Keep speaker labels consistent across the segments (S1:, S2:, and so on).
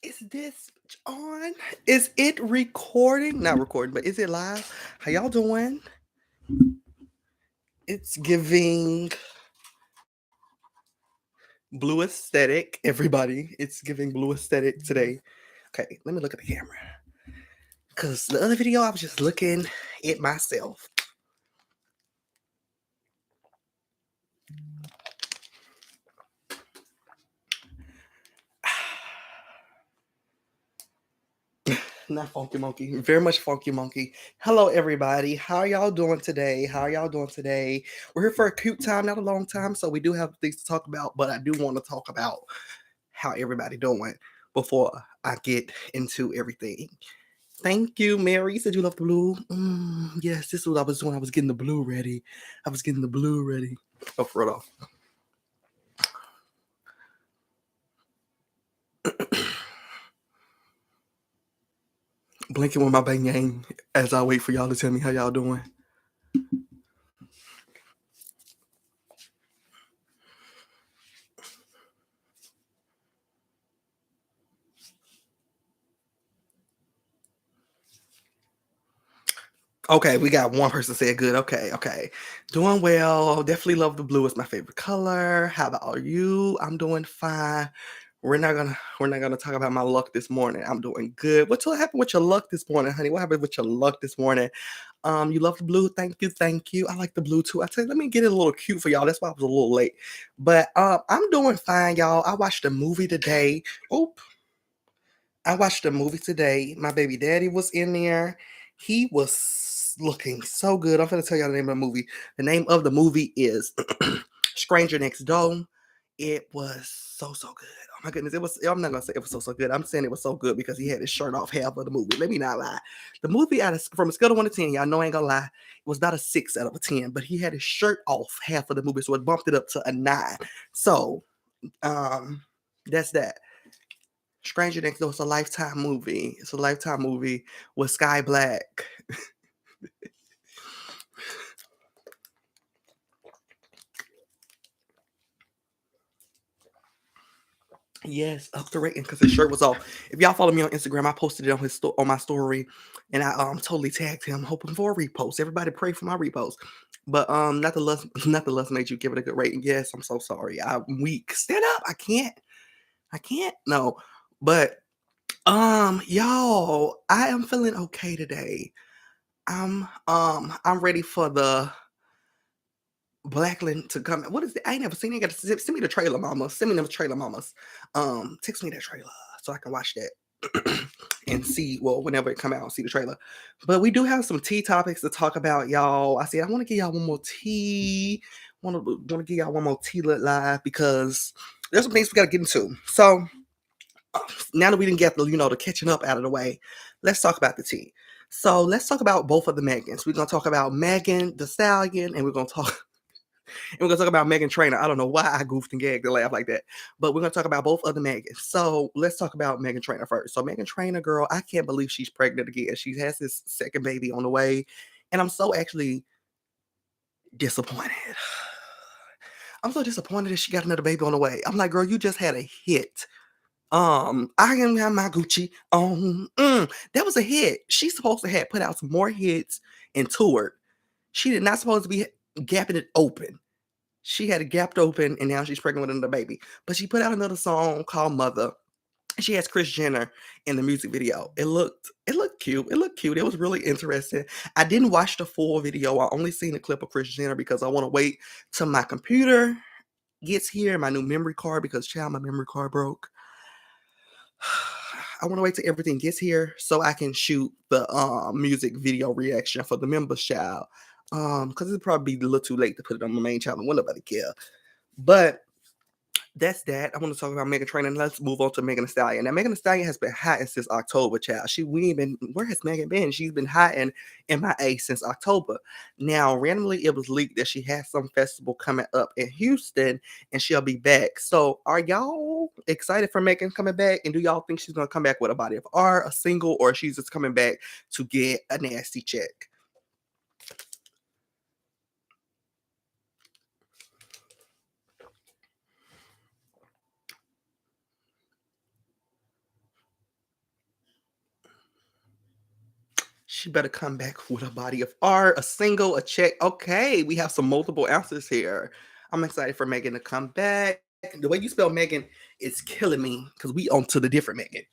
S1: Is this on? Is it recording? Not recording, but is it live? How y'all doing? It's giving blue aesthetic, everybody. It's giving blue aesthetic today. Okay, let me look at the camera. Because the other video, I was just looking at myself. Not Funky Monkey, very much Funky Monkey. Hello, everybody. How y'all doing today? How y'all doing today? We're here for a cute time, not a long time, so we do have things to talk about, but I do want to talk about how everybody doing before I get into everything. Thank you, Mary. You said you love the blue. Yes, this is what I was doing. I was getting the blue ready. Oh, for real though. Blinking with my bang yang as I wait for y'all to tell me how y'all doing. Okay, we got one person said good. Okay. Doing well. Definitely love the blue. It's my favorite color. How about you? I'm doing fine. We're not gonna talk about my luck this morning. I'm doing good. What happened with your luck this morning, honey? What happened with your luck this morning? You love the blue. Thank you. I like the blue too. I tell you, let me get it a little cute for y'all. That's why I was a little late. But I'm doing fine, y'all. I watched a movie today. Oop. I watched a movie today. My baby daddy was in there. He was looking so good. I'm gonna tell y'all the name of the movie. The name of the movie is Stranger Next Door. It was so good. Oh my goodness, it was. I'm not gonna say it was so good. I'm saying it was so good because he had his shirt off half of the movie. Let me not lie. The movie, from a scale of 1 to 10, y'all know I ain't gonna lie, it was not a 6 out of a 10. But he had his shirt off half of the movie, so it bumped it up to a 9. So, um, that's that. Stranger Next Door. It's a Lifetime movie. It's a Lifetime movie with Sky Black. Yes, up the rating because his shirt was off. If y'all follow me on Instagram, I posted it on on my story, and I totally tagged him, hoping for a repost. Everybody pray for my repost. But not the lust, not the lust made you give it a good rating. Yes, I'm so sorry. I'm weak. Stand up. I can't. I can't. No. But y'all, I am feeling okay today. I'm ready for the Blackland to come. What is it? I ain't never seen it. Got to send me the trailer, mama. Send me them trailer, mamas. Text me that trailer so I can watch that and see. Well, whenever it come out, see the trailer. But we do have some tea topics to talk about, y'all. I said I want to give y'all one more tea. Want to give y'all one more tea lit live because there's some things we got to get into. So now that we didn't get the catching up out of the way, let's talk about the tea. So let's talk about both of the Megans. We're gonna talk about Megan the Stallion, and we're gonna talk about Megan Trainor. I don't know why I goofed and gagged and laughed like that, but we're gonna talk about both of the Megans. So let's talk about Megan Trainor first. So Megan Trainor, girl, I can't believe she's pregnant again. She has this second baby on the way, and I'm so actually disappointed. I'm so disappointed that she got another baby on the way. I'm like, girl, you just had a hit. I am got my Gucci on. That was a hit. She's supposed to have put out some more hits and toured. She did not supposed to be gapping it open. She had it gapped open and now she's pregnant with another baby. But she put out another song called Mother. She has Kris Jenner in the music video. It looked cute. It looked cute. It was really interesting. I didn't watch the full video. I only seen a clip of Kris Jenner because I want to wait till my computer gets here, my new memory card, because child, my memory card broke. I want to wait till everything gets here so I can shoot the music video reaction for the members child. Because it'd probably be a little too late to put it on my main channel. Wouldn't nobody care. But that's that. I want to talk about Megan Trainor. And let's move on to Megan Thee Stallion. Now, Megan Thee Stallion has been hiding since October, child. Where has Megan been? She's been hiding MIA since October. Now, randomly, it was leaked that she has some festival coming up in Houston and she'll be back. So, are y'all excited for Megan coming back? And do y'all think she's going to come back with a body of art, a single, or she's just coming back to get a nasty check? She better come back with a body of art, a single, a check. Okay, we have some multiple answers here. I'm excited for Megan to come back. The way you spell Megan is killing me because we on to the different Megan.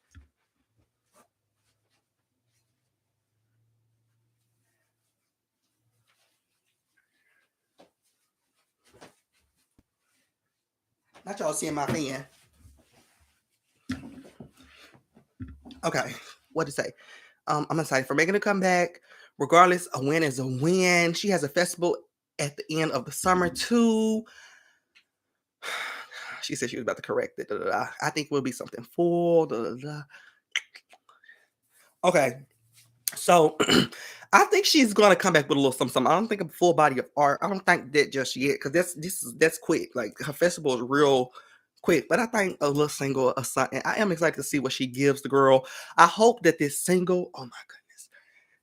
S1: Not y'all seeing my fan. Okay, what to say? I'm excited for Megan to come back. Regardless, a win is a win. She has a festival at the end of the summer too. She said she was about to correct it. Da, da, da. I think it will be something full. Da, da, da. Okay, so I think she's gonna come back with a little something, something. I don't think a full body of art. I don't think that just yet because that's quick. Like her festival is real quick, but I think a little single, a something. I am excited to see what she gives the girl. I hope that this single. Oh my goodness,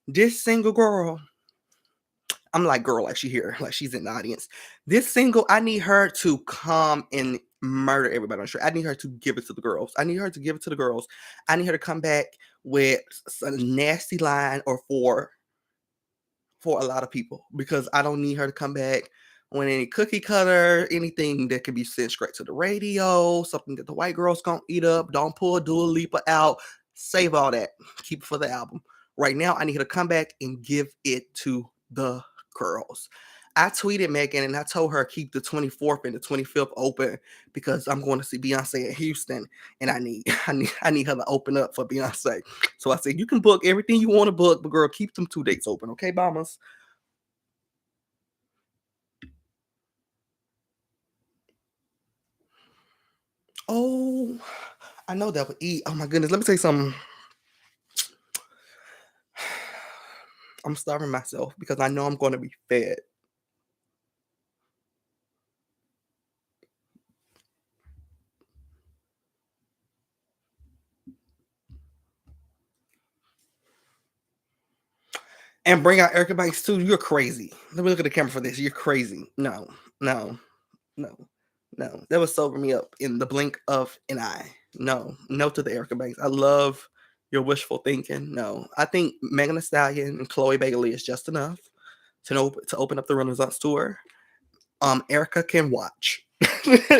S1: this single girl. I'm like, girl, like she here, like she's in the audience. This single, I need her to come and murder everybody on the street. I need her to give it to the girls. I need her to give it to the girls. I need her to come back with a nasty line or for a lot of people because I don't need her to come back with any cookie cutter, anything that can be sent straight to the radio, something that the white girls gonna eat up. Don't pull Dua Lipa out. Save all that. Keep it for the album. Right now, I need her to come back and give it to the girls. I tweeted Megan and I told her keep the 24th and the 25th open because I'm going to see Beyonce in Houston and I need her to open up for Beyonce. So I said you can book everything you want to book, but girl, keep them 2 dates open, okay, Bombers? Oh, I know that would eat. Oh my goodness, let me tell you something. I'm starving myself because I know I'm going to be fed. And bring out Erica Banks too. You're crazy. Let me look at the camera for this. You're crazy. No, no, no, no. That would sober me up in the blink of an eye. No, no to the Erica Banks. I love your wishful thinking. No, I think Megan Thee Stallion and Chloe Bailey is just enough to open up the Renaissance tour. Erica can watch.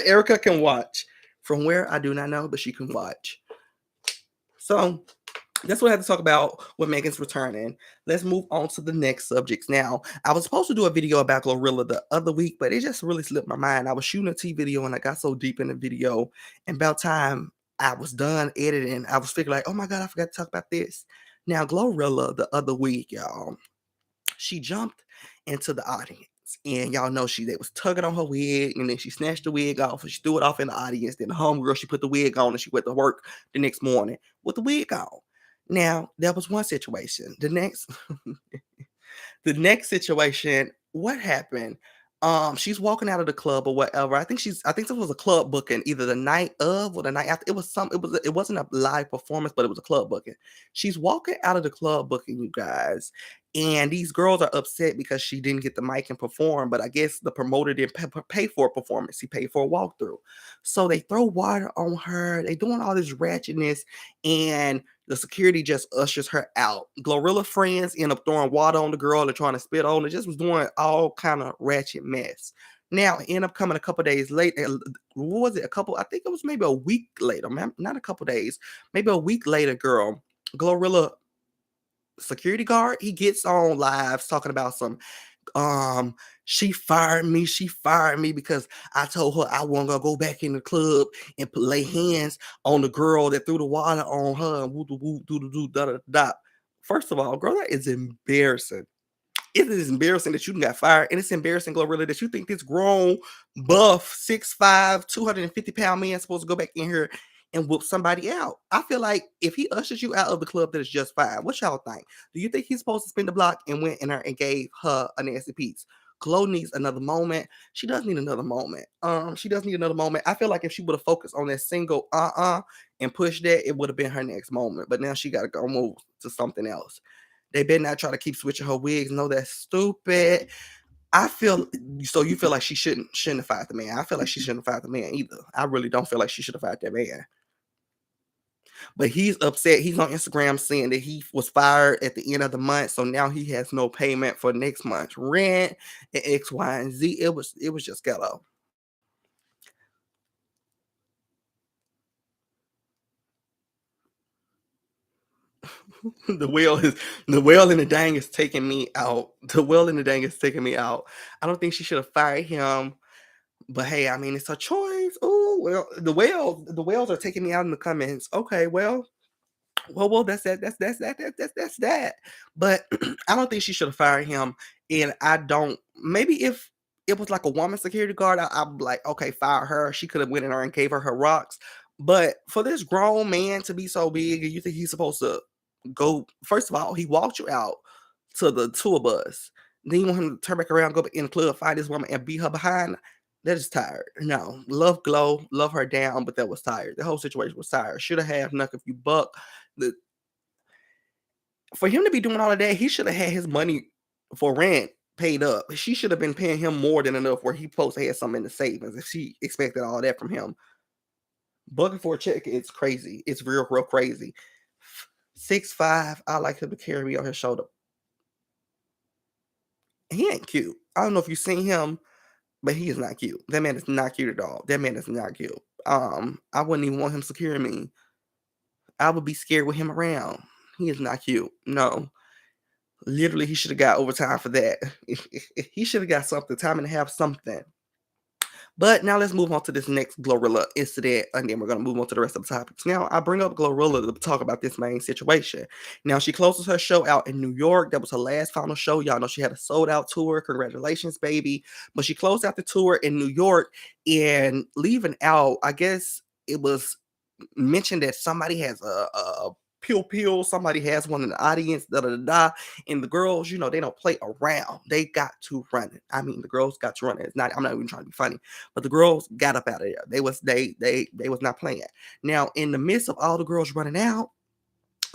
S1: Erica can watch from where I do not know, but she can watch. So that's what I had to talk about with Megan's returning. Let's move on to the next subjects. Now, I was supposed to do a video about Glorilla the other week, but it just really slipped my mind. I was shooting a T video and I got so deep in the video, and about time I was done editing, I was figuring like, oh my god, I forgot to talk about this. Now, Glorilla the other week, y'all, she jumped into the audience. And y'all know they was tugging on her wig, and then she snatched the wig off, and she threw it off in the audience. Then the homegirl, she put the wig on, and she went to work the next morning with the wig on. Now, that was one situation. The next situation, what happened? She's walking out of the club or whatever. I think this was a club booking either the night of or the night after. It wasn't a live performance, but it was a club booking. She's walking out of the club booking, you guys. And these girls are upset because she didn't get the mic and perform, but I guess the promoter didn't pay for a performance. He paid for a walkthrough. So they throw water on her. They doing all this ratchetness, and the security just ushers her out. Glorilla friends end up throwing water on the girl and trying to spit on her. Just was doing all kind of ratchet mess. Now, it ended up coming a couple days later. What was it? I think it was maybe a week later. Not a couple days. Maybe a week later, girl. Glorilla security guard, he gets on live talking about some she fired me because I told her I wasn't gonna go back in the club and lay hands on the girl that threw the water on her and woo woo doo doo doo da da da. First of all, girl, that is embarrassing. It is embarrassing that you got fired, and it's embarrassing, Glorilla, that you think this grown, buff, 6'5", 250-pound man is supposed to go back in here and whoop somebody out. I feel like if he ushers you out of the club, that is just fine. What y'all think? Do you think he's supposed to spin the block and went in there and gave her a nasty piece? Chloe needs another moment. She does need another moment. She does need another moment. I feel like if she would have focused on that single and pushed that, it would have been her next moment. But now she got to go move to something else. They better not try to keep switching her wigs. No, that's stupid. I feel so. You feel like she shouldn't have fired the man. I feel like she shouldn't have fired the man either. I really don't feel like she should have fired that man. But he's upset. He's on Instagram saying that he was fired at the end of the month, so now he has no payment for next month's rent and X, Y, and Z. It was just ghetto. The whale is the whale and the dang is taking me out. The whale and the dang is taking me out. I don't think she should have fired him. But hey, I mean, it's a choice. Oh well, the whales are taking me out in the comments. Okay, well, that's that. That's that. But I don't think she should have fired him. And I don't. Maybe if it was like a woman security guard, I'd be like, okay, fire her. She could have went in there and gave her rocks. But for this grown man to be so big, and you think he's supposed to go? First of all, he walked you out to the tour bus. Then you want him to turn back around, go back in the club, find this woman, and beat her behind. That is tired. No, love Glow, love her down, but that was tired. The whole situation was tired. Should have had Knuck if you buck. The For him to be doing all of that, he should have had his money for rent paid up. She should have been paying him more than enough where he supposed to have something in the savings if she expected all that from him. Bucking for a check, it's crazy. It's real crazy. 6'5", I like him to carry me on his shoulder. He ain't cute. I don't know if you've seen him, but he is not cute. That man is not cute at all. That man is not cute. I wouldn't even want him securing me. I would be scared with him around. He is not cute. No. Literally, he should have got overtime for that. He should have got something, time and a half, something. But now let's move on to this next Glorilla incident, and then we're going to move on to the rest of the topics. Now, I bring up Glorilla to talk about this main situation. Now, she closes her show out in New York. That was her last final show. Y'all know she had a sold out tour. Congratulations, baby. But she closed out the tour in New York and leaving out, I guess it was mentioned that somebody has a pill. Somebody has one in the audience, da da da da. And the girls, they don't play around. They got to run it. I mean, the girls got to run it. It's not. I'm not even trying to be funny, but the girls got up out of there. They was not playing. Now, in the midst of all the girls running out,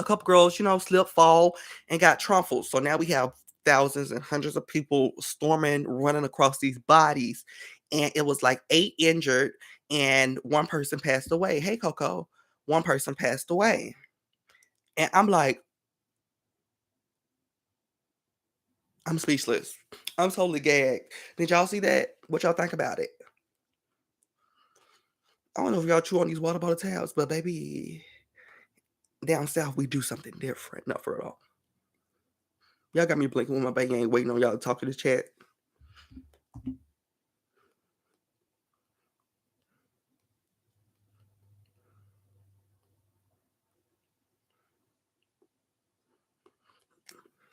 S1: a couple girls, slip, fall, and got truffled. So now we have thousands and hundreds of people storming, running across these bodies, and it was like 8 injured, and one person passed away. Hey, Coco, one person passed away, and I'm like, I'm speechless. I'm totally gagged. Did y'all see that? What y'all think about it? I don't know if y'all chew on these water bottle towels, but baby, down south we do something different. Not for all. Y'all got me blinking when my baby ain't waiting on y'all to talk to this chat.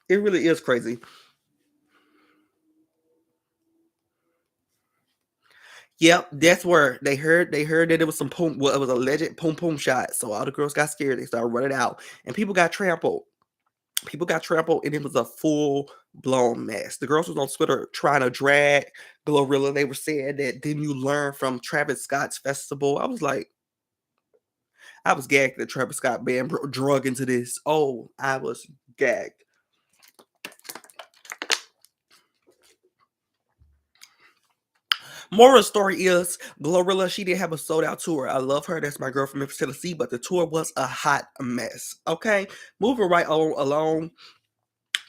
S1: It really is crazy. Yep, that's where they heard that it was some poom, well, it was a alleged poom poom shot. So all the girls got scared. They started running out, and people got trampled. People got trampled, and it was a full blown mess. The girls was on Twitter trying to drag Glorilla. They were saying that didn't you learn from Travis Scott's festival? I was like, I was gagged that Travis Scott being drug into this. Oh, I was gagged. Moral story is Glorilla, she did have a sold out tour. I love her. That's my girl from Memphis, Tennessee, but the tour was a hot mess. Okay. Moving right on along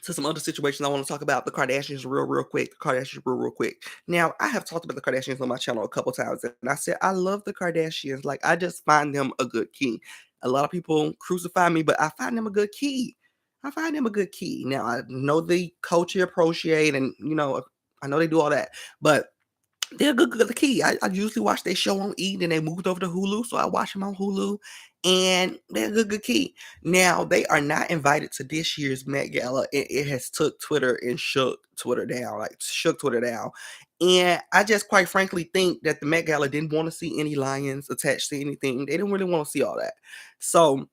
S1: to some other situations I want to talk about. The Kardashians real quick. The Kardashians real quick. Now, I have talked about the Kardashians on my channel a couple times, and I said I love the Kardashians. Like, I just find them a good key. A lot of people crucify me, but I find them a good key. I find them a good key. Now, I know they coach appreciate, and I know they do all that, but they're good the key. I usually watch their show on E, then they moved over to Hulu, so I watch them on Hulu, and they're good key. Now, they are not invited to this year's Met Gala. It has took Twitter and shook Twitter down, like shook Twitter down. And I just quite frankly think that the Met Gala didn't want to see any lions attached to anything. They didn't really want to see all that. So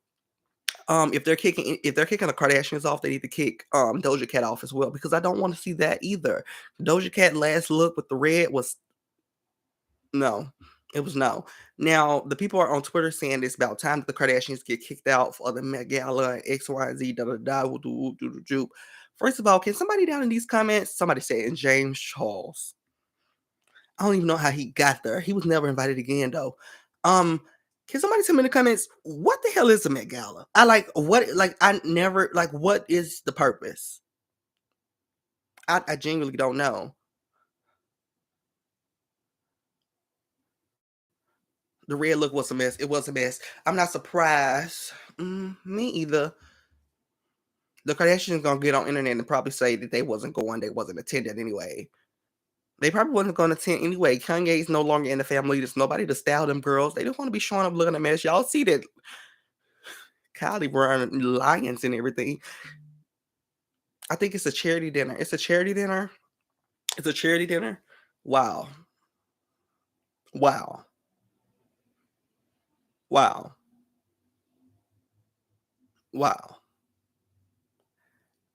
S1: if they're kicking the Kardashians off, they need to kick Doja Cat off as well, because I don't want to see that either. Doja Cat last look with the red was no. It was no. Now, the people are on Twitter saying it's about time that the Kardashians get kicked out for the Met Gala and X, Y, and Z, da da da, woo, doo, woo, doo, doo, doo. First of all, can somebody down in these comments, somebody saying James Charles? I don't even know how he got there. He was never invited again, though. Um, Can somebody tell me in the comments what the hell is a Met Gala? I like what like I never like what is the purpose? I genuinely don't know. The red look was a mess. It was a mess. I'm not surprised. Me either. The Kardashians gonna get on internet and probably say that they wasn't going, they wasn't attending anyway. They probably wasn't gonna attend anyway. Kanye's no longer in the family. There's nobody to style them girls. They don't want to be showing up looking a mess. Y'all see that Kylie wearing lions and everything. I think it's a charity dinner. It's a charity dinner. It's a charity dinner. Wow. Wow. Wow. Wow.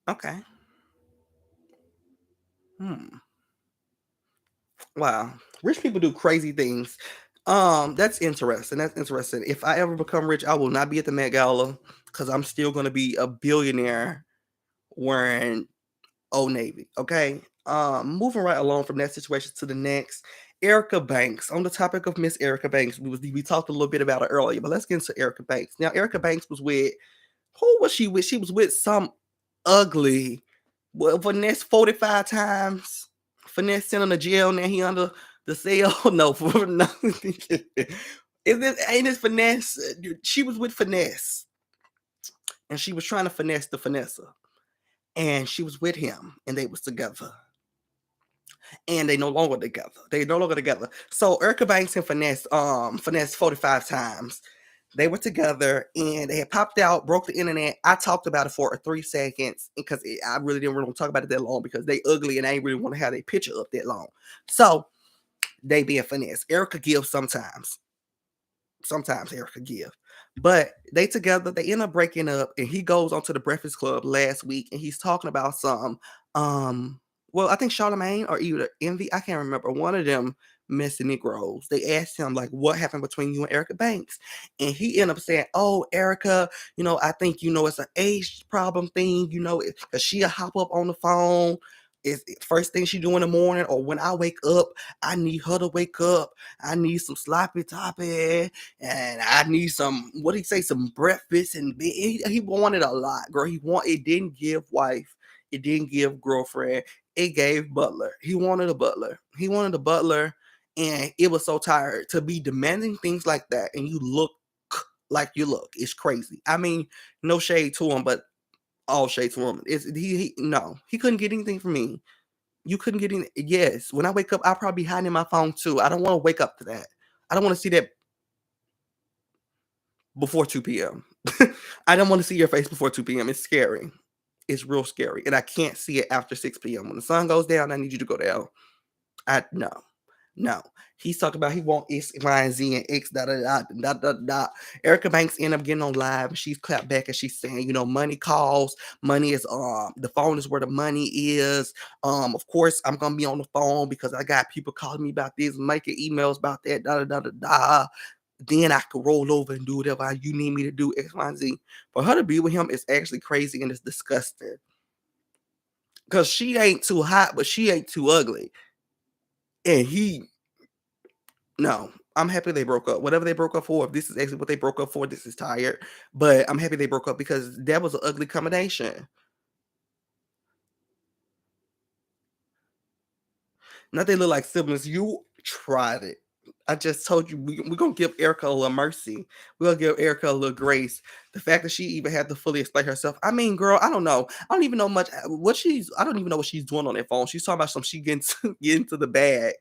S1: Okay. Hmm. Wow. Rich people do crazy things. That's interesting. That's interesting. If I ever become rich, I will not be at the Met Gala because I'm still gonna be a billionaire wearing Old Navy. Okay. Moving right along from that situation to the next. Erica Banks. On the topic of Miss Erica Banks, we talked a little bit about her earlier, but let's get into Erica Banks. Now, Erica Banks was with who was she with? She was with some ugly, well, Finesse 45 times. Finesse sent him to jail. Now he under the cell. No, for no. Ain't this Finesse? She was with Finesse. And she was trying to finesse the finesser. And she was with him. And they was together. And they no longer together. They no longer together. So Erica Banks and Finesse 45 times. They were together and they had popped out, broke the internet. I talked about it for 3 seconds because I really didn't want to talk about it that long because they ugly and I ain't really want to have their picture up that long. So they being Finesse. Erica gives sometimes. Sometimes Erica give. But they together, they end up breaking up, and he goes onto the Breakfast Club last week and he's talking about some well, I think Charlamagne or either Envy, I can't remember. One of them messy Negroes. They asked him like what happened between you and Erica Banks. And he ended up saying, oh, Erica, I think it's an age problem thing, because she'll hop up on the phone. Is first thing she do in the morning, or when I wake up, I need her to wake up. I need some sloppy toppy, and I need some, what did he say, some breakfast, and he wanted a lot, girl. It didn't give wife, it didn't give girlfriend, it gave butler. He wanted a butler. He wanted a butler, and it was so tired to be demanding things like that, and you look like you look. It's crazy. I mean, no shade to him, but all shade to him. No, he couldn't get anything from me. You couldn't get any. Yes, when I wake up, I'll probably be hiding in my phone too. I don't want to wake up to that. I don't want to see that before 2 p.m. I don't want to see your face before 2 p.m. It's scary. It's real scary. And I can't see it after 6 p.m. When the sun goes down, I need you to go down. No. No. He's talking about he want X, Y, and Z and X, da da da da da da. Erica Banks ended up getting on live and she's clapped back and she's saying, money calls, money is the phone is where the money is. Of course, I'm gonna be on the phone because I got people calling me about this, making emails about that, da da da da da. Then I could roll over and do whatever you need me to do, X, Y, and Z. For her to be with him is actually crazy and it's disgusting. Because she ain't too hot, but she ain't too ugly. And no, I'm happy they broke up. Whatever they broke up for, if this is actually what they broke up for, this is tired. But I'm happy they broke up because that was an ugly combination. Not they look like siblings. You tried it. I just told you we're gonna give Erica a little mercy. We're gonna give Erica a little grace. The fact that she even had to fully explain herself. I mean, girl, I don't know. I don't even know much I don't even know what she's doing on that phone. She's talking about some she get into the bag.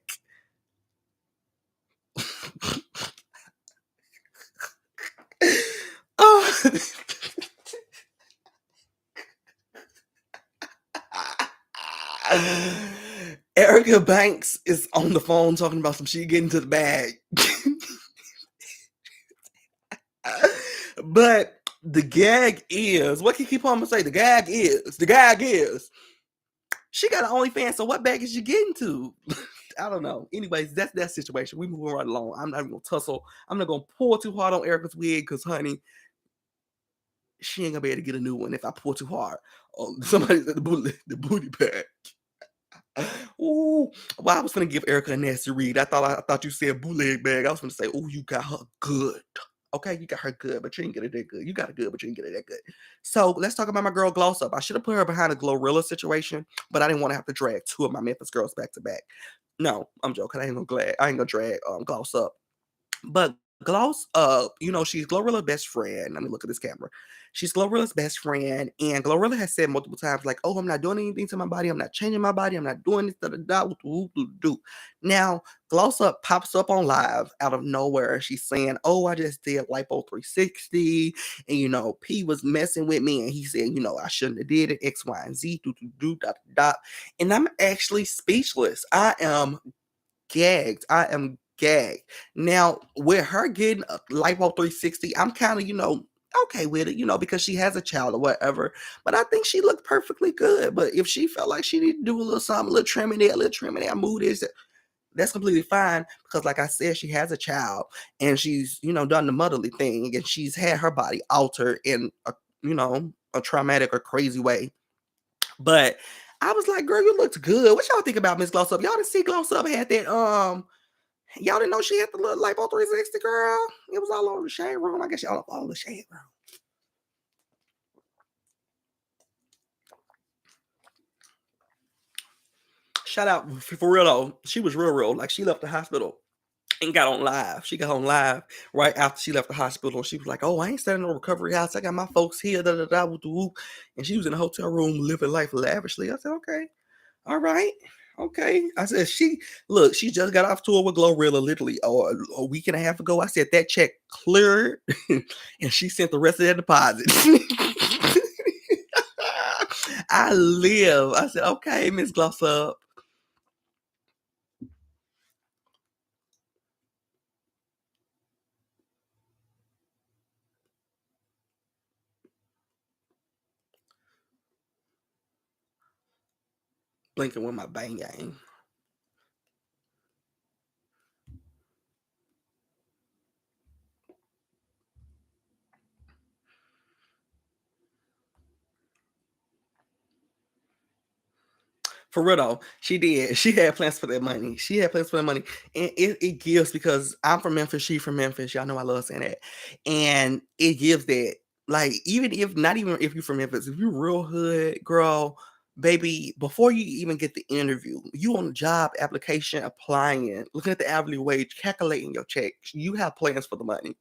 S1: Oh. Erica Banks is on the phone talking about some shit getting to the bag. But the gag is, what can keep on say? The gag is, she got an OnlyFans, so what bag is she getting to? I don't know. Anyways, that's that situation. We moving right along. I'm not even gonna tussle. I'm not gonna pull too hard on Erica's wig because, honey, she ain't gonna be able to get a new one if I pull too hard. Oh, somebody's at the booty bag. Ooh, well, I was gonna give Erica a nasty read. I thought you said bootleg bag. I was gonna say, oh, you got her good. Okay, you got her good, but you didn't get it that good. You got it good, but you didn't get it that good. So let's talk about my girl Gloss Up. I should have put her behind a Glorilla situation, but I didn't want to have to drag two of my Memphis girls back to back. No, I'm joking. I ain't gonna drag Gloss Up. But Gloss Up, she's Glorilla's best friend. Let me look at this camera. She's Glorilla's best friend, and Glorilla has said multiple times, like, "Oh, I'm not doing anything to my body. I'm not changing my body. I'm not doing this, da da da, do." Now, Gloss Up pops up on live out of nowhere. She's saying, "Oh, I just did lipo 360, and P was messing with me, and he said, I shouldn't have did it. X, Y, and Z, do, da da da." And I'm actually speechless. I am gagged. I am gagged. Now, with her getting a lipo 360, I'm kind of, okay with it, because she has a child or whatever. But I think she looked perfectly good. But if she felt like she needed to do a little something, a little trimming there, a little trimming there, move this, that's completely fine. Because like I said, she has a child and she's, done the motherly thing and she's had her body altered in a traumatic or crazy way. But I was like, girl, you looked good. What y'all think about Miss Gloss Up? Y'all didn't see Gloss Up had that y'all didn't know she had the little lipo 360, girl. It was all over the shade room. I guess y'all up all the shade room. Shout out for real though. She was real. Like she left the hospital and got on live. She got on live right after she left the hospital. She was like, "Oh, I ain't staying in a recovery house. I got my folks here." Da da da. Whoop, whoop. And she was in a hotel room living life lavishly. I said, "Okay, all right." Okay. I said, she just got off tour with Glorilla literally a week and a half ago. I said that check cleared and she sent the rest of that deposit. I live. I said, okay, Miss Gloss Up. Blinking with my bang gang. For real though, she did. She had plans for that money. She had plans for that money. And it gives because I'm from Memphis, she from Memphis. Y'all know I love saying that. And it gives that, like, even if not even if you're from Memphis, if you're real hood, girl, baby, before you even get the interview, you on the job application applying, looking at the hourly wage, calculating your check. You have plans for the money.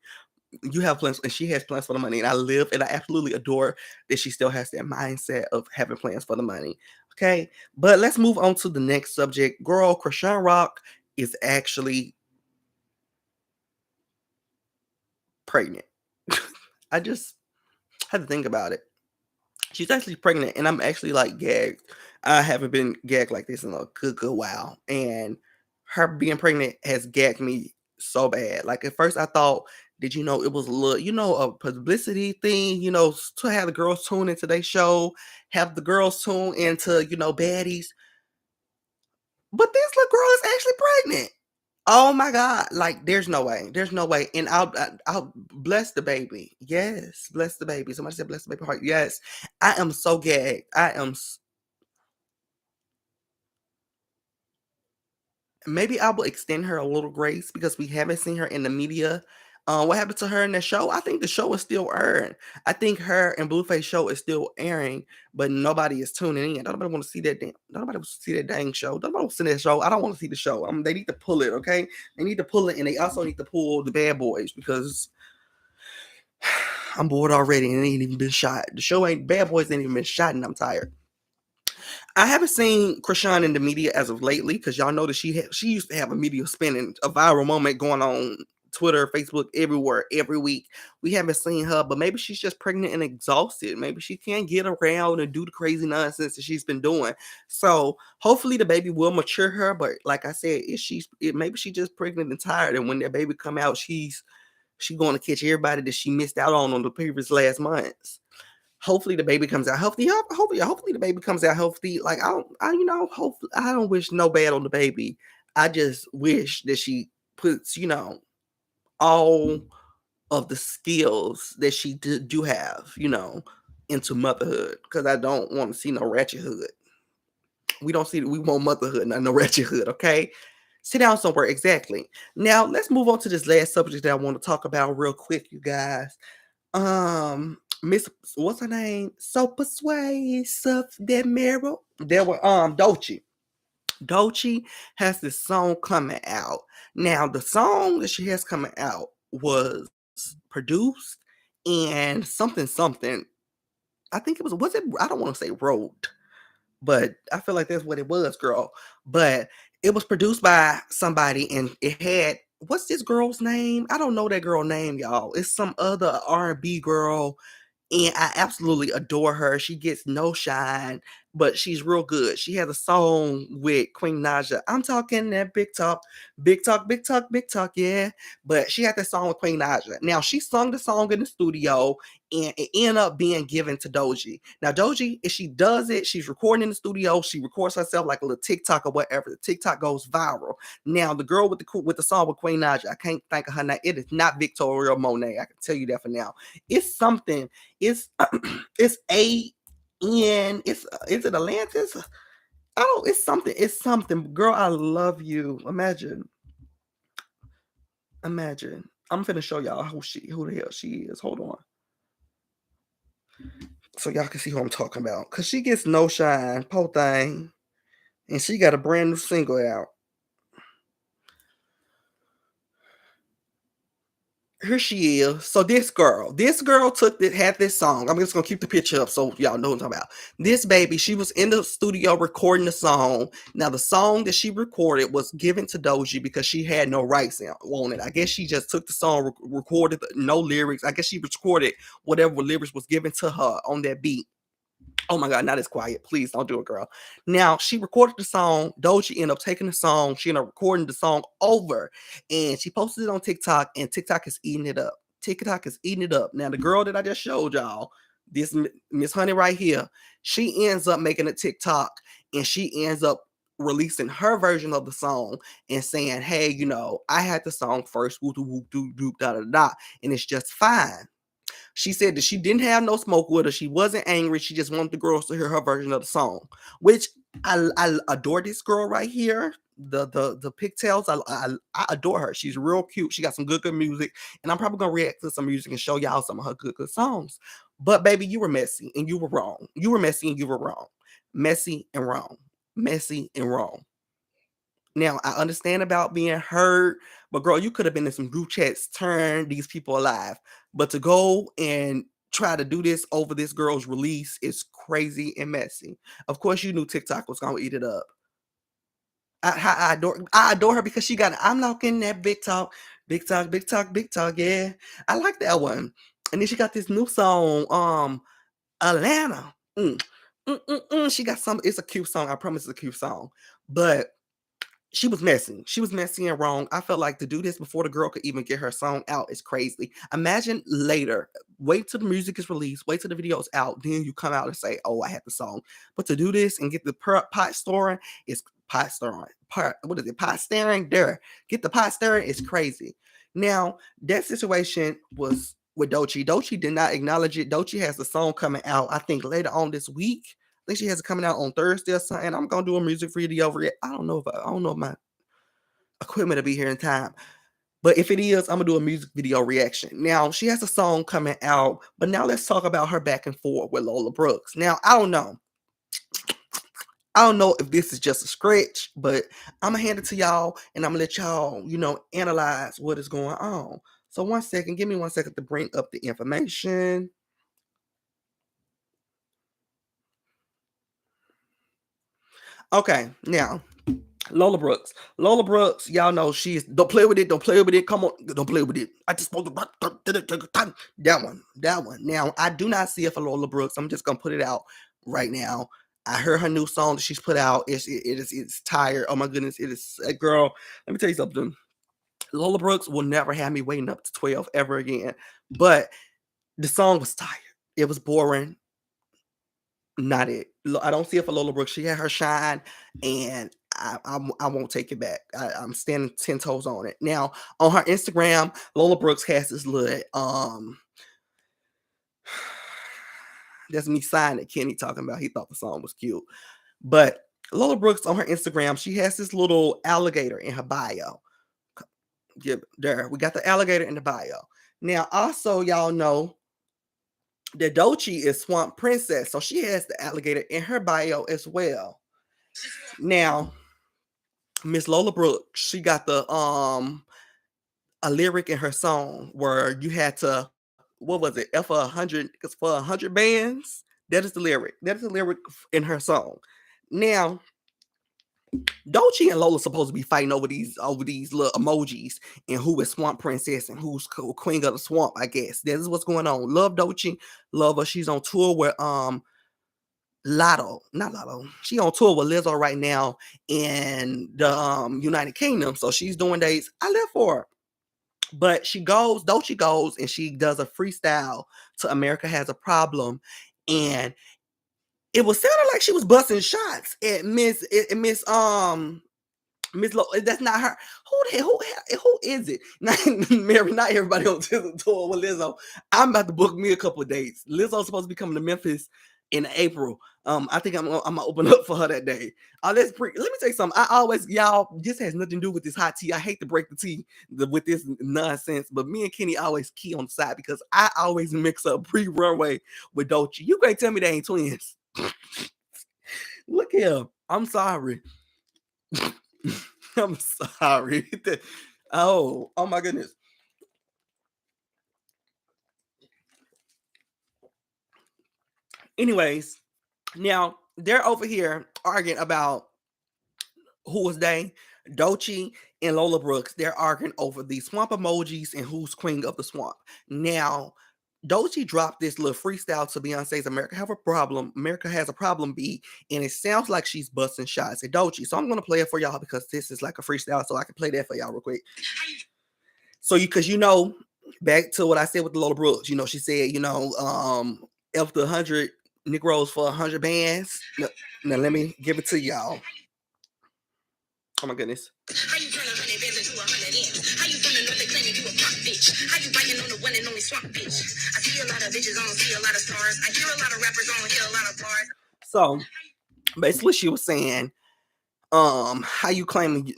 S1: You have plans, and she has plans for the money. And I live and I absolutely adore that she still has that mindset of having plans for the money. Okay. But let's move on to the next subject. Girl, Chrisean Rock is actually pregnant. I just had to think about it. She's actually pregnant, and I'm actually like gagged. I haven't been gagged like this in a good while. And her being pregnant has gagged me so bad. Like at first I thought, did you know it was a little, a publicity thing, to have the girls tune into their show, have the girls tune into, baddies. But this little girl is actually pregnant. Oh my God. Like there's no way. There's no way. And I'll bless the baby. Yes. Bless the baby. Somebody said bless the baby heart. Yes. I am so gagged. Maybe I will extend her a little grace because we haven't seen her in the media. What happened to her in the show? I think the show is still airing. I think her and Blueface show is still airing, but nobody is tuning in. Nobody want to see that. Nobody wants to see that dang show. Nobody wants to see that show. I don't want to see the show. They need to pull it. Okay, they need to pull it, and they also need to pull the Bad Boys because I'm bored already, and it ain't even been shot. The show ain't Bad Boys ain't even been shot, and I'm tired. I haven't seen Chrisean in the media as of lately because y'all know that she used to have a media spinning, a viral moment going on Twitter, Facebook, everywhere, every week. We haven't seen her, but maybe she's just pregnant and exhausted. Maybe she can't get around and do the crazy nonsense that she's been doing. So hopefully the baby will mature her. But like I said, maybe she's just pregnant and tired, and when that baby come out, she going to catch everybody that she missed out on the previous last months. Hopefully the baby comes out healthy. Hopefully the baby comes out healthy. Like hopefully I don't wish no bad on the baby. I just wish that she puts, all of the skills that she do have, into motherhood. Because I don't want to see no ratchet hood. We want motherhood, not no ratchet hood. Okay. Sit down somewhere, exactly. Now, let's move on to this last subject that I want to talk about real quick, you guys. Miss, what's her name? So persuasive, that Meryl. There were Dochi. Dochi has this song coming out. Now, the song that she has coming out was produced and something. I think was it? I don't want to say wrote, but I feel like that's what it was, girl. But it was produced by somebody, and it had what's this girl's name? I don't know that girl name, y'all. It's some other R&B girl, and I absolutely adore her. She gets no shine, but she's real good. She has a song with Queen Naja. I'm talking that big talk, big talk, big talk, big talk, yeah. But she had that song with Queen Naja. Now she sung the song in the studio, and it ended up being given to Doji. Now Doji, if she does it, she's recording in the studio. She records herself like a little TikTok or whatever. The TikTok goes viral. Now the girl with the song with Queen Naja, I can't think of her name. It is not Victoria Monet. I can tell you that for now. It's something. It's it's A-N. It's is it Atlantis? I don't. It's something. It's something. Girl, I love you. Imagine. I'm finna show y'all who the hell she is. Hold on, so y'all can see who I'm talking about. Cause she gets no shine, poor thing, and she got a brand new single out. Here she is. So this girl had this song. I'm just gonna keep the picture up so y'all know what I'm talking about. This baby, she was in the studio recording the song. Now the song that she recorded was given to Doji because she had no rights on it. I guess she just took the song, recorded no lyrics. I guess she recorded whatever lyrics was given to her on that beat. Oh my God, not as quiet. Please don't do it, girl. Now, she recorded the song. Dochi ended up taking the song. She ended up recording the song over and she posted it on TikTok, and TikTok is eating it up. TikTok is eating it up. Now, the girl that I just showed y'all, this Miss Honey right here, she ends up making a TikTok and she ends up releasing her version of the song and saying, hey, I had the song first, whoop, whoop, doop, doop, da, da, da, and it's just fine. She said that she didn't have no smoke with her. She wasn't angry. She just wanted the girls to hear her version of the song, which I adore this girl right here. The pigtails, I adore her. She's real cute. She got some good music, and I'm probably gonna react to some music and show y'all some of her good songs. But baby, you were messy and you were wrong. You were messy and you were wrong. Messy and wrong. Messy and wrong. Now, I understand about being hurt, but girl, you could have been in some group chats, turn these people alive. But to go and try to do this over this girl's release is crazy and messy. Of course, you knew TikTok was gonna eat it up. I adore her because she got I'm knocking that big talk, big talk, big talk, big talk. Yeah, I like that one. And then she got this new song, Atlanta. She got some. It's a cute song. I promise, it's a cute song. But she was messy. She was messy and wrong. I felt like to do this before the girl could even get her song out is crazy. Imagine later, wait till the music is released, wait till the video is out, then you come out and say, "Oh, I had the song." But to do this and get the pot stirring is pot stirring. What is it? Pot stirring. There, get the pot stirring is crazy. Now that situation was with Dochi. Dochi did not acknowledge it. Dochi has the song coming out. I think later on this week. I think she has it coming out on Thursday or something. I'm gonna do a music video over it. I don't know if my equipment will be here in time. But if it is, I'm gonna do a music video reaction. Now she has a song coming out, but now let's talk about her back and forth with Lola Brooks. Now I don't know. I don't know if this is just a stretch, but I'm gonna hand it to y'all and I'm gonna let y'all, analyze what is going on. So one second, give me 1 second to bring up the information. Okay, now Lola Brooks. Lola Brooks, y'all know she's don't play with it, don't play with it. Come on, don't play with it. I just want to that one, that one. Now, I do not see it for Lola Brooks. I'm just gonna put it out right now. I heard her new song that she's put out. It's tired. Oh my goodness, it is girl. Let me tell you something. Lola Brooks will never have me waiting up to 12 ever again. But the song was tired. It was boring. Not it. I don't see it for Lola Brooks. She had her shine, and I won't take it back. I'm standing 10 toes on it. Now on her Instagram, Lola Brooks has this little that's me signing Kenny talking about he thought the song was cute, but Lola Brooks on her Instagram, she has this little alligator in her bio. Yeah, there, we got the alligator in the bio. Now, also, y'all know that Dochi is Swamp Princess, so she has the alligator in her bio as well. Now, Miss Lola Brooks, she got the a lyric in her song where you had to, what was it? F for 100, because for 100 bands. That is the lyric. That is the lyric in her song. Now, Dochi and Lola supposed to be fighting over these little emojis and who is Swamp Princess and who's Queen of the Swamp. I guess this is what's going on. Love Dochi, love her. She's on tour with Lotto, not Lotto. She on tour with Lizzo right now in the United Kingdom. So she's doing dates. I live for her. But Dochi goes and she does a freestyle to America Has a Problem. And it was sounding like she was busting shots at Miss Lo, that's not her. Who is it? Not Mary, not everybody on tour with Lizzo. I'm about to book me a couple of dates. Lizzo's supposed to be coming to Memphis in April. I think I'm gonna open up for her that day. Let me tell you something. Y'all, this has nothing to do with this hot tea. I hate to break the tea with this nonsense, but me and Kenny always key on the side because I always mix up pre-runway with Dochi. You can't tell me they ain't twins. Look here. I'm sorry. I'm sorry. Oh my goodness. Anyways, now they're over here arguing about who was they, Dochi and Lola Brooks. They're arguing over the swamp emojis and who's queen of the swamp. Now, Dochi dropped this little freestyle to Beyonce's America Has a Problem beat, and it sounds like she's busting shots at Dochi. So I'm gonna play it for y'all because this is like a freestyle, so I can play that for y'all real quick. So because back to what I said with the Lola Brooks, she said, F the 100 Negroes for 100 bands. Now let me give it to y'all. Oh my goodness. How you turn 100 bands into 100 M's? How you from the north and claiming you a pop bitch? How you biting on the one and only swamp bitch? I see a lot of bitches, I don't see a lot of stars. I hear a lot of rappers, I don't hear a lot of bars. So basically she was saying, how you claiming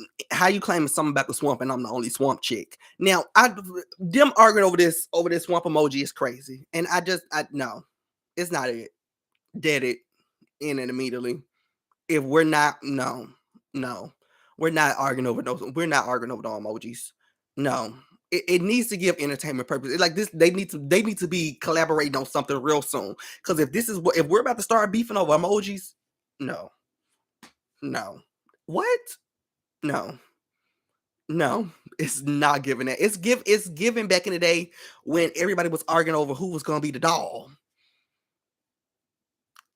S1: something about the swamp and I'm the only swamp chick. Now them arguing over this swamp emoji is crazy. And I no, it's not it. Dead it in it immediately. If we're not, no. We're not arguing over those. We're not arguing over the emojis. No. It needs to give entertainment purpose. Like this, they need to be collaborating on something real soon. Because if we're about to start beefing over emojis, no. What? No. It's not giving that. It's given back in the day when everybody was arguing over who was gonna be the doll.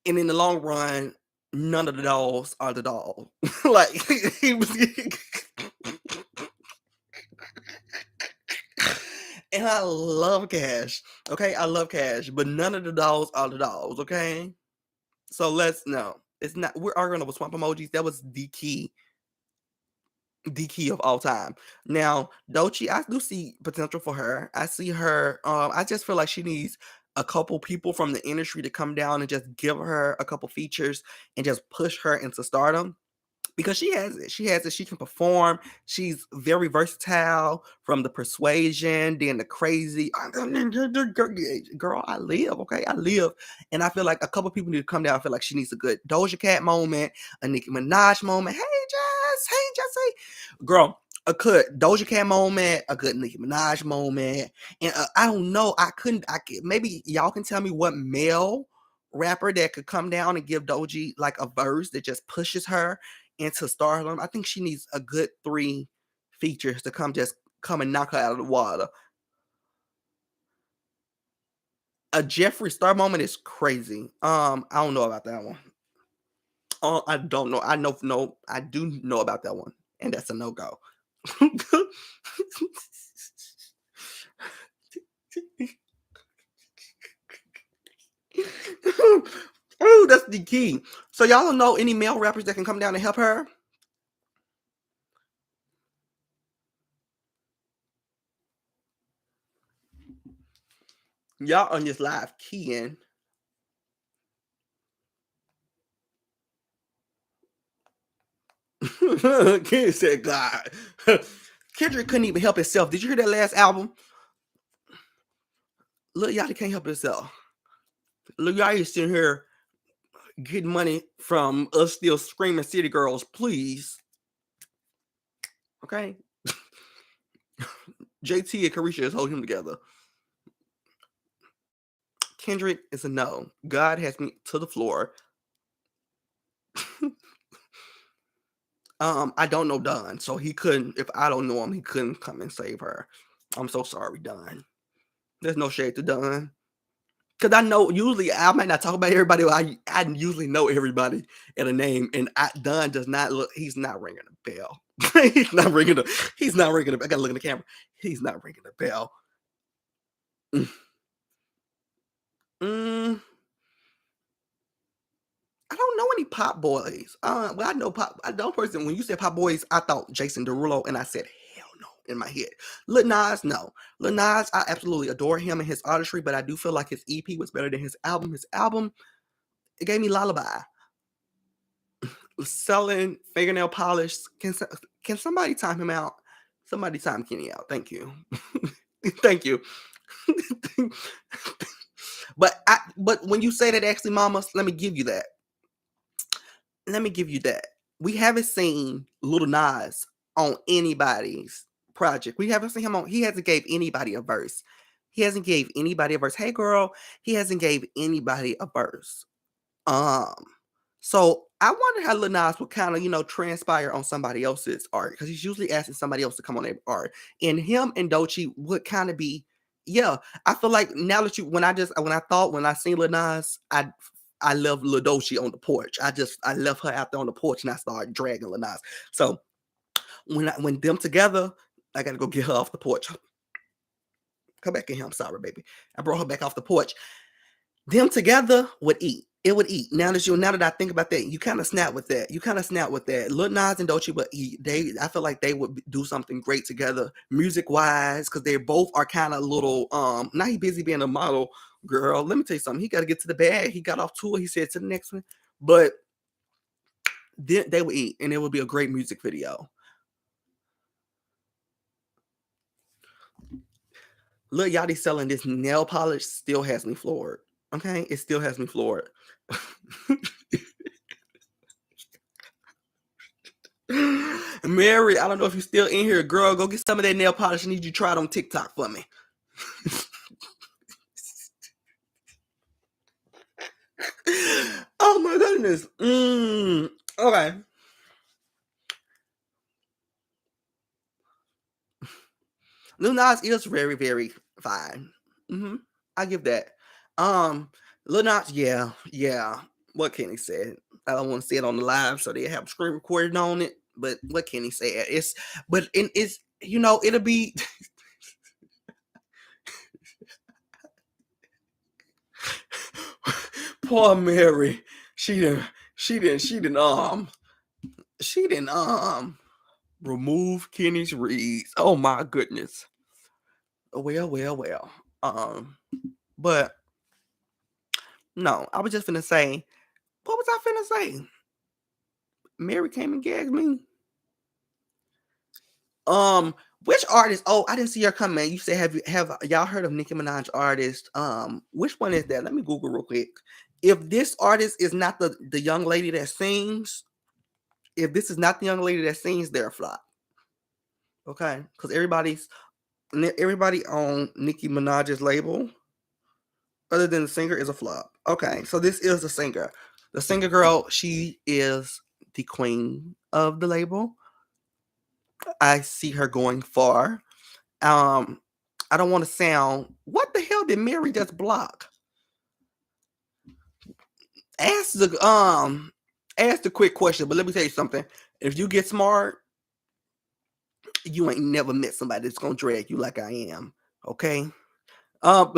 S1: And in the long run, none of the dolls are the doll. Like he was and I love Cash. Okay, I love Cash, but none of the dolls are the dolls. Okay, so let's no. It's not. We're arguing over swamp emojis. That was the key of all time. Now, Dochi, I do see potential for her. I see her. I just feel like she needs a couple people from the industry to come down and just give her a couple features and just push her into stardom. Because she has it. She can perform. She's very versatile from the persuasion, then the crazy. Girl, I live, okay? I live. And I feel like a couple people need to come down. I feel like she needs a good Doja Cat moment, a Nicki Minaj moment. Hey, Jesse. Girl, a good Doja Cat moment, a good Nicki Minaj moment. And I don't know. Maybe y'all can tell me what male rapper that could come down and give Doji like a verse that just pushes her into stardom. I think she needs a good 3 features to come and knock her out of the water. A Jeffree Star moment is crazy. I don't know about that one. I don't know. I do know about that one, and that's a no go. Oh, that's the key. So y'all don't know any male rappers that can come down and help her? Y'all on this live keying. Kenny said, God. Kendrick couldn't even help himself. Did you hear that last album? Lil Yachty can't help himself. Lil Yachty is sitting here getting money from us still screaming city girls, please. Okay? JT and Carisha is holding him together. Kendrick is a no. God has me to the floor. I don't know Don, so he couldn't. If I don't know him, he couldn't come and save her. I'm so sorry, Don. There's no shade to Don. Because I know usually I might not talk about everybody, but I usually know everybody in a name, and Don does not look. He's not ringing a bell. He's not ringing a. He's not ringing a. I gotta look in the camera. He's not ringing a bell. Mm, I don't know any pop boys. Well, I know pop. I know person. When you said pop boys, I thought Jason Derulo, and I said hell no in my head. Lil Nas, no. Lil Nas, I absolutely adore him and his artistry, but I do feel like his EP was better than his album. His album, it gave me Lullaby. Selling fingernail polish. Can somebody time him out? Somebody time Kenny out. Thank you. Thank you. But when you say that, actually, Mama, let me give you that. Let me give you that. We haven't seen Lil Nas on anybody's project. We haven't seen him on. He hasn't gave anybody a verse. He hasn't gave anybody a verse. Hey, girl. He hasn't gave anybody a verse. So I wonder how Lil Nas would kind of, transpire on somebody else's art, because he's usually asking somebody else to come on their art. And him and Dochi would kind of be, yeah. I feel like now that when I seen Lil Nas, I love Lil Dochi on the porch. I left her out there on the porch and I started dragging Lil Nas. So when them together, I gotta go get her off the porch. Come back in here. I'm sorry, baby. I brought her back off the porch. Them together would eat. It would eat. Now that I think about that, you kind of snap with that. Lil Nas and Dochi would eat. I feel like they would do something great together, music wise, because they both are kind of little. Now he busy being a model, girl. Let me tell you something. He got to get to the bag. He got off tour. He said to the next one, but they would eat, and it would be a great music video. Lil Yachty selling this nail polish still has me floored. Okay, it still has me floored. Mary, I don't know if you're still in here, girl. Go get some of that nail polish. I need you to try it on TikTok for me. Oh my goodness. Okay. Lil Nas is very, very fine. I give that. Lil Nas, yeah. What Kenny said. I don't want to say it on the live, so they have screen recorded on it. But what Kenny said, it'll be. Poor Mary. She didn't remove Kenny's reads. Oh my goodness. Well. But no, I was just finna say, what was I finna say? Mary came and gagged me. Which artist? Oh, I didn't see your comment. You said, have y'all heard of Nicki Minaj artist? Which one is that? Let me Google real quick. If this artist is not the young lady that sings, if this is not the young lady that sings, they're a flop. Okay, because everybody on Nicki Minaj's label, other than the singer, is a flop. Okay, so this is the singer. The singer girl, she is the queen of the label. I see her going far. I don't want to sound. What the hell did Mary just block? Ask the quick question, but let me tell you something. If you get smart, you ain't never met somebody that's gonna drag you like I am. Okay. Not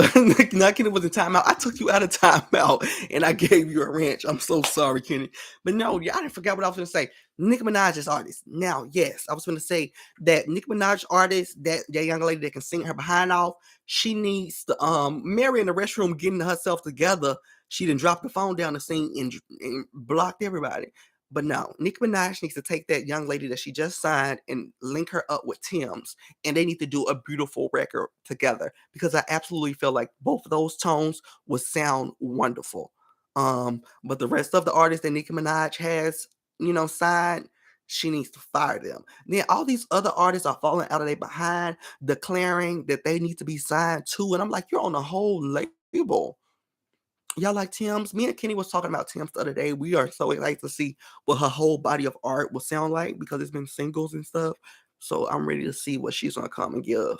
S1: Kenny was in timeout. I took you out of timeout and I gave you a wrench. I'm so sorry, Kenny. But no, I didn't forget what I was gonna say. Nicki Minaj's artist. Now, yes, I was gonna say that Nicki Minaj artist, that young lady that can sing her behind off, she needs to Mary in the restroom getting herself together. She didn't drop the phone down the scene and blocked everybody. But no, Nicki Minaj needs to take that young lady that she just signed and link her up with Tim's, and they need to do a beautiful record together because I absolutely feel like both of those tones would sound wonderful. But the rest of the artists that Nicki Minaj has, signed, she needs to fire them. Then all these other artists are falling out of their behind, declaring that they need to be signed too. And I'm like, you're on a whole label. Y'all like Tim's? Me and Kenny was talking about Tim's the other day. We are so excited to see what her whole body of art will sound like because it's been singles and stuff. So I'm ready to see what she's gonna come and give.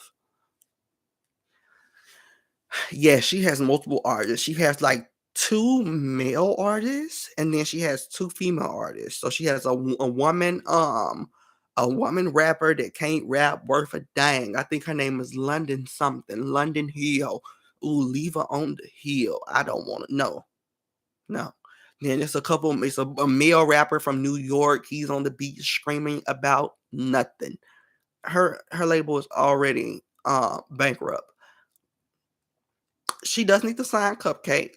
S1: Yeah, she has multiple artists. She has like two male artists, and then she has two female artists. So she has a woman rapper that can't rap worth a dang. I think her name is London something, London Hill. Ooh, leave her on the hill. I don't want to know. No. Then it's a male rapper from New York. He's on the beat screaming about nothing. Her label is already bankrupt. She does need to sign Cupcake.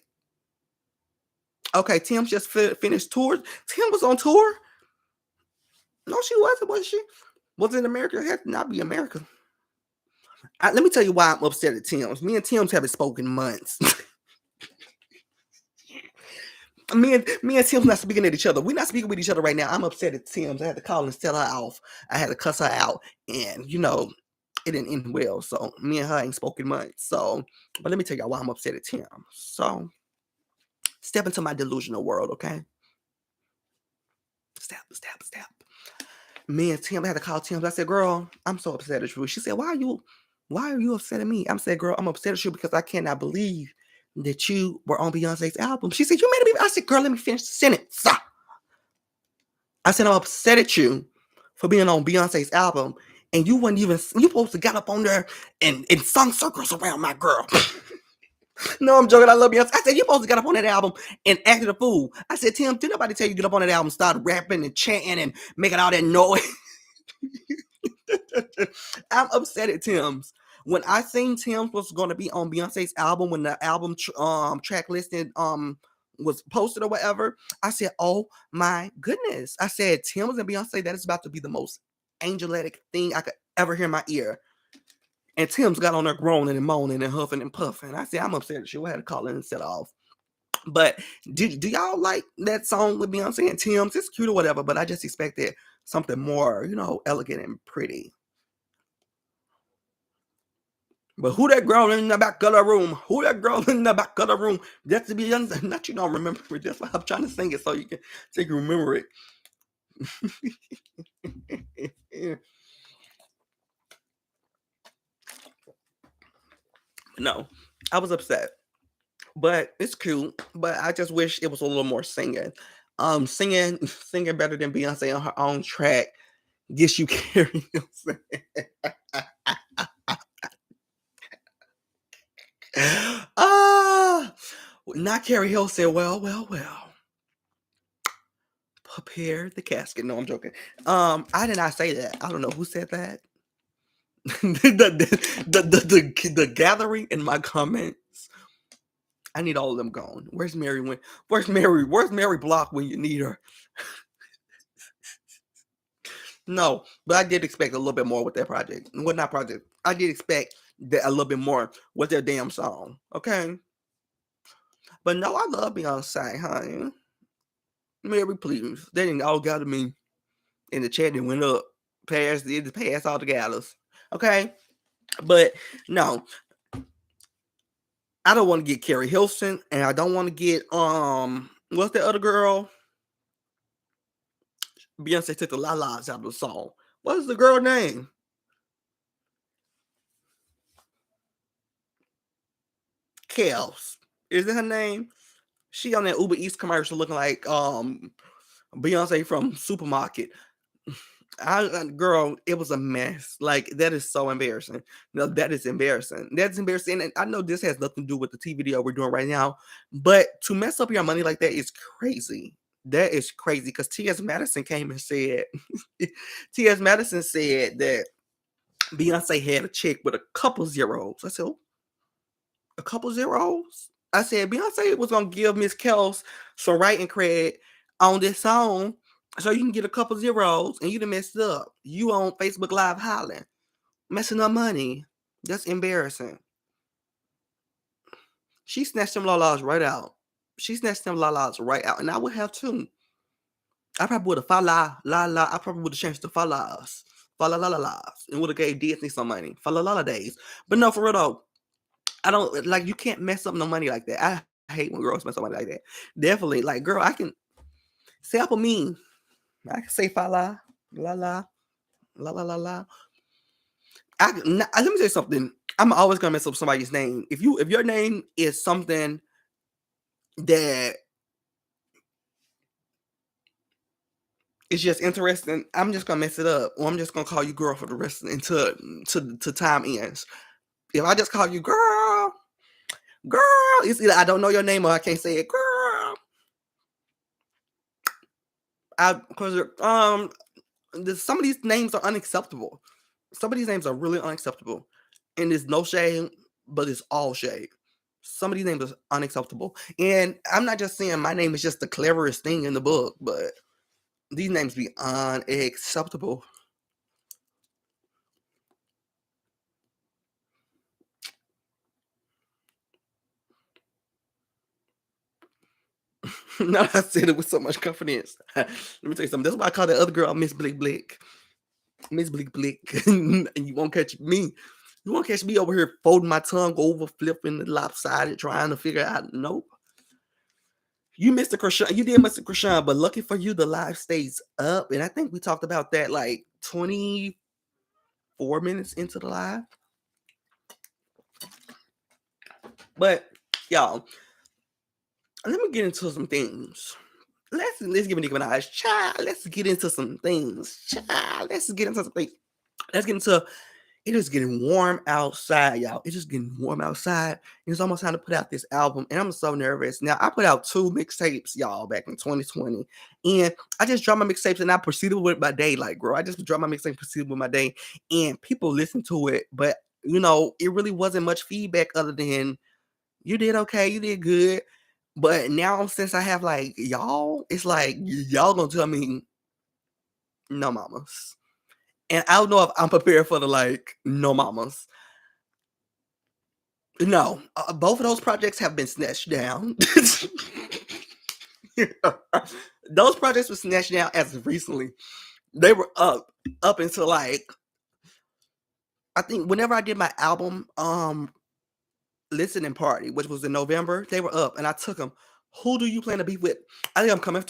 S1: Okay, Tim just finished tour. Tim was on tour. No, she wasn't. Was she? Was it America? It had to not be America. Let me tell you why I'm upset at Tim's. Me and Tim's haven't spoken months. Me and Tim's not speaking at each other. We're not speaking with each other right now. I'm upset at Tim's. I had to call and tell her off. I had to cuss her out, and it didn't end well. So me and her ain't spoken much. So, but let me tell y'all why I'm upset at Tim. So, step into my delusional world, okay? Step, step, step. Me and Tim, I had to call Tim. I said, "Girl, I'm so upset at you." She said, Why are you upset at me?" I said, "Girl, I'm upset at you because I cannot believe that you were on Beyonce's album." She said, "You made it." I said, "Girl, let me finish the sentence." I said, "I'm upset at you for being on Beyonce's album, and you wasn't even you supposed to got up on there and sung circles around my girl." No, I'm joking. I love Beyonce. I said, "You supposed to get up on that album and acted a fool." I said, "Tim, did nobody tell you to get up on that album, start rapping and chanting and making all that noise?" I'm upset at Tim's. When I seen Tim's was going to be on Beyonce's album, when the album track listing was posted or whatever, I said, "Oh my goodness!" I said, "Tim's and Beyonce, that is about to be the most angelic thing I could ever hear in my ear." And Tim's got on there groaning and moaning and huffing and puffing. I said, "I'm upset at you." I had to call in and set off. But do y'all like that song with Beyonce and Tim's? It's cute or whatever, but I just expected something more, elegant and pretty. But who that girl in the back of the room? Who that girl in the back of the room? That's to be not you don't remember it. That's why I'm trying to sing it so you can remember it. No, I was upset. But it's cute. But I just wish it was a little more singing. Singing better than Beyonce on her own track gets you carrying. Ah, not Carrie Hill said, "Well, well, well, prepare the casket." No, I'm joking. I did not say that. I don't know who said that. The gathering in my comments. I need all of them gone. Where's Mary when? Where's Mary? Where's Mary Block when you need her? No, but I did expect a little bit more with that project. Well, not project. I did expect that a little bit more with their damn song. Okay, but no, I love Beyonce, honey. Mary, please. They didn't all gather me in the chat and went up past all the gathers. Okay, but no, I don't want to get Carrie Hilson, and I don't want to get what's the other girl? Beyonce took the la-las out of the song. What is the girl name? Kels. Is it her name? She on that Uber Eats commercial looking like Beyonce from Supermarket. Girl, it was a mess. Like, that is so embarrassing. No, that is embarrassing. That's embarrassing. And I know this has nothing to do with the TV video we're doing right now, but to mess up your money like that is crazy. That is crazy because T.S. Madison came and said, T.S. Madison said that Beyonce had a check with a couple zeros. I said, "Oh, a couple zeros?" I said, Beyonce was going to give Miss Kels some writing credit on this song. So you can get a couple zeros and you done messed up. You on Facebook Live hollering, messing up money. That's embarrassing. She snatched them lalas right out. She snatched them lalas right out. And I would have too. I probably would have I probably would have changed to falas. Fala la la las. And would have gave Disney some money. Fala la la days. But no, for real though. I don't like you can't mess up no money like that. I hate when girls mess up money like that. Definitely. Like, girl, I can say up me. I can say fala, la la, la la la la. Let me tell you something. I'm always gonna mess up somebody's name. If your name is something that is just interesting, I'm just gonna mess it up, or I'm just gonna call you girl for the rest until to time ends. If I just call you girl, it's either I don't know your name or I can't say it, girl. Because some of these names are unacceptable. Some of these names are really unacceptable, and there's no shade, but it's all shade. Some of these names are unacceptable, and I'm not just saying my name is just the cleverest thing in the book, but these names be unacceptable. No, I said it with so much confidence. Let me tell you something. That's why I call that other girl Miss Blick Blick. Miss Blick Blick. And you won't catch me. You won't catch me over here folding my tongue over, flipping the lopsided, trying to figure out. Nope. You missed the Chrisean. You did miss the Chrisean, but lucky for you, the live stays up. And I think we talked about that like 24 minutes into the live. But y'all, let me get into some things. Let's give Nicki Minaj, child. Let's get into some things, child. Let's get into some things. Let's get into. It is getting warm outside, y'all. It's just getting warm outside. It's almost time to put out this album, and I'm so nervous. Now, I put out 2 mixtapes, y'all, back in 2020, and I just dropped my mixtapes, and I proceeded with my day, like, girl. I just dropped my mixtape, proceeded with my day, and people listened to it, but it really wasn't much feedback other than you did okay, you did good. But now since I have like y'all, it's like y'all gonna tell me no mamas. And I don't know if I'm prepared for the like no mamas. No, both of those projects have been snatched down. Those projects were snatched down as of recently. They were up until like I think whenever I did my album listening party, which was in November, they were up and I took them. Who do you plan to be with? I think I'm coming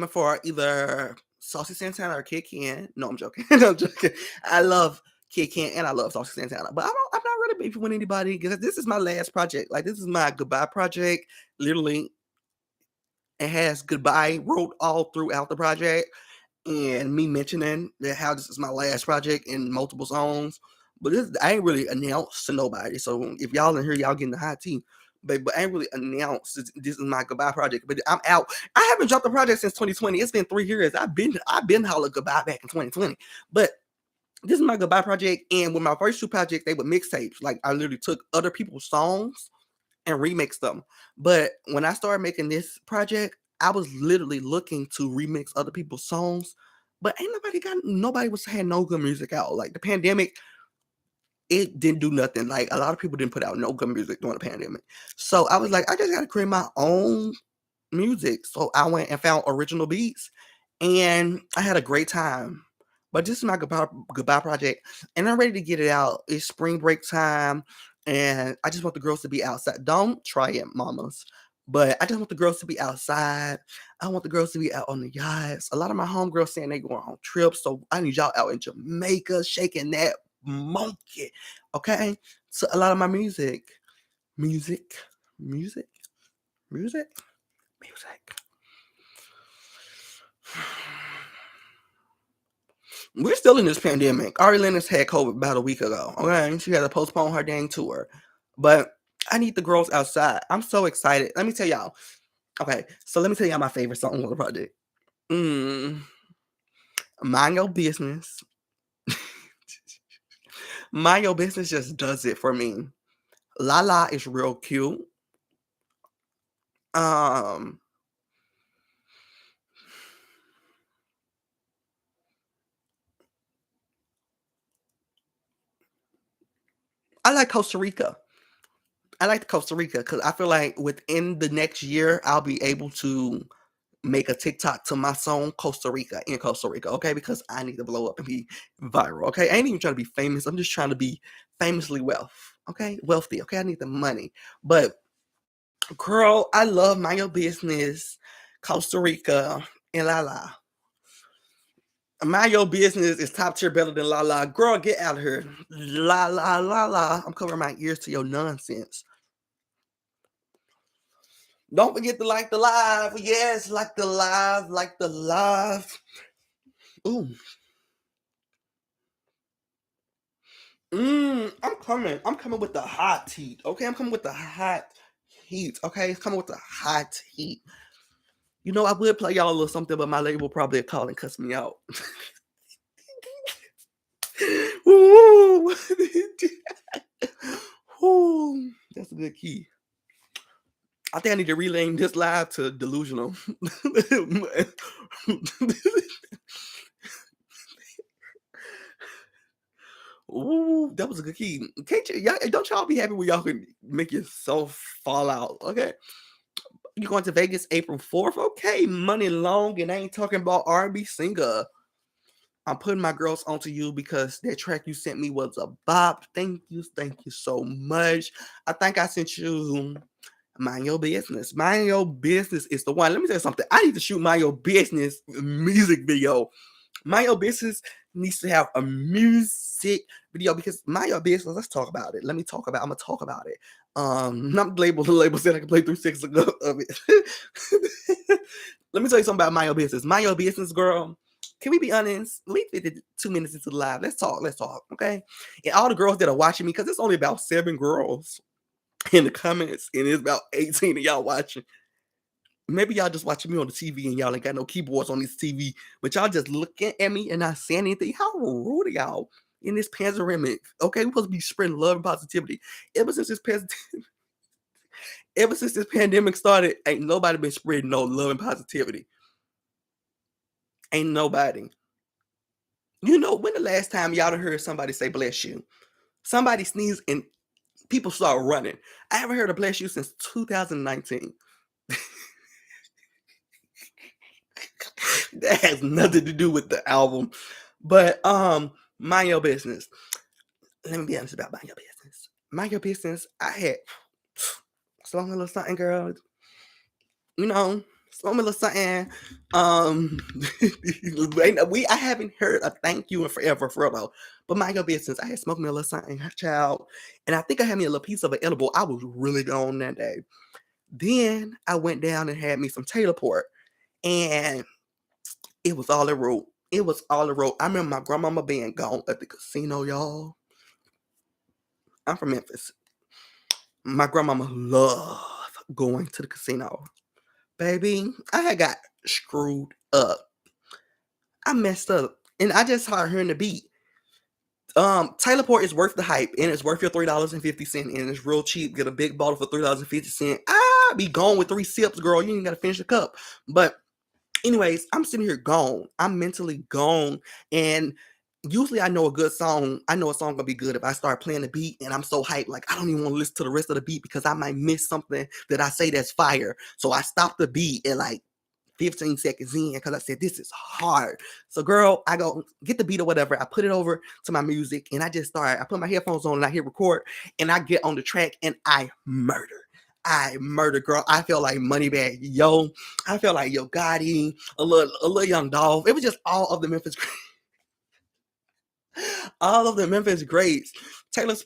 S1: for either Saucy Santana or Kid Can. No, I'm joking. No, I'm joking. I love Kid Can and I love Saucy Santana, but I'm not really beefing with anybody because this is my last project. Like this is my goodbye project. Literally, it has goodbye wrote all throughout the project and me mentioning that how this is my last project in multiple songs. But I ain't really announced to nobody. So if y'all in here, y'all getting the hot tea. But I ain't really announced this is my goodbye project. But I'm out. I haven't dropped a project since 2020. It's been 3 years. I've been holla goodbye back in 2020. But this is my goodbye project. And with my first 2 projects, they were mixtapes. Like I literally took other people's songs and remix them. But when I started making this project, I was literally looking to remix other people's songs. But ain't nobody was had no good music out. Like the pandemic, it didn't do nothing. Like a lot of people didn't put out no good music during the pandemic. So I was like, I just gotta create my own music. So I went and found original beats and I had a great time. But this is my goodbye project, and I'm ready to get it out. It's spring break time, and I just want the girls to be outside. Don't try it, mamas. But I just want the girls to be outside. I want the girls to be out on the yachts. A lot of my homegirls saying they going on trips, so I need y'all out in Jamaica shaking that monkey. Okay? So a lot of my music, music, music, music, music. We're still in this pandemic. Ari Lennox had COVID about a week ago. Okay, she had to postpone her dang tour, but I need the girls outside. I'm so excited. Let me tell y'all. Okay, so let me tell y'all my favorite song on the project. Mm, Mind Your Business. Mind Your Business just does it for me. La La is real cute. Um, I like Costa Rica. I like Costa Rica because I feel like within the next year, I'll be able to make a TikTok to my song Costa Rica in Costa Rica, okay? Because I need to blow up and be viral, okay? I ain't even trying to be famous. I'm just trying to be famously wealthy, okay? I need the money. But girl, I love Mind Your Business, Costa Rica, and La La. Mind Your Business is top tier better than La La. Girl, get out of here. La La La La. I'm covering my ears to your nonsense. Don't forget to like the live. Yes, like the live, like the live. Ooh. I'm coming. I'm coming with the hot heat. Okay, I'm coming with the hot heat. Okay, it's coming with the hot heat. You know, I would play y'all a little something, but my label probably call and cuss me out. Ooh. Ooh. That's a good key. I think I need to rename this live to delusional. Ooh, that was a good key. Can't you? Y'all, don't y'all be happy when y'all can make yourself fall out? Okay, you going to Vegas April 4th? Okay, money long, and I ain't talking about R&B singer. I'm putting my girls onto you because that track you sent me was a bop. Thank you so much. I think I sent you Mind Your Business. Mind Your Business is the one. Let me tell you something. I need to shoot Mind Your Business music video. Mind Your Business needs to have a music video because Mind Your Business, let's talk about it. I'm gonna talk about it. Not the label said I can play 3 6 of it. Let me tell you something about Mind Your Business. Mind Your Business, girl. Can we be honest? We 52 minutes into the live. Let's talk, okay? And all the girls that are watching me, because it's only about 7 girls in the comments, and it's about 18 of y'all watching. Maybe y'all just watching me on the TV and y'all ain't got no keyboards on this TV, but y'all just looking at me and not saying anything. How rude are y'all in this pandemic? Okay, we're supposed to be spreading love and positivity. Ever since this ever since this pandemic started, ain't nobody been spreading no love and positivity. Ain't nobody. You know, when the last time y'all done heard somebody say bless you? Somebody sneeze and people start running. I haven't heard a bless you since 2019. That has nothing to do with the album. But Mind Your Business. Let me be honest about Mind Your Business. Mind Your Business, I had slow me a little something, girl. You know, slow me a little something. I haven't heard a thank you in forever, for real. But Mind Your Business, I had smoked me a little something, child. And I think I had me a little piece of an edible. I was really gone that day. Then I went down and had me some Taylor port. And it was all a road. It was all a road. I remember my grandmama being gone at the casino, y'all. I'm from Memphis. My grandmama loved going to the casino. Baby, I had got screwed up. I messed up. And I just started hearing the beat. Taylor Port is worth the hype, and it's worth your $3.50, and it's real cheap. Get a big bottle for $3.50. I be gone with 3 sips, girl. You ain't gotta finish the cup. But anyways, I'm sitting here gone. I'm mentally gone. And usually I know a good song. I know a song gonna be good if I start playing the beat and I'm so hyped. Like I don't even want to listen to the rest of the beat because I might miss something that I say that's fire. So I stop the beat at like 15 seconds in because I said this is hard. So girl, I go get the beat or whatever. I put it over to my music and I just start. I put my headphones on and I hit record and I get on the track and I murder. Girl. I feel like Moneybag Yo. I feel like Yo Gotti, a little Young Dolph. It was just all of the Memphis, all of the Memphis greats. Taylor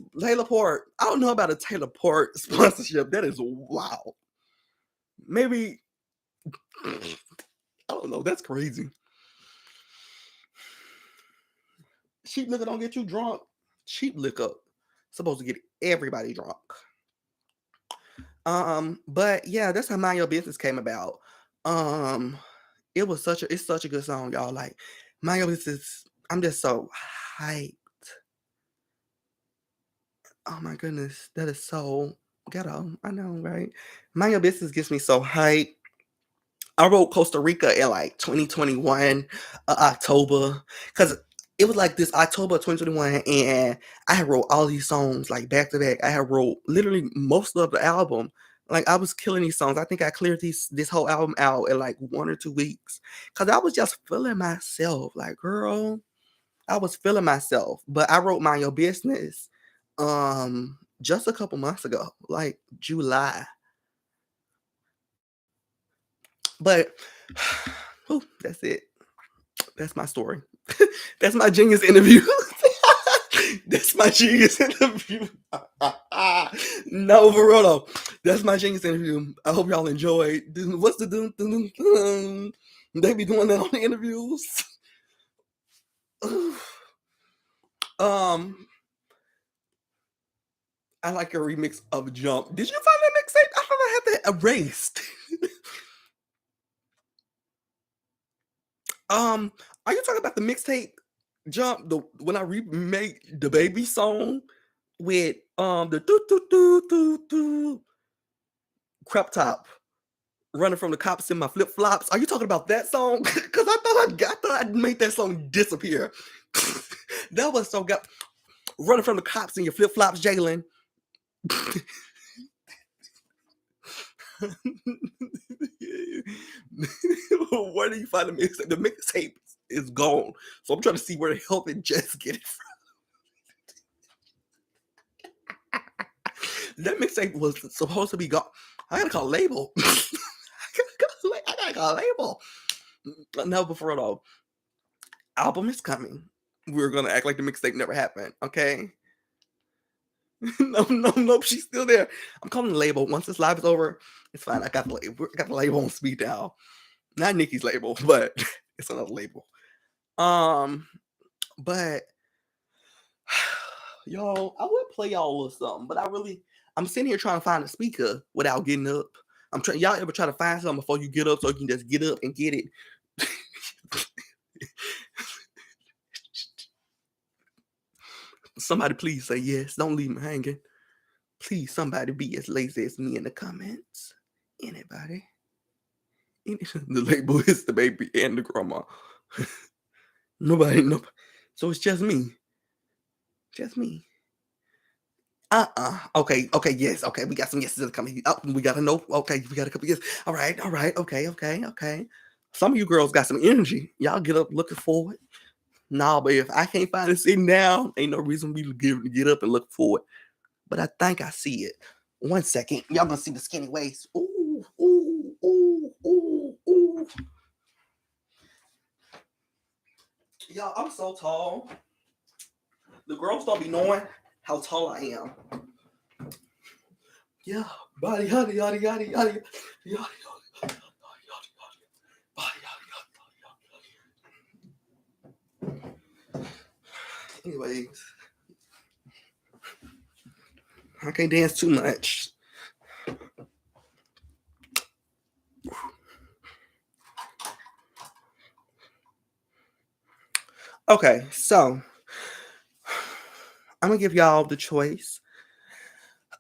S1: Port. I don't know about a Taylor Port sponsorship. That is wow. Maybe I don't know. That's crazy. Cheap liquor don't get you drunk. Cheap liquor supposed to get everybody drunk. But yeah, that's how Mind Your Business came about. Um, it's such a good song, y'all. Like Mind Your Business, I'm just so hyped. Oh my goodness, that is so ghetto. I know, right? Mind Your Business gets me so hyped. I wrote Costa Rica in like 2021 October because it was like this October 2021, and I had wrote all these songs like back to back. I had wrote literally most of the album. Like I was killing these songs. I think I cleared this whole album out in like 1 or 2 weeks because I was just feeling myself. Like, girl, I was feeling myself. But I wrote Mind Your Business just a couple months ago, like July. But whew, that's it. That's my story. That's my genius interview. That's my genius interview. No, for real though. That's my genius interview. I hope y'all enjoyed. What's the doom? They be doing that on the interviews. I like a remix of Jump. Did you find that mixtape? I thought I had that erased. Are you talking about the mixtape Jump? The when I remake the baby song with the do crop top running from the cops in my flip flops. Are you talking about that song? Because I thought I made that song disappear. That was so good. Running from the cops in your flip flops, Jalen. Where do you find the mixtape? The mixtape is gone. So I'm trying to see where the hell did Jess get it from. That mixtape was supposed to be gone. I gotta call a label. I gotta call a label. No, but for real though, album is coming. We're gonna act like the mixtape never happened, okay? No, she's still there. I'm calling the label. Once this live is over, it's fine. I got the label. I got the label on speed dial. Not Nikki's label, but it's another label. But y'all, I would play y'all a little something, but I'm sitting here trying to find a speaker without getting up. I'm trying. Y'all ever try to find something before you get up so you can just get up and get it? Somebody please say yes. Don't leave me hanging. Please, somebody be as lazy as me in the comments. Anybody? The label is the baby and the grandma. Nobody. So it's just me. Just me. Okay, yes. Okay, we got some yeses coming. Oh, we got to know. Okay, we got a couple yeses. All right. Okay. Some of you girls got some energy. Y'all get up looking forward. Nah, but if I can't find it sitting down, ain't no reason we get up and look forward. But I think I see it. 1 second. Y'all gonna see the skinny waist. Ooh. Y'all, I'm so tall. The girls don't be knowing how tall I am. Yeah. Body, yada, yada, yada, yada, yada. Anyways, I can't dance too much. Okay, so I'm gonna give y'all the choice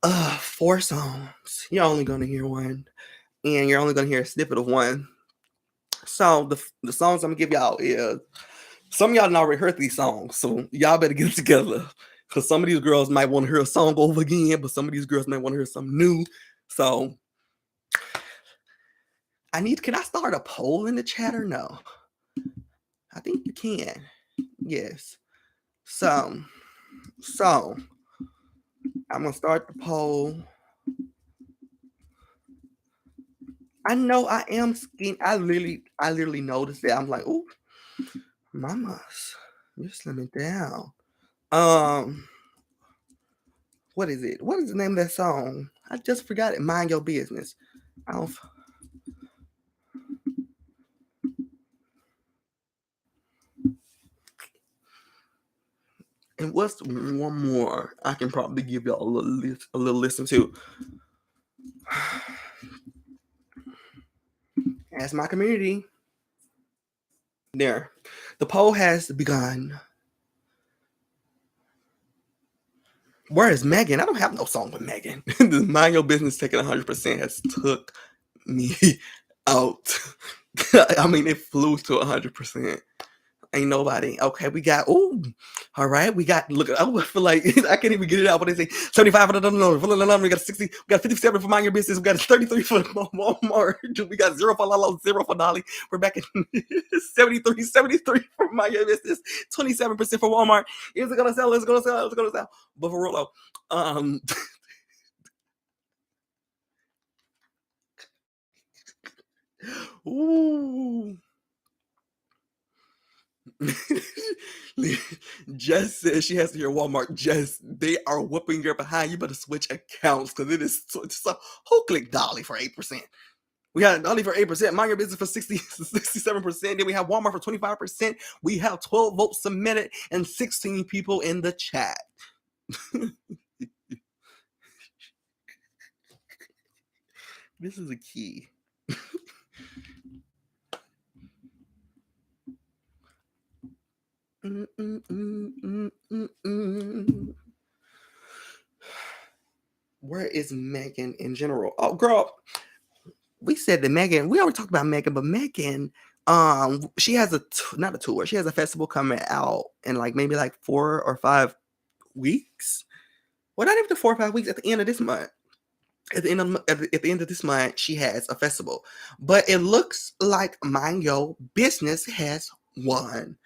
S1: of 4 songs. You're only gonna hear one, and you're only gonna hear a snippet of one. So the songs I'm gonna give y'all is some of y'all done already heard these songs, so y'all better get it together. Because some of these girls might want to hear a song over again, but some of these girls might want to hear something new. So can I start a poll in the chat or no? I think you can. Yes. So I'm gonna start the poll. I know I am skinny. I literally noticed that. I'm like, oh, mamas, you're slimming down. What is it? What is the name of that song? I just forgot it. Mind Your Business. And what's one more I can probably give y'all a little listen to? Ask my community. There. The poll has begun. Where is Megan? I don't have no song with Megan. The Mind Your Business taking 100% has took me out. I mean, it flew to 100%. Ain't nobody. Okay, we got, ooh, all right, we got, look, I feel like I can't even get it out. What they say, 75 for the no, we got 60, we got 57 for Mind Your Business, we got 33 for Walmart, we got 0 for Lalo, 0 for Dolly. We're back at 73 for Mind Your Business, 27% for Walmart. Is it gonna sell? Is it gonna sell? Is it gonna sell? But for Rolo, ooh. Jess says she has to hear Walmart. Jess, they are whooping your behind. You better switch accounts because so who click Dolly for 8%? We had Dolly for 8%, Mind Your Business for 67%. Then we have Walmart for 25%. We have 12 votes submitted and 16 people in the chat. This is a key. Where is Megan in general? Oh, girl, we said that Megan, we already talked about Megan, but Megan, she has not a tour, she has a festival coming out in like maybe like 4 or 5 weeks. Well, not even the 4 or 5 weeks, at the end of this month. At the end of this month, she has a festival. But it looks like Mind Your Business has won.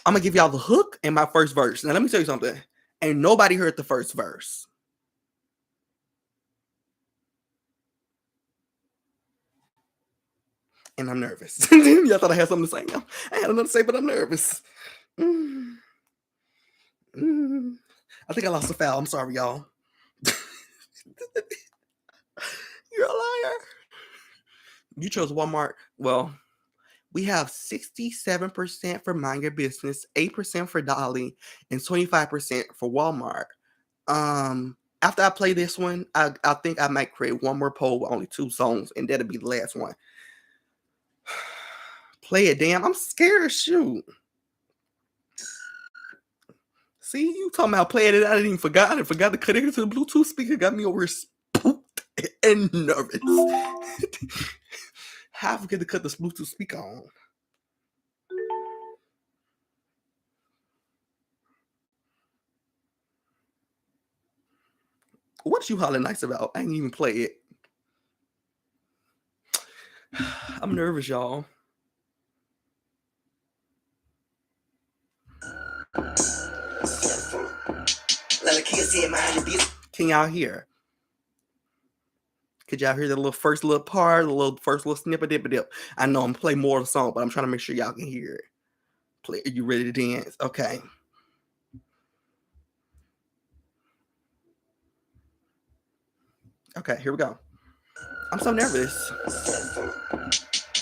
S1: I'm gonna give y'all the hook and my first verse. Now let me tell you something. Ain't nobody heard the first verse. And I'm nervous. Y'all thought I had something to say now. I had nothing to say, but I'm nervous. I think I lost a foul. I'm sorry, y'all. You're a liar. You chose Walmart. Well, we have 67% for Mind Your Business, 8% for Dolly, and 25% for Walmart. After I play this one, I think I might create one more poll with only 2 songs, and that'll be the last one. Play it, damn. I'm scared. Shoot. See, you talking about playing it. I didn't even forgot. I forgot to connect it to the Bluetooth speaker. Got me over spooked and nervous. How I forget to cut this Bluetooth speaker on? What you hollering nice about? I ain't even play it. I'm nervous, y'all. Can y'all hear? Could y'all hear the first little part, the first little snippet dip? I know I'm gonna play more of the song, but I'm trying to make sure y'all can hear it. Play. Are you ready to dance? Okay. Okay, here we go. I'm so nervous.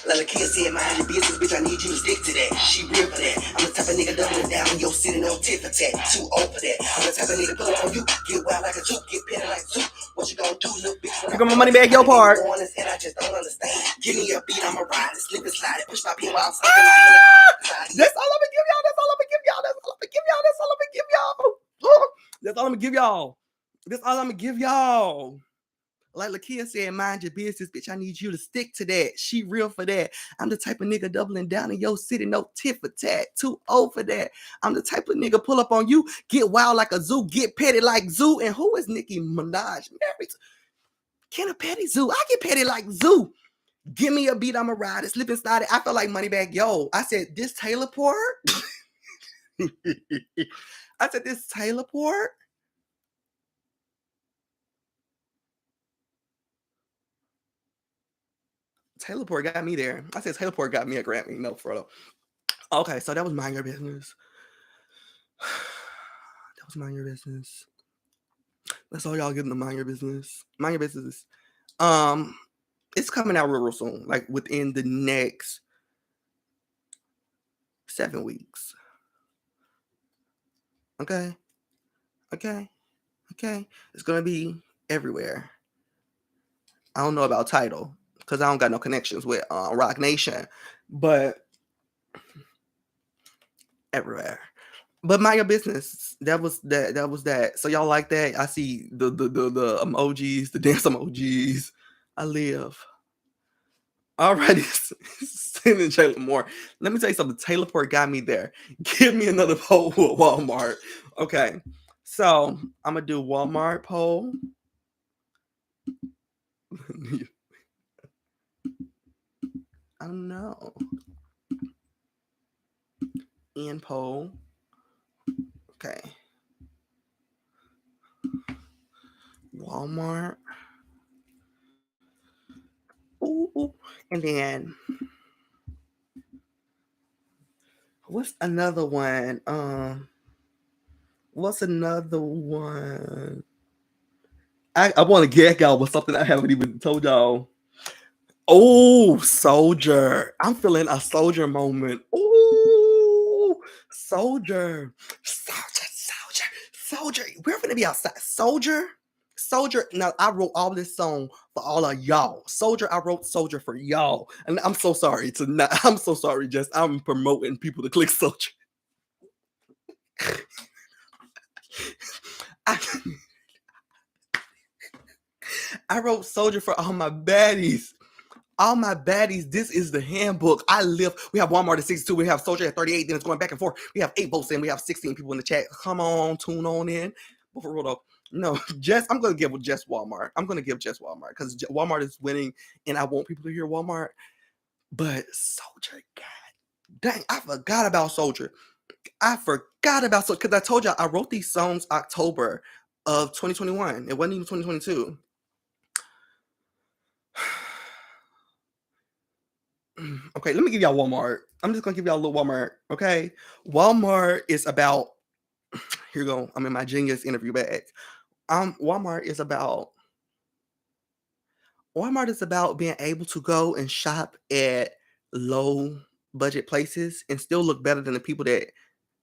S1: Let a kid say mind your business, bitch, I need you to stick to that. She real for that. I'm the type of nigga doubling down in your sitting on tit for tat. Too old for that. I'm the type of nigga pull up on you, get wild like a juke, get petty like soup. What you gonna do, little bitch? You got my money back, your part. And I just don't understand. Give me a beat, I'ma ride it, slip and slide it, push my pin while I'm slipping like that's all I'm gonna give y'all. That's all I'm gonna give y'all. That's all I'm gonna give y'all. That's all I'm gonna give y'all. That's all I'm gonna give y'all. That's all I'm gonna give y'all. Like Lakia said, mind your business, bitch. I need you to stick to that. She real for that. I'm the type of nigga doubling down in your city, no tit for tat. Too old for that. I'm the type of nigga pull up on you, get wild like a zoo, get petty like Zoo. And who is Nicki Minaj married to? Can a petty Zoo? I get petty like Zoo. Give me a beat, I'ma ride it, slip and slide it. I feel like Moneybag Yo. I said, this Taylor Port? I said, this Taylor Port? Taylor Port got me there. I said Taylor Port got me a Grammy. No, Frodo. Okay, so that was Mind Your Business. That was Mind Your Business. That's all y'all getting to Mind Your Business. Mind Your Business. It's coming out real soon, like within the next 7 weeks. Okay. It's gonna be everywhere. I don't know about Tidal because I don't got no connections with Rock Nation, but everywhere. But Mind Your Business, that was that. So y'all like that? I see the emojis, the dance emojis. I live. Alrighty, sending Taylor more. Let me tell you something. Taylor Port got me there. Give me another poll with Walmart. Okay, so I'm gonna do Walmart poll. I don't know. In poll. Okay. Walmart. Ooh. And then what's another one? What's another one? I want to gag y'all with something I haven't even told y'all. Oh, soldier. I'm feeling a soldier moment. Ooh, soldier. Soldier. We're gonna be outside. Soldier. Soldier. Now I wrote all this song for all of y'all. Soldier, I wrote Soldier for y'all. And I'm so sorry to not I'm so sorry, Jess. I'm promoting people to click Soldier. I, I wrote Soldier for all my baddies. All my baddies, this is the handbook. I live. We have Walmart at 62. We have Soldier at 38. Then it's going back and forth. We have 8 votes and we have 16 people in the chat. Come on, tune on in. But for real though, no, Jess, I'm going to give Jess Walmart. I'm going to give Jess Walmart because Walmart is winning and I want people to hear Walmart. But Soldier, God dang, I forgot about Soldier. I forgot about Soldier because I told y'all I wrote these songs October of 2021. It wasn't even 2022. Okay, let me give y'all Walmart. I'm just gonna give y'all a little Walmart. Okay, Walmart is about. Here you go. I'm in my Genius interview bag. Walmart is about. Walmart is about being able to go and shop at low budget places and still look better than the people that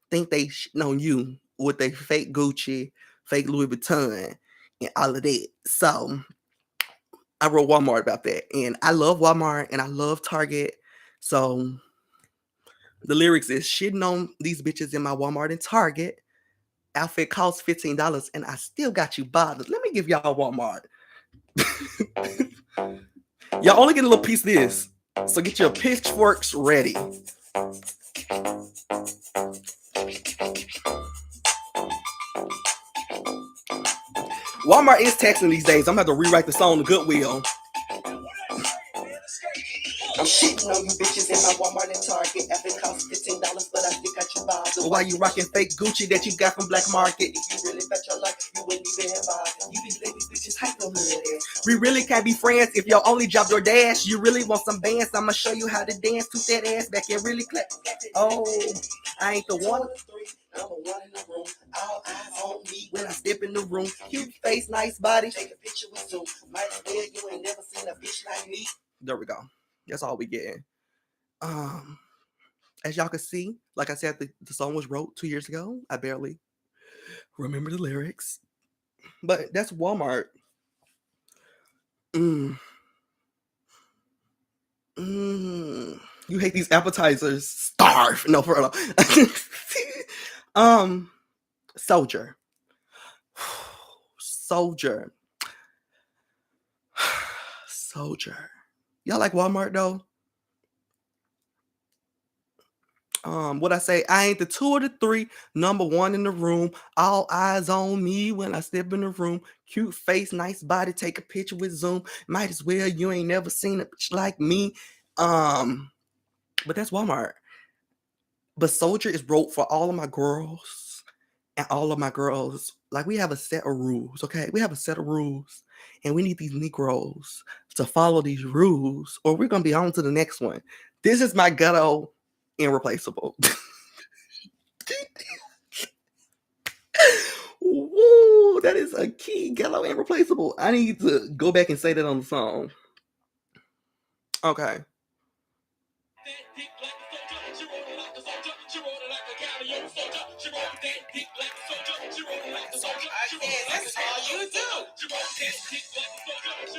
S1: think they know you with their fake Gucci, fake Louis Vuitton, and all of that. So I wrote Walmart about that, and I love Walmart and I love Target. So the lyrics is shitting on these bitches in my Walmart and Target. Outfit costs $15 and I still got you bothered. Let me give y'all Walmart. Y'all only get a little piece of this. So get your pitchforks ready. Walmart is taxing these days. I'm going to have to rewrite the song to Goodwill. I'm shitting on you bitches in my Walmart and Target. Outfit costs $15, but I still got you bothered. Why you rocking fake Gucci that you got from Black Market? If you really bet your life, you wouldn't even have bothered. You these ladies bitches hype on hood. We really can't be friends if your only job your dash. You really want some bands? I'ma show you how to dance. Toot that ass back and really clap. Oh, I ain't the one. I'm the one in the room. All eyes on me when I step in the room. Cute face, nice body. Take a picture with Zoom. Might as well you ain't never seen a bitch like me. There we go. That's all we getting. As y'all can see, like I said, the song was wrote 2 years ago. I barely remember the lyrics, but that's Walmart. You hate these appetizers. Starve. No, for real. Soldier. Soldier. Soldier. Y'all like Walmart though? What I say? I ain't the 2 or the 3, number 1 in the room. All eyes on me when I step in the room. Cute face, nice body. Take a picture with Zoom. Might as well you ain't never seen a bitch like me. But that's Walmart. But Soldier is wrote for all of my girls and all of my girls. Like we have a set of rules, okay? We have a set of rules, and we need these Negroes to follow these rules, or we're gonna be on to the next one. This is my ghetto irreplaceable. Woo, that is a key ghetto irreplaceable. I need to go back and say that on the song. Okay.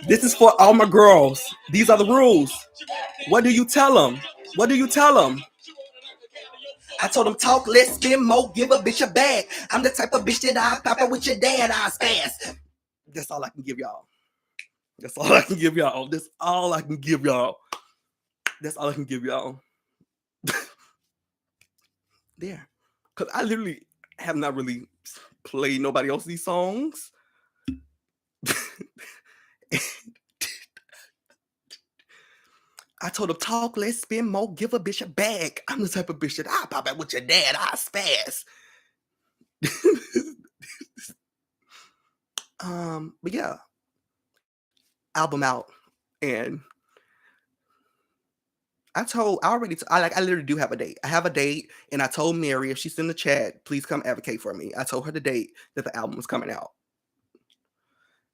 S1: This is for all my girls. These are the rules. What do you tell them? What do you tell them? I told them talk less, spend more, give a bitch a bag. I'm the type of bitch that I pop up with your dad, I spaz. That's all I can give y'all. That's all I can give y'all. That's all I can give y'all. That's all I can give y'all. There. Because I literally have not really played nobody else these songs. I told him, talk less, spend more, give a bitch a bag. I'm the type of bitch that I pop out with your dad, I spaz. But yeah, album out. And I literally do have a date. I have a date, and I told Mary, if she's in the chat, please come advocate for me. I told her the date that the album was coming out.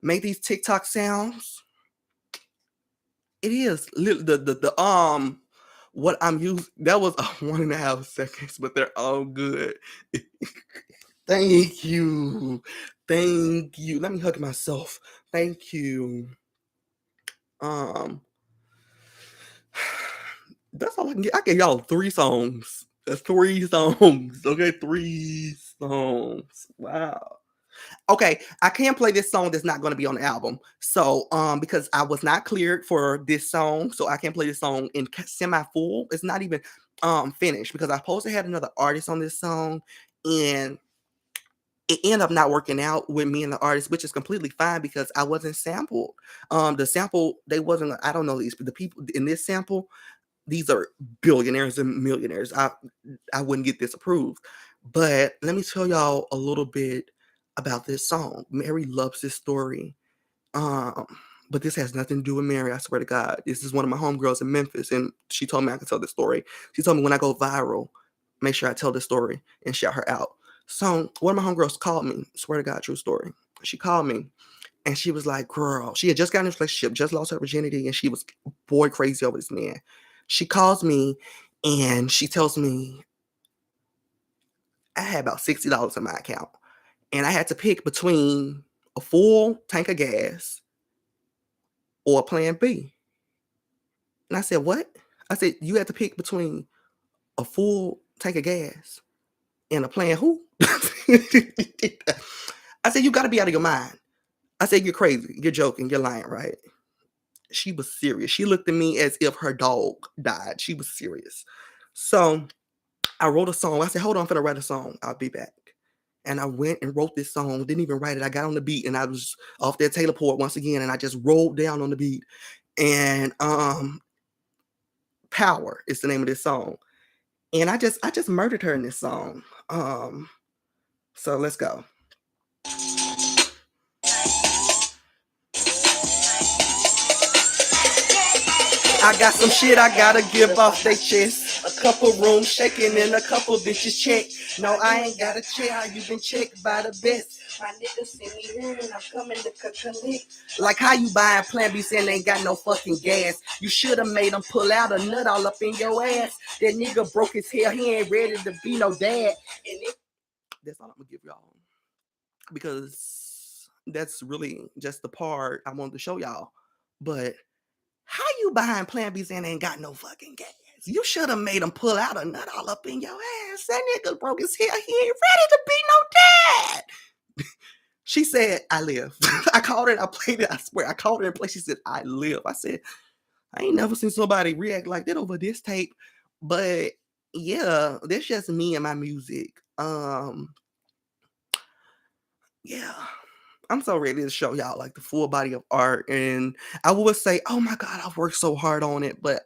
S1: Make these TikTok sounds. It is what I'm using. That was 1.5 seconds, but they're all good. Thank you. Thank you. Let me hug myself. Thank you. That's all I can get. I gave y'all 3 songs. That's 3 songs. Okay, 3 songs. Wow. Okay, I can't play this song that's not going to be on the album. So, because I was not cleared for this song, so I can't play this song in semi-full. It's not even finished because I supposed to have another artist on this song, and it ended up not working out with me and the artist, which is completely fine because I wasn't sampled. The sample, they wasn't, I don't know these, but the people in this sample, these are billionaires and millionaires. I wouldn't get this approved. But let me tell y'all a little bit about this song. Mary loves this story. But this has nothing to do with Mary, I swear to God. This is one of my homegirls in Memphis, and she told me I could tell this story. She told me when I go viral, make sure I tell this story and shout her out. So one of my homegirls called me, swear to God, true story. She called me and she was like, girl, she had just gotten in a relationship, just lost her virginity, and she was boy crazy over this man. She calls me and she tells me I had about $60 in my account. And I had to pick between a full tank of gas or plan B. And I said, what? I said, you had to pick between a full tank of gas and a plan who? I said, you got to be out of your mind. I said, you're crazy. You're joking. You're lying, right? She was serious. She looked at me as if her dog died. She was serious. So I wrote a song. I said, hold on, I'm going to write a song. I'll be back. And I went and wrote this song. Didn't even write it. I got on the beat and I was off that Taylor port once again. And I just rolled down on the beat. And Power is the name of this song. And I just murdered her in this song. So let's go. I got some shit I gotta give off they chest. A couple rooms shaking and a couple bitches check. No, I ain't gotta check how you been checked by the best. My niggas see me here and I'm coming to collect. Like how you buying Plan B saying they ain't got no fucking gas. You should have made them pull out a nut all up in your ass. That nigga broke his hair, he ain't ready to be no dad. And that's all I'm gonna give y'all. Because that's really just the part I wanted to show y'all. But how you buying Plan B saying they ain't got no fucking gas? You should have made him pull out a nut all up in your ass. That nigga broke his hair. He ain't ready to be no dad. She said, I live. I called her and I played it. I swear, I called her and played. She said, I live. I said, I ain't never seen somebody react like that over this tape. But yeah, that's just me and my music. Yeah. I'm so ready to show y'all like the full body of art. And I would say, oh my God, I've worked so hard on it. But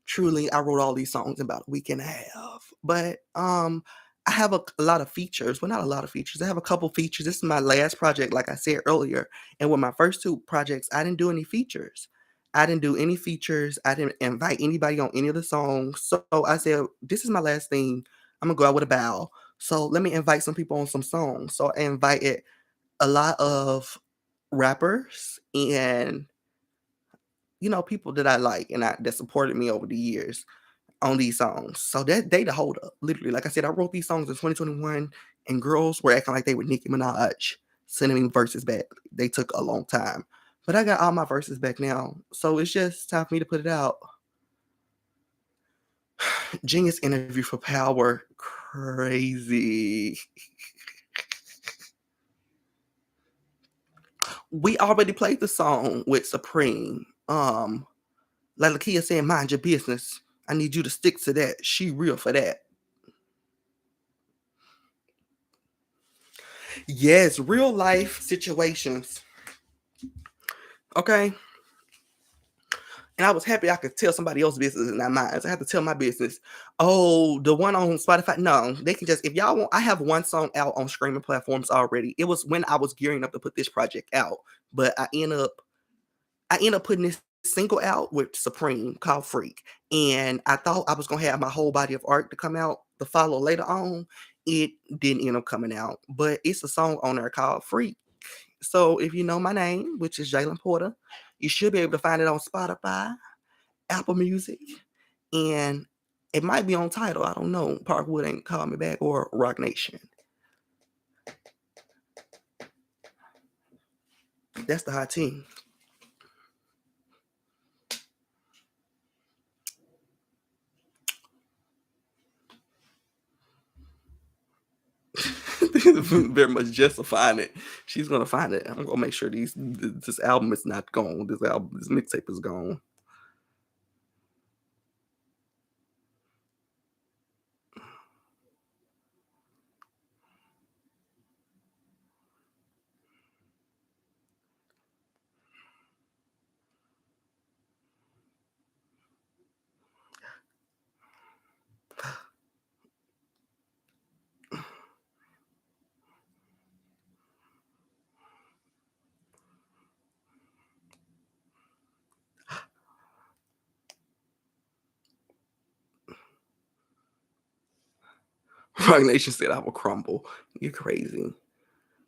S1: truly, I wrote all these songs in about a week and a half. But I have a lot of features. Well, not a lot of features. I have a couple features. This is my last project, like I said earlier. And with my first 2 projects, I didn't do any features. I didn't do any features. I didn't invite anybody on any of the songs. So I said, this is my last thing. I'm going to go out with a bow. So let me invite some people on some songs. So I invited a lot of rappers and people that I like and that supported me over the years on these songs. So that they the hold up. Literally, like I said, I wrote these songs in 2021 and girls were acting like they were Nicki Minaj, sending me verses back. They took a long time. But I got all my verses back now. So it's just time for me to put it out. Genius interview for Power. Crazy. We already played the song with Supreme. Like Lakia said, mind your business. I need you to stick to that. She real for that. Yes, real life situations. Okay. And I was happy I could tell somebody else's business and not mine. So I had to tell my business. Oh, the one on Spotify. No, they can just, if y'all want, I have one song out on streaming platforms already. It was when I was gearing up to put this project out, but I end up putting this single out with Supreme called Freak. And I thought I was gonna have my whole body of art to come out to follow later on. It didn't end up coming out, but it's a song on there called Freak. So if you know my name, which is Jalen Porter, you should be able to find it on Spotify, Apple Music, and it might be on Tidal. I don't know. Parkwood ain't called me back, or Rock Nation. That's the hot team. Very much justifying it. She's gonna find it. I'm gonna make sure this album is not gone. This mixtape is gone. Rock Nation said I will crumble. You're crazy.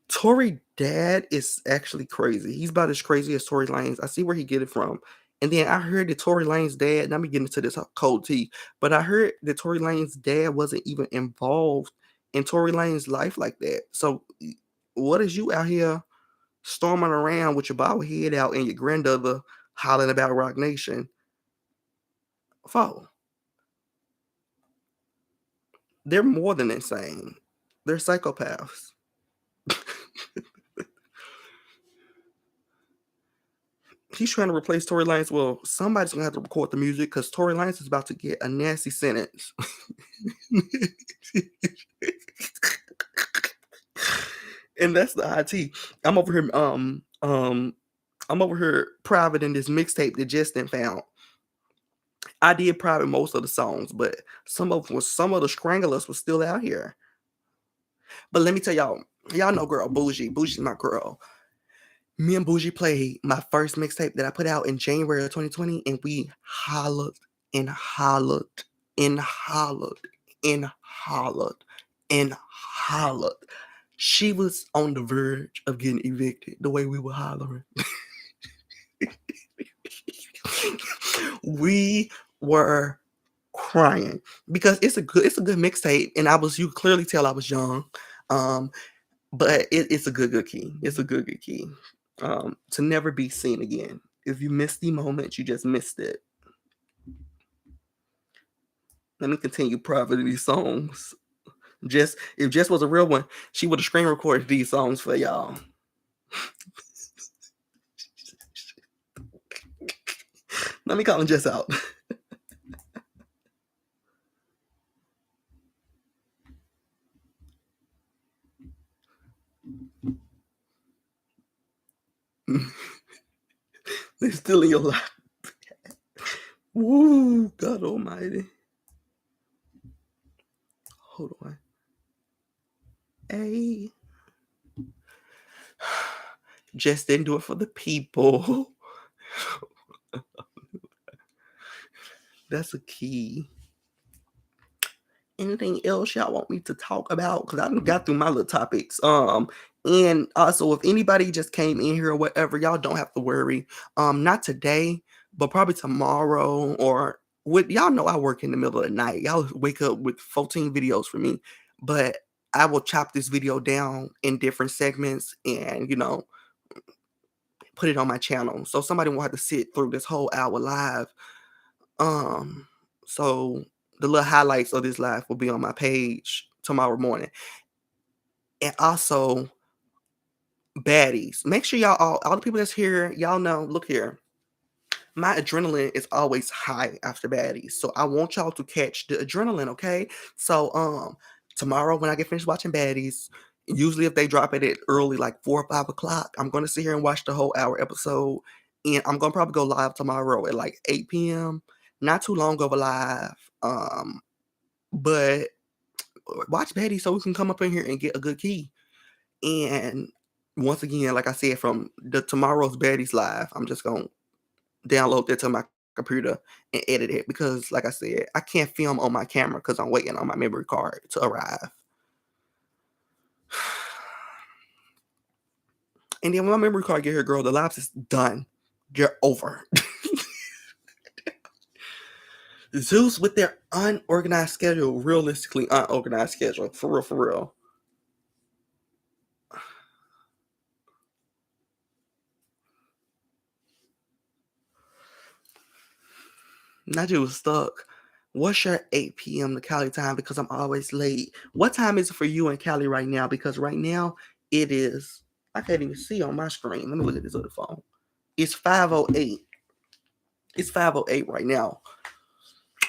S1: Tory dad is actually crazy. He's about as crazy as Tory Lanez. I see where he get it from. And then I heard that Tory Lanez dad, let me get into this cold tea, but I heard that Tory Lanez dad wasn't even involved in Tory Lanez life like that. So what is you out here storming around with your bald head out and your granddaughter hollering about Rock Nation for? They're more than insane. They're psychopaths. He's trying to replace Tory Lanez. Well, somebody's gonna have to record the music because Tory Lanez is about to get a nasty sentence. And that's the IT. I'm over here. I'm over here private in this mixtape that Justin found. I did private most of the songs, but some of the Stranglers was still out here. But let me tell y'all know girl Bougie. Bougie's my girl. Me and Bougie played my first mixtape that I put out in January of 2020, and we hollered and hollered and hollered and hollered and hollered. She was on the verge of getting evicted the way we were hollering. We were crying because it's a good mixtape, and you clearly tell I was young. But it's a good key. It's a good key. To never be seen again. If you missed the moment, you just missed it. Let me continue private these songs. If Jess was a real one, she would have screen recorded these songs for y'all. Let me call Jess out. They're still in your life. Woo, God Almighty. Hold on. Hey. Jess didn't do it for the people. That's a key. Anything else y'all want me to talk about? Because I done got through my little topics. And also if anybody just came in here or whatever, y'all don't have to worry. Not today, but probably tomorrow, or with y'all know I work in the middle of the night. Y'all wake up with 14 videos for me. But I will chop this video down in different segments and put it on my channel. So somebody won't have to sit through this whole hour live. So the little highlights of this live will be on my page tomorrow morning. And also, baddies. Make sure y'all all the people that's here, y'all know, look here. my adrenaline is always high after baddies. So I want y'all to catch the adrenaline, okay? So tomorrow when I get finished watching baddies, usually if they drop it at early, like 4 or 5 o'clock, I'm gonna sit here and watch the whole hour episode. And I'm gonna probably go live tomorrow at like 8 p.m. Not too long of a live. But watch baddies so we can come up in here and get a good key. And once again, like I said, from the tomorrow's baddies live, I'm just gonna download that to my computer and edit it because, like I said, I can't film on my camera because I'm waiting on my memory card to arrive. And then when my memory card get here, girl, the lives is done. They're over. Zeus with their unorganized schedule, realistically unorganized schedule, for real, for real. Najee was stuck. What's your 8 p.m. to Cali time? Because I'm always late. What time is it for you in Cali right now? Because right now it is, I can't even see on my screen. Let me look at this other phone. It's 5:08. It's 5:08 right now.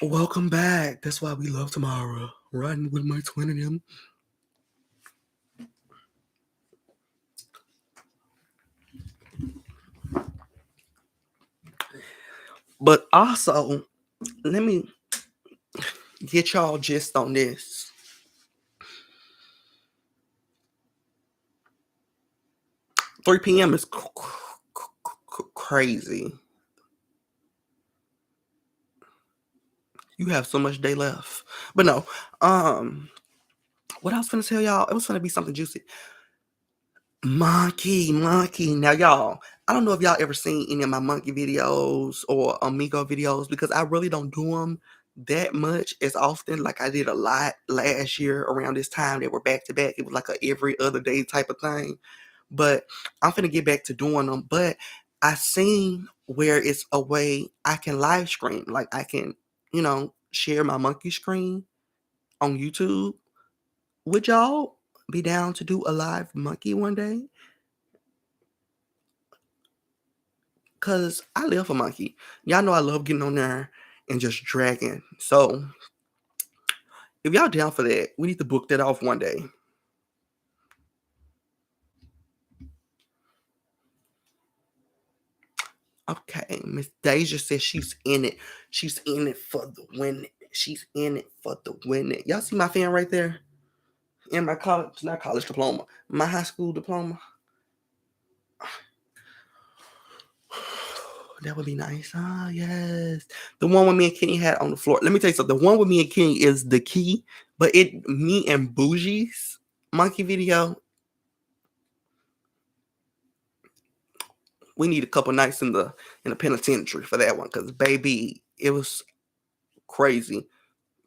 S1: Welcome back. That's why we love tomorrow. Riding with my twin and him. But also, let me get y'all gist on this. Three p.m. is crazy. You have so much day left. But no, what I was gonna tell y'all, it was gonna be something juicy. Monkey. Now, y'all, I don't know if y'all ever seen any of my monkey videos or amigo videos because I really don't do them that much as often. Like I did a lot last year around this time. They were back to back. It was like a every other day type of thing. But I'm finna get back to doing them. But I seen where it's a way I can live stream. Like I can, share my monkey screen on YouTube. Would y'all be down to do a live monkey one day? Cause I live for monkey. Y'all know I love getting on there and just dragging. So if y'all down for that, we need to book that off one day. Okay, Miss Deja says she's in it. She's in it for the winning. She's in it for the winning. Y'all see my fan right there? In my college, not college diploma, my high school diploma. That would be nice. Ah, yes. The one with me and Kenny had on the floor. Let me tell you something. The one with me and Kenny is the key, but me and Bougie's monkey video, we need a couple nights in the penitentiary for that one because baby, it was crazy.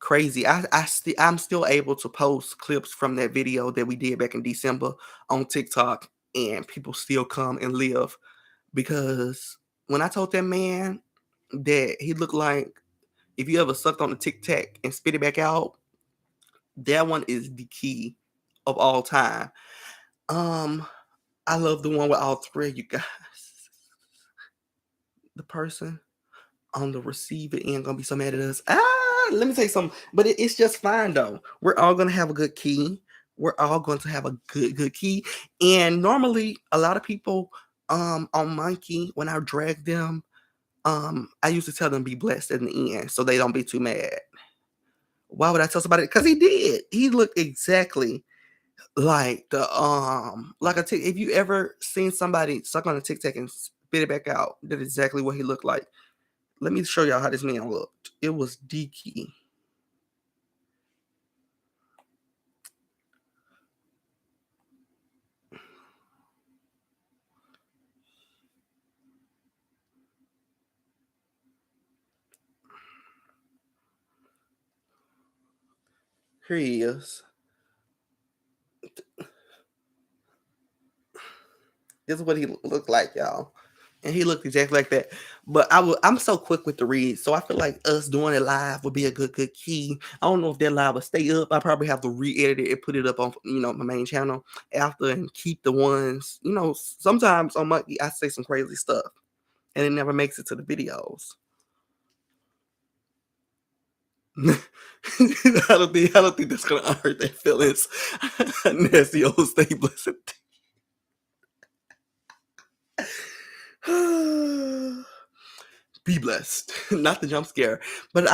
S1: Crazy. I'm still able to post clips from that video that we did back in December on TikTok, and people still come and live because when I told that man that he looked like if you ever sucked on a Tic Tac and spit it back out, that one is the key of all time. I love the one with all three of you guys. The person on the receiver end gonna be so mad at us. Let me tell you something, but it's just fine though. We're all gonna have a good key. We're all going to have a good key. And normally a lot of people on Monkey, when I drag them, I used to tell them be blessed in the end so they don't be too mad. Why would I tell somebody? Because he did. He looked exactly like if you ever seen somebody suck on a Tic Tac and spit it back out, that's exactly what he looked like. Let me show y'all how this man looked. It was DOECHI. Here he is. This is what he looked like, y'all. And he looked exactly like that. But I'm so quick with the read, so I feel like us doing it live would be a good key. I don't know if that live will stay up. I probably have to re-edit it and put it up on my main channel after and keep the ones. Sometimes on Monkey I say some crazy stuff. and it never makes it to the videos. I don't think that's gonna hurt their feelings. Nasty old stay blessed. Be blessed. Not the jump scare. But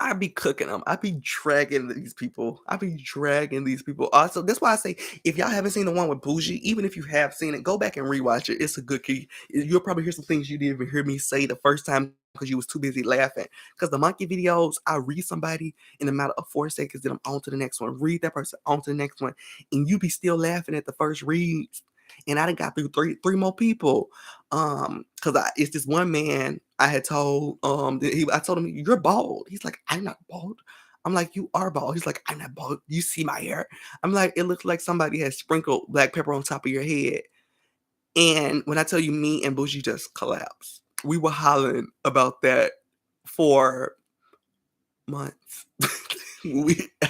S1: I be cooking them. I be dragging these people. I be dragging these people. Also, that's why I say if y'all haven't seen the one with Bougie, even if you have seen it, go back and rewatch it. It's a good key. You'll probably hear some things you didn't even hear me say the first time because you was too busy laughing. Because the monkey videos, I read somebody in a matter of 4 seconds, then I'm on to the next one. Read that person on to the next one, and you be still laughing at the first reads. And I done got through three more people. Because it's this one man I had told, I told him, "You're bald." He's like, "I'm not bald." I'm like, "You are bald." He's like, "I'm not bald. You see my hair?" I'm like, "It looks like somebody has sprinkled black pepper on top of your head." And when I tell you, me and Bougie just collapsed. We were hollering about that for months.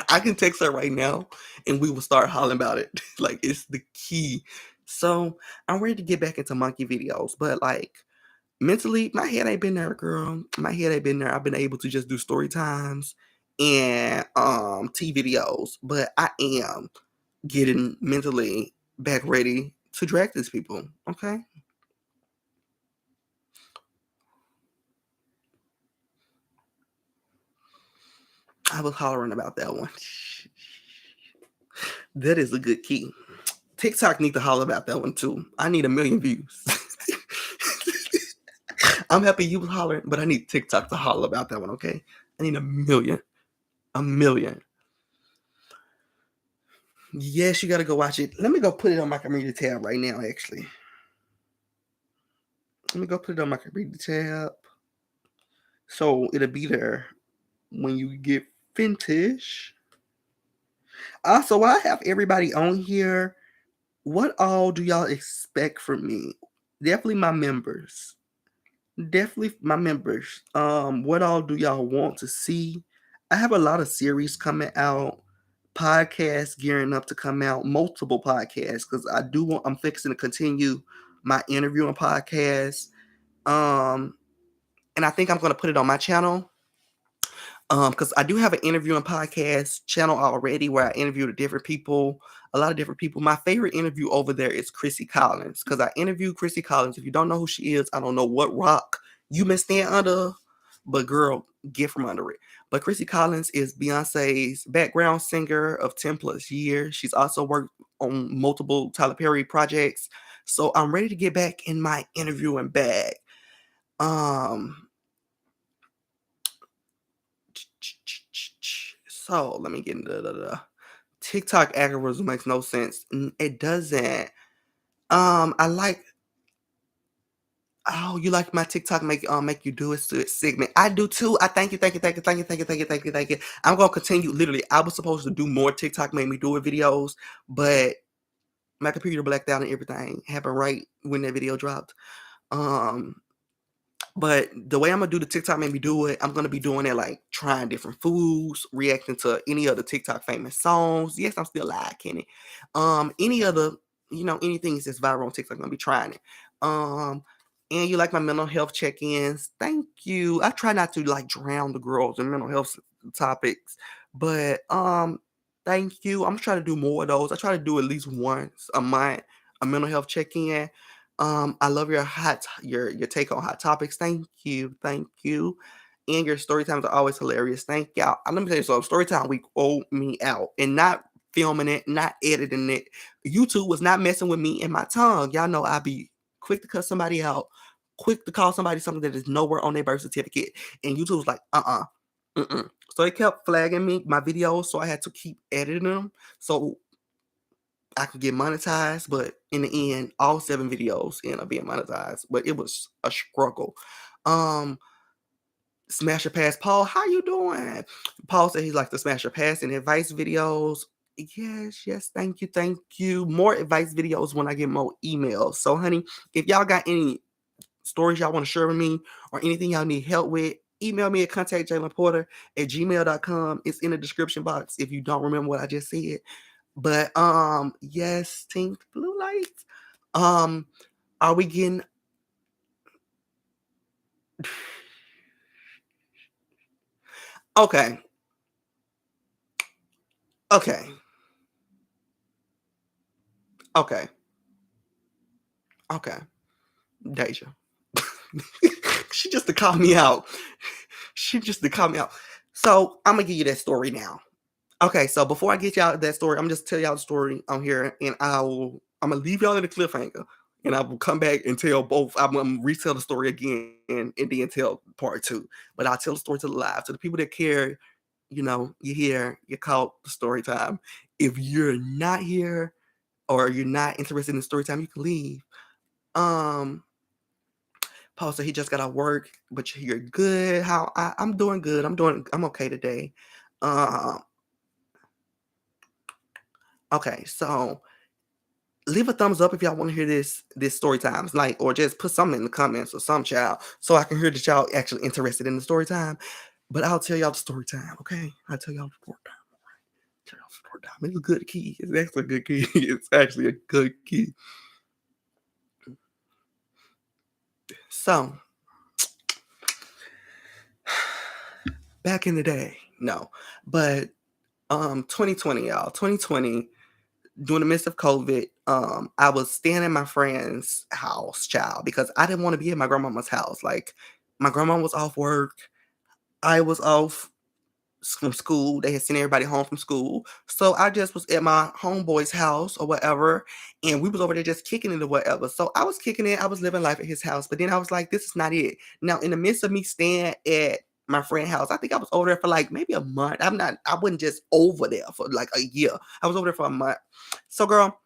S1: I can text her right now and we will start hollering about it. Like, it's the key. So I'm ready to get back into monkey videos, but like mentally, my head ain't been there, girl. My head ain't been there. I've been able to just do story times and T videos, but I am getting mentally back ready to drag these people. Okay. I was hollering about that one. That is a good key. TikTok need to holler about that one too. I need 1 million views. I'm happy you was hollering, but I need TikTok to holler about that one, okay? I need 1 million. 1 million. Yes, you gotta go watch it. Let me go put it on my community tab right now, actually. Let me go put it on my community tab. So it'll be there when you get vintage. Also, while I have everybody on here, what all do y'all expect from me? Definitely my members. Definitely my members. What all do y'all want to see? I have a lot of series coming out, podcasts gearing up to come out, multiple podcasts, because I'm fixing to continue my interviewing podcast. Um, and I think I'm gonna put it on my channel. Because I do have an interviewing podcast channel already where I interview different people, a lot of different people. My favorite interview over there is Chrissy Collins, because I interviewed Chrissy Collins. If you don't know who she is, I don't know what rock you been staying under, but girl, get from under it. But Chrissy Collins is Beyonce's background singer of 10 plus years. She's also worked on multiple Tyler Perry projects. So I'm ready to get back in my interviewing bag. Um, So let me get into the TikTok algorithm makes no sense. It doesn't. I like. Oh, you like my TikTok make you do it segment. I do too. I thank you, thank you, thank you, thank you, thank you, thank you, thank you, thank you. I'm gonna continue. Literally, I was supposed to do more TikTok made me do it videos, but my computer blacked out and everything happened right when that video dropped. Um, But the way I'm gonna do the TikTok made me do it, I'm gonna be doing it like trying different foods, reacting to any other TikTok famous songs. Yes, I'm still live, Kenny. Any other, anything that's viral on TikTok, I'm gonna be trying it. And you like my mental health check-ins. Thank you. I try not to like drown the girls in mental health topics, but thank you. I'm trying to do more of those. I try to do at least once a month a mental health check-in. I love your take on hot topics. Thank you, thank you. And your story times are always hilarious. Thank y'all. Let me tell you something. Story time week owed me out, and not filming it, not editing it. YouTube was not messing with me and my tongue. Y'all know I be quick to cut somebody out, quick to call somebody something that is nowhere on their birth certificate, and YouTube was like, mm-mm. So they kept flagging me my videos, so I had to keep editing them. So I could get monetized, but in the end, all 7 videos end up being monetized. But it was a struggle. Um, Smash or Pass. Paul, how you doing? Paul said he's like the Smash or Pass and advice videos. Yes, yes, thank you, thank you. More advice videos when I get more emails. So, honey, if y'all got any stories y'all want to share with me or anything y'all need help with, email me at contactjalenporter@gmail.com. It's in the description box if you don't remember what I just said. But yes, Team Blue Lights. Um, Are we getting okay? Okay. Okay. Okay. Deja. She just to call me out. She just to call me out. So I'm gonna give you that story now. Okay, so before I get y'all that story, I'm just tell y'all the story on here, and I'm gonna leave y'all in a cliffhanger, and I will come back and tell both. I'm gonna retell the story again, and then tell part two. But I'll tell the story to the live to the people that care. You hear you call the story time. If you're not here or you're not interested in the story time, you can leave. Um, Paul said he just got out of work, but you're good. I'm doing good. I'm okay today. Um, okay, so leave a thumbs up if y'all want to hear this story times, like, or just put something in the comments or some child, so I can hear that y'all actually interested in the story time. But I'll tell y'all the story time, okay? I'll tell y'all the story time. Tell y'all the story time. It's a good key. It's actually a good key. It's actually a good key. So back in the day, no, but 2020, y'all, 2020. During the midst of COVID, I was staying in my friend's house, child, because I didn't want to be in my grandmama's house. Like, my grandma was off work. I was off from school. They had sent everybody home from school. So I just was at my homeboy's house or whatever. And we was over there just kicking it or whatever. So I was kicking it. I was living life at his house. But then I was like, this is not it. Now, in the midst of me staying at my friend's house, I think I was over there for like maybe a month. I wasn't just over there for like a year. I was over there for a month. So, girl,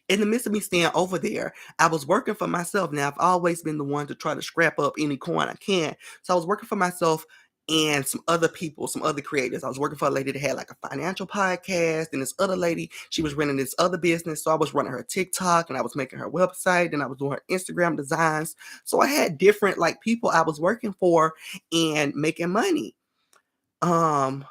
S1: in the midst of me staying over there, I was working for myself. Now, I've always been the one to try to scrap up any coin I can. So I was working for myself and some other people, some other creators. I was working for a lady that had like a financial podcast, and this other lady, she was running this other business. So I was running her TikTok, and I was making her website, and I was doing her Instagram designs. So I had different like people I was working for and making money. Um,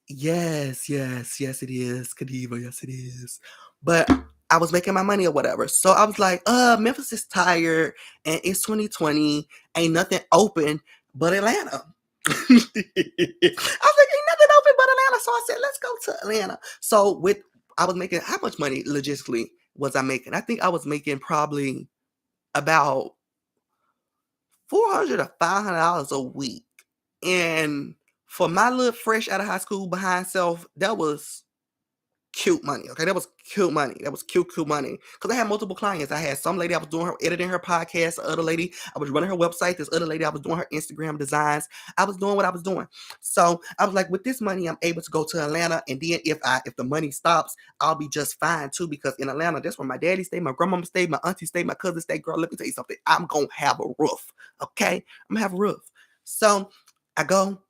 S1: yes, it is, Kadiva. Yes, it is. But I was making my money or whatever. So I was like, Memphis is tired and it's 2020. Ain't nothing open but Atlanta. I was like, ain't nothing open but Atlanta. So I said, let's go to Atlanta. So I was making how much money logistically was I making? I think I was making probably about $400 or $500 a week. And for my little fresh out of high school behind self, that was cute money. Okay, that was cute money. That was cute money. Because I had multiple clients. I had some lady I was doing her editing her podcast. The other lady I was running her website. This other lady I was doing her Instagram designs. I was doing what I was doing. So I was like, with this money, I'm able to go to Atlanta. And then if the money stops, I'll be just fine too. Because in Atlanta, that's where my daddy stayed, my grandmama stayed, my auntie stayed, my cousin stayed. Girl, let me tell you something. I'm gonna have a roof. Okay, I'm gonna have a roof. So I go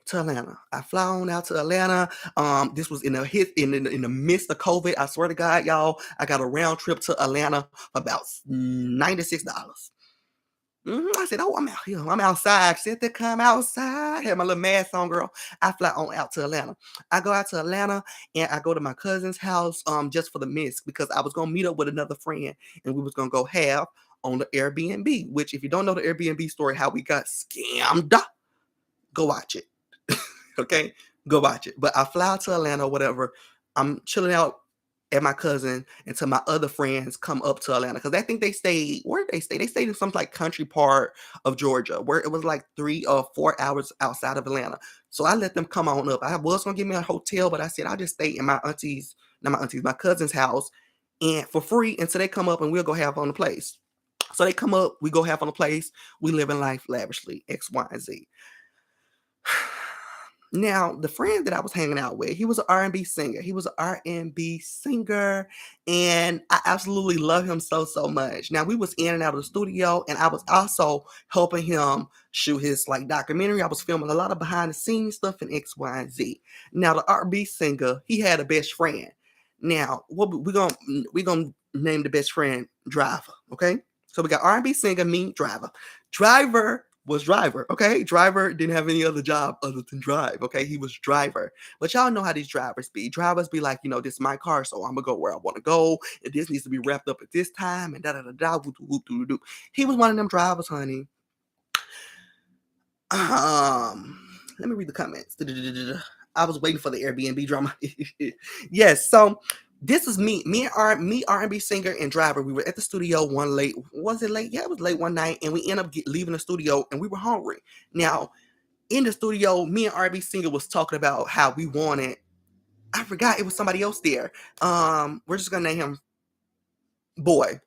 S1: to Atlanta. I fly on out to Atlanta. This was in the midst of COVID. I swear to God, y'all, I got a round trip to Atlanta for about $96. I said, "Oh, I'm out here. I'm outside. Said to come outside." Had my little mask on, girl. I fly on out to Atlanta. I go out to Atlanta and I go to my cousin's house, just for the miss because I was gonna meet up with another friend and we was gonna go have on the Airbnb. Which, if you don't know the Airbnb story, how we got scammed, go watch it. Okay, go watch it. But I fly out to Atlanta or whatever. I'm chilling out at my cousin until my other friends come up to Atlanta because I think they stayed. Where did they stay? They stayed in some like country part of Georgia where it was like 3 or 4 hours outside of Atlanta. So I let them come on up. I was gonna give me a hotel, but I said I'll just stay in my cousin's house, and for free until they come up and we'll go have on the place. So they come up, we go have on the place, we live in life lavishly, X, Y, and Z. Now, the friend that I was hanging out with, he was an R&B singer. He was an R&B singer, and I absolutely love him so, so much. Now, we was in and out of the studio, and I was also helping him shoot his like documentary. I was filming a lot of behind the scenes stuff in X, Y, and Z. Now, the R&B singer, he had a best friend. Now, what we gonna name the best friend Driver, okay? So we got R&B singer, me, Driver. Driver was driver. Okay, driver didn't have any other job other than drive. Okay, he was driver. But y'all know how these drivers be. Drivers be like, this is my car, so I'm gonna go where I want to go, and this needs to be wrapped up at this time, and da da da da. Whoop, whoop, whoop, whoop. He was one of them drivers, honey. Let me read the comments. I was waiting for the Airbnb drama. Yes, so this is me R&B singer and driver. We were at the studio one late. Was it late? Yeah, it was late one night, and we ended up leaving the studio, and we were hungry. Now, in the studio, me and R&B singer was talking about how we wanted. I forgot it was somebody else there. We're just gonna name him Boy.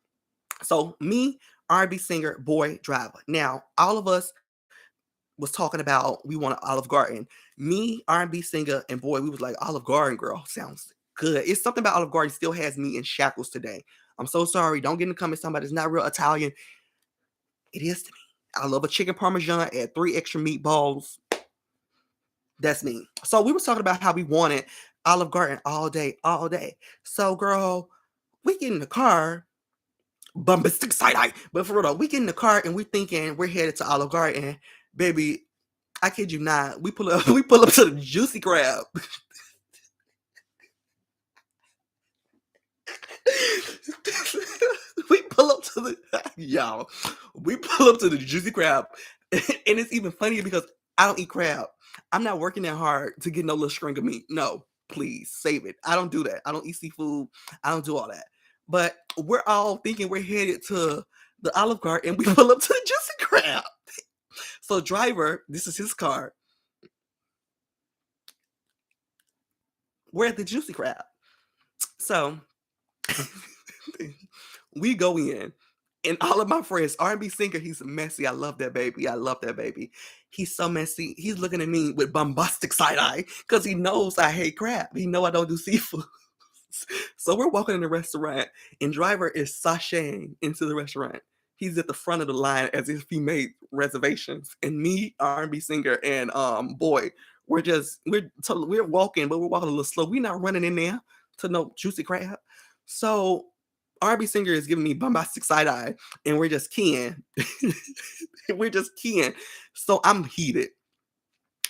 S1: So me, R&B singer, Boy, driver. Now, all of us was talking about we want an Olive Garden. Me, R&B singer, and Boy, we was like, Olive Garden, girl, sounds good. It's something about Olive Garden still has me in shackles today. I'm so sorry. Don't get in the comments somebody that's not real Italian. It is to me. I love a chicken parmesan, add 3 extra meatballs. That's me. So we was talking about how we wanted Olive Garden all day, all day. So, girl, we get in the car, bombastic side eye. But for real though, we get in the car and we thinking we're headed to Olive Garden. Baby, I kid you not. We pull up to the Juicy Crab. We pull up to the y'all. We pull up to the Juicy Crab. And it's even funnier because I don't eat crab. I'm not working that hard to get no little string of meat. No, please save it. I don't do that. I don't eat seafood. I don't do all that. But we're all thinking we're headed to the Olive Garden and we pull up to the Juicy Crab. So driver, this is his car. We're at the Juicy Crab. So we go in, and all of my friends, R&B singer, he's messy. I love that baby. I love that baby. He's so messy. He's looking at me with bombastic side eye because he knows I hate crab. He know I don't do seafood. So we're walking in the restaurant, and driver is sashaying into the restaurant. He's at the front of the line as if he made reservations. And me, R&B singer, and Boy, we're walking, but we're walking a little slow. We're not running in there to no Juicy Crab. So R&B singer is giving me bombastic side eye, and we're just keying. We're just keying. So I'm heated.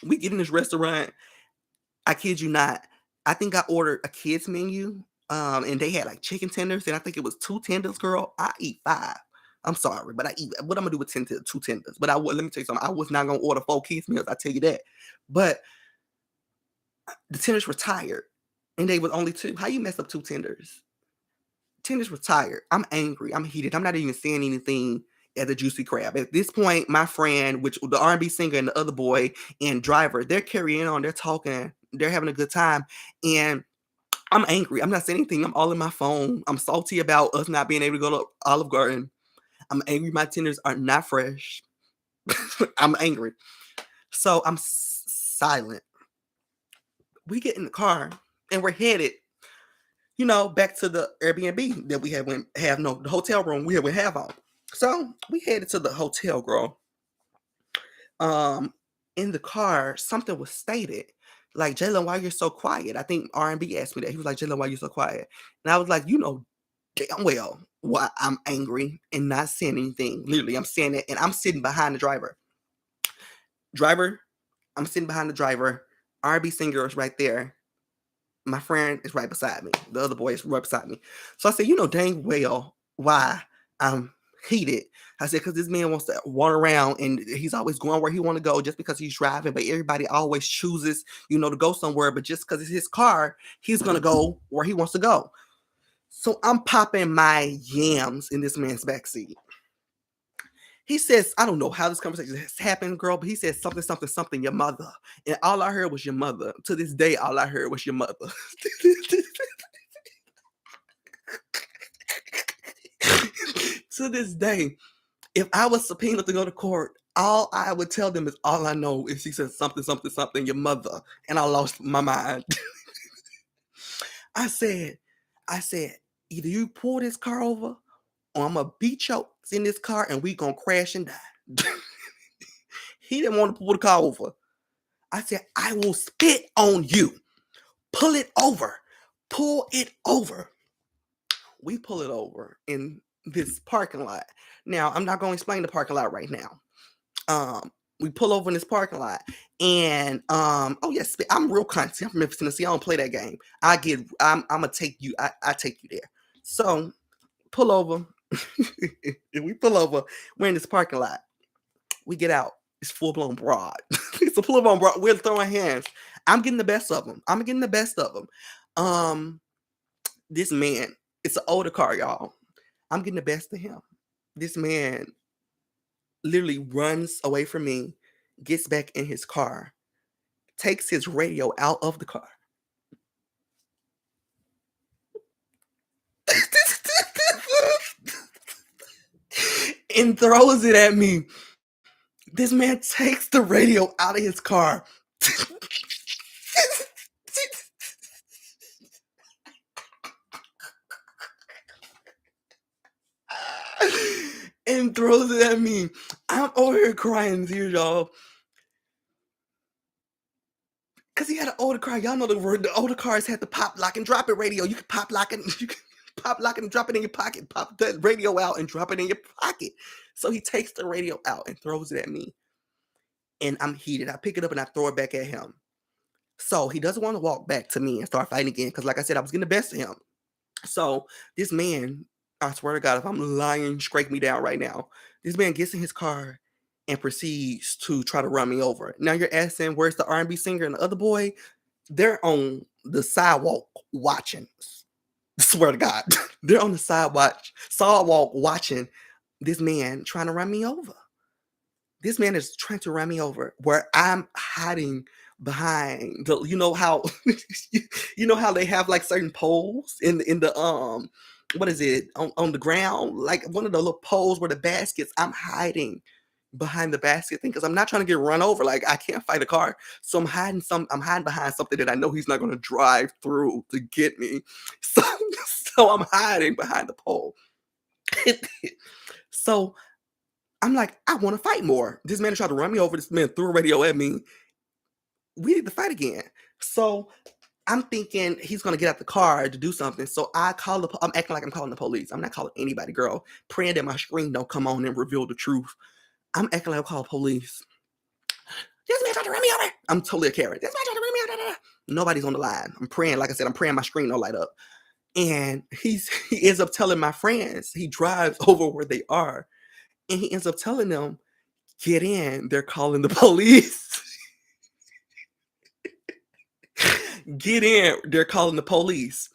S1: We get in this restaurant. I kid you not. I think I ordered a kids menu, and they had like chicken tenders, and I think it was 2 tenders, girl. I eat 5. I'm sorry, but I eat. What I'm gonna do with 2 tenders? But let me tell you something. I was not gonna order 4 kids meals. I tell you that. But the tenders were tired, and they was only 2. How you mess up 2 tenders? Tenders were tired. I'm angry. I'm heated. I'm not even saying anything at the Juicy Crab. At this point, my friend, which the R&B singer and the other boy and driver, they're carrying on. They're talking. They're having a good time. And I'm angry. I'm not saying anything. I'm all in my phone. I'm salty about us not being able to go to Olive Garden. I'm angry. My tenders are not fresh. I'm angry. So I'm silent. We get in the car and we're headed back to the Airbnb that we the hotel room we would have on. So we headed to the hotel, girl. In the car, something was stated. Like, Jalen, why you're so quiet? I think R&B asked me that. He was like, Jalen, why you so quiet? And I was like, damn well why I'm angry and not saying anything. Literally, I'm saying it, and I'm sitting behind the driver. I'm sitting behind the driver. R&B singer is right there. My friend is right beside me. The other boy is right beside me. So I said, dang well why I'm heated. I said, because this man wants to walk around and he's always going where he want to go just because he's driving. But everybody always chooses, to go somewhere. But just because it's his car, he's going to go where he wants to go. So I'm popping my yams in this man's backseat. He says, I don't know how this conversation has happened, girl, but he said something, something, something, your mother. And all I heard was your mother. To this day, all I heard was your mother. To this day, if I was subpoenaed to go to court, all I would tell them is all I know is he said something, something, something, your mother. And I lost my mind. I said, either you pull this car over or I'm going to beat your ass in this car and we going to crash and die. He didn't want to pull the car over. I said, I will spit on you. Pull it over. Pull it over. We pull it over in this parking lot. Now, I'm not going to explain the parking lot right now. We pull over in this parking lot, and oh yes, I'm real country. I'm from Memphis, Tennessee. I don't play that game. I'm gonna take you. I take you there. So pull over. We pull over. We're in this parking lot. We get out. It's full blown broad. It's a full blown broad. We're throwing hands. I'm getting the best of them. I'm getting the best of them. This man, it's an older car, y'all. I'm getting the best of him. This man literally runs away from me, gets back in his car, takes his radio out of the car. And throws it at me. This man takes the radio out of his car. And throws it at me. I'm over here crying tears, y'all. Because he had an older car. Y'all know the older cars had the pop, lock, and drop it radio. You can pop, lock, and you can pop, lock, and drop it in your pocket. Pop that radio out and drop it in your pocket. So he takes the radio out and throws it at me. And I'm heated. I pick it up and I throw it back at him. So he doesn't want to walk back to me and start fighting again. Because like I said, I was getting the best of him. So this man, I swear to God, if I'm lying, scrape me down right now. This man gets in his car and proceeds to try to run me over. Now you're asking, where's the R&B singer and the other boy? They're on the sidewalk watching. Swear to God. They're on the sidewalk watching this man trying to run me over. This man is trying to run me over where I'm hiding behind the, you know how they have like certain poles in the what is it on the ground, like one of the little poles where the baskets. I'm hiding behind the basket thing because I'm not trying to get run over. Like I can't fight a car, so I'm hiding behind something that I know he's not going to drive through to get me. So I'm hiding behind the pole. So I'm like, I want to fight more. This man tried to run me over. This man threw a radio at me. We need to fight again. So I'm thinking he's gonna get out the car to do something. So I'm acting like I'm calling the police. I'm not calling anybody, girl. Praying that my screen don't come on and reveal the truth. I'm acting like I'm calling police. This man tried to run me over. I'm totally a Karen. This man tried to run me over. Nobody's on the line. I'm praying, like I said, I'm praying my screen don't light up. And he ends up telling my friends, he drives over where they are, and he ends up telling them, get in, they're calling the police. Get in, they're calling the police.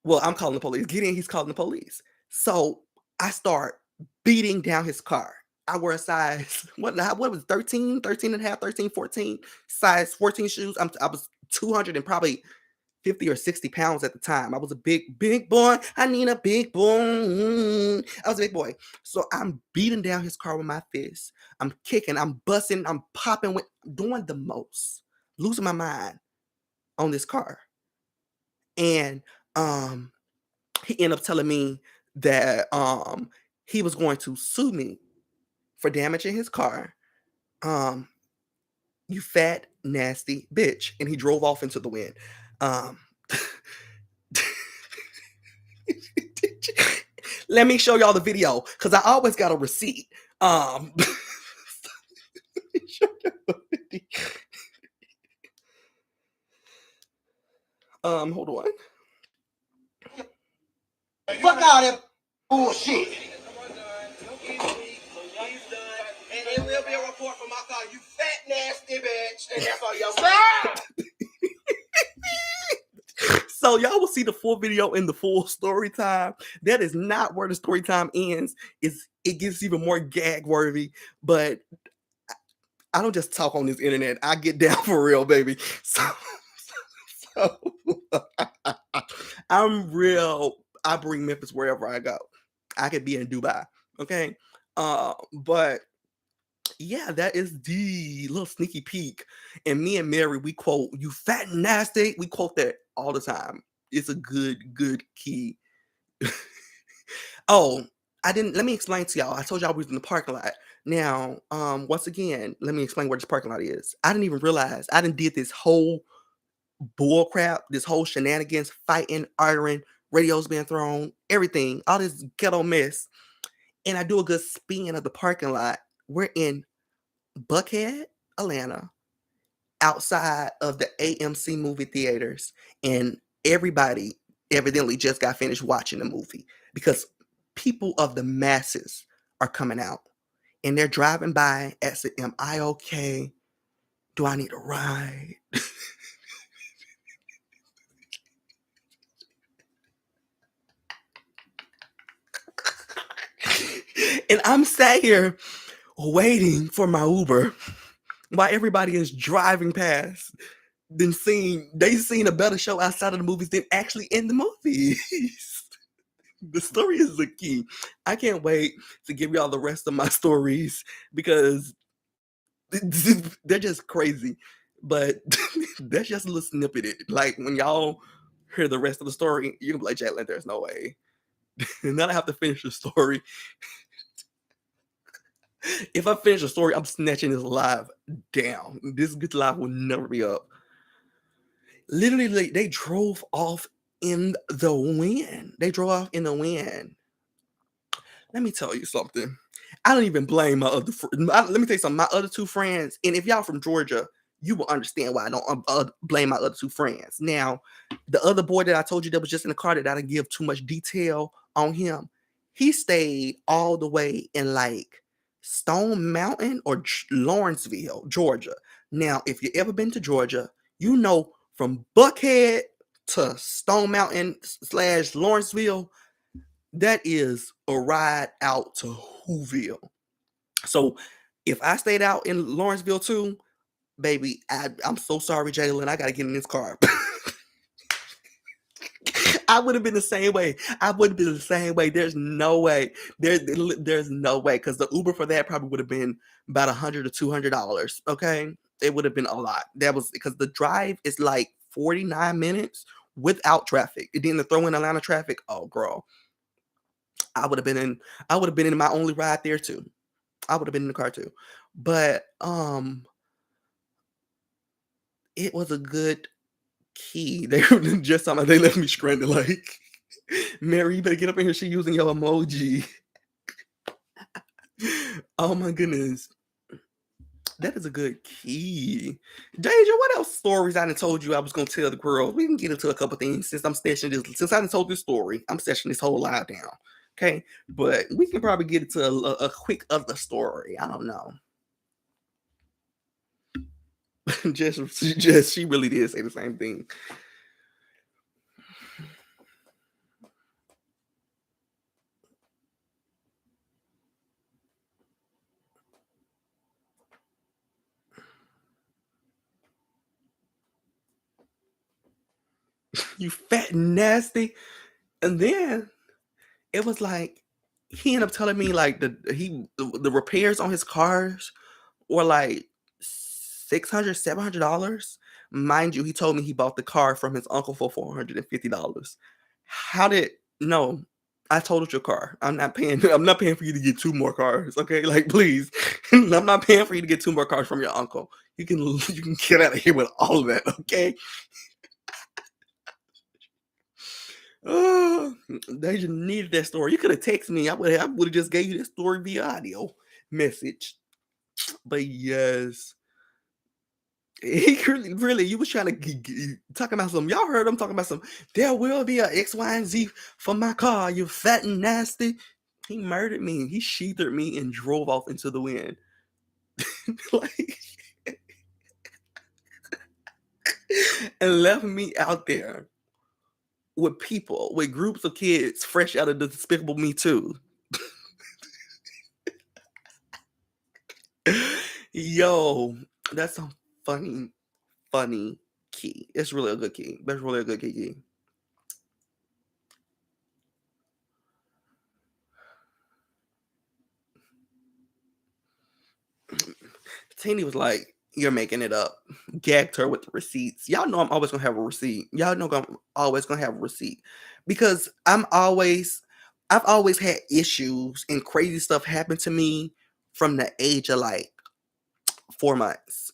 S1: Well, I'm calling the police. Get in, he's calling the police. So I start beating down his car. I wear a size, what was it, 13 and a half, 13, 14, size 14 shoes. I was 200 and probably 50 or 60 pounds at the time. I was a big boy. I need a big boy. I was a big boy. So I'm beating down his car with my fist. I'm kicking, I'm busting, I'm popping, doing the most. Losing my mind on this car. And he ended up telling me that he was going to sue me for damaging his car. You fat, nasty bitch. And he drove off into the wind. Let me show y'all the video because I always got a receipt. Hold on.
S2: Fuck all that bullshit. And it will be a report from my car. You fat, nasty bitch. And that's all y'all say.
S1: So y'all will see the full video in the full story time. That is not where the story time ends. It gets even more gag worthy, but I don't just talk on this internet. I get down for real, baby. So I'm real. I bring Memphis wherever I go. I could be in Dubai. Okay. But yeah, that is the little sneaky peek. And me and Mary, we quote, you fat and nasty. We quote that all the time. It's a good key. Oh, let me explain to y'all. I told y'all we was in the parking lot. Now, once again, let me explain where this parking lot is. I didn't even realize I did this whole bull crap, this whole shenanigans, fighting, arguing, radios being thrown, everything, all this ghetto mess. And I do a good spin of the parking lot. We're in Buckhead, Atlanta, outside of the AMC movie theaters, and everybody evidently just got finished watching the movie because people of the masses are coming out and they're driving by asking, am I okay? Do I need a ride? And I'm sat here waiting for my Uber while everybody is driving past. They seen a better show outside of the movies than actually in the movies. The story is the key. I can't wait to give y'all the rest of my stories because they're just crazy. But that's just a little snippet. Like when y'all hear the rest of the story, you can be like, Jalen, there's no way. And then I have to finish the story. If I finish the story, I'm snatching this live down. This good live will never be up. Literally, they drove off in the wind. They drove off in the wind. Let me tell you something. I don't even blame my other. Let me tell you something. My other two friends, and if y'all from Georgia, you will understand why I don't blame my other two friends. Now, the other boy that I told you that was just in the car that I didn't give too much detail on him, he stayed all the way in like Stone Mountain or Lawrenceville, Georgia. Now, if you ever been to Georgia, you know from Buckhead to Stone Mountain / Lawrenceville, that is a ride out to Whoville. So if I stayed out in Lawrenceville too, baby, I'm so sorry, Jalen. I gotta get in this car. I would have been the same way. I would have been the same way. There's no way. There's no way because the Uber for that probably would have been about $100 to $200. Okay, it would have been a lot. That was because the drive is like 49 minutes without traffic. And then to throw in Atlanta traffic, oh girl, I would have been in. I would have been in my only ride there too. I would have been in the car too. But it was a good key. They were just talking about they left me stranded. Like, Mary, you better get up in here. She using your emoji. Oh my goodness. That is a good key. Deja, what else stories I done told you I was gonna tell the girls? We can get into a couple things since I'm stashing this. Since I done told this story, I'm stashing this whole live down. Okay, but we can probably get into a quick other story. I don't know. just she really did say the same thing. You fat and nasty. And then it was like he ended up telling me like the repairs on his cars were like $600, $700. Mind you, he told me he bought the car from his uncle for $450. How did no? I totaled your car. I'm not paying. I'm not paying for you to get two more cars. Okay, like please, I'm not paying for you to get two more cars from your uncle. You can get out of here with all of that. Okay. Oh, they just needed that story. You could have texted me. I would have just gave you that story via audio message. But yes, he really, you was trying to talking about some. Y'all heard him talking about some. There will be a X, Y, and Z for my car. You fat and nasty. He murdered me. He sheathered me and drove off into the wind. Like, and left me out there with people, with groups of kids fresh out of the Despicable Me too. Yo, that's a funny key. It's really a good key. That's really a good key. Tini was like, "You're making it up." Gagged her with the receipts. Y'all know I'm always gonna have a receipt. Y'all know I'm always gonna have a receipt because I've always had issues and crazy stuff happen to me from the age of like 4 months.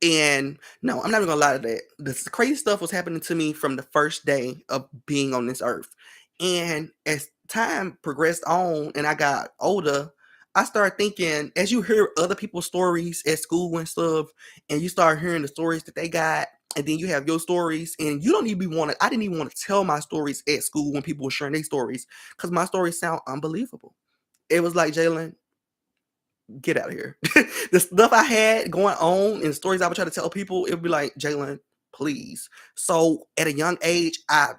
S1: And no, I'm not even gonna lie to that. This crazy stuff was happening to me from the first day of being on this earth. And as time progressed on and I got older, I started thinking, as you hear other people's stories at school and stuff, and you start hearing the stories that they got, and then you have your stories, and you don't even want to. I didn't even want to tell my stories at school when people were sharing their stories because my stories sound unbelievable. It was like, Jalen, get out of here. The stuff I had going on and stories I would try to tell people, it would be like, Jalen, please. So at a young age, I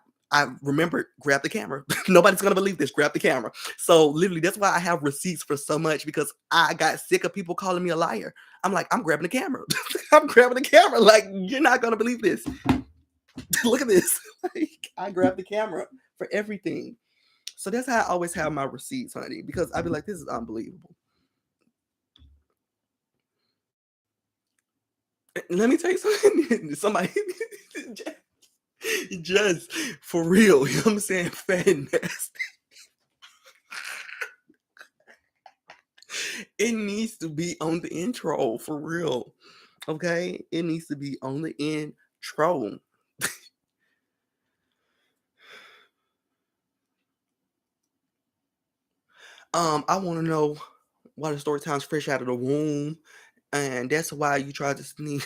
S1: remembered, grab the camera. Nobody's gonna believe this. Grab the camera. So literally, that's why I have receipts for so much, because I got sick of people calling me a liar. I'm like, I'm grabbing the camera. I'm grabbing the camera. Like, you're not gonna believe this. Look at this. Like, I grabbed the camera for everything. So that's how I always have my receipts, honey, because I'd be like, this is unbelievable. Let me tell you something. Somebody just for real, you know what I'm saying? Fat and nasty. It needs to be on the intro for real. Okay? It needs to be on the intro. I want to know why the Storytimes fresh out of the womb. And that's why you tried to sneak.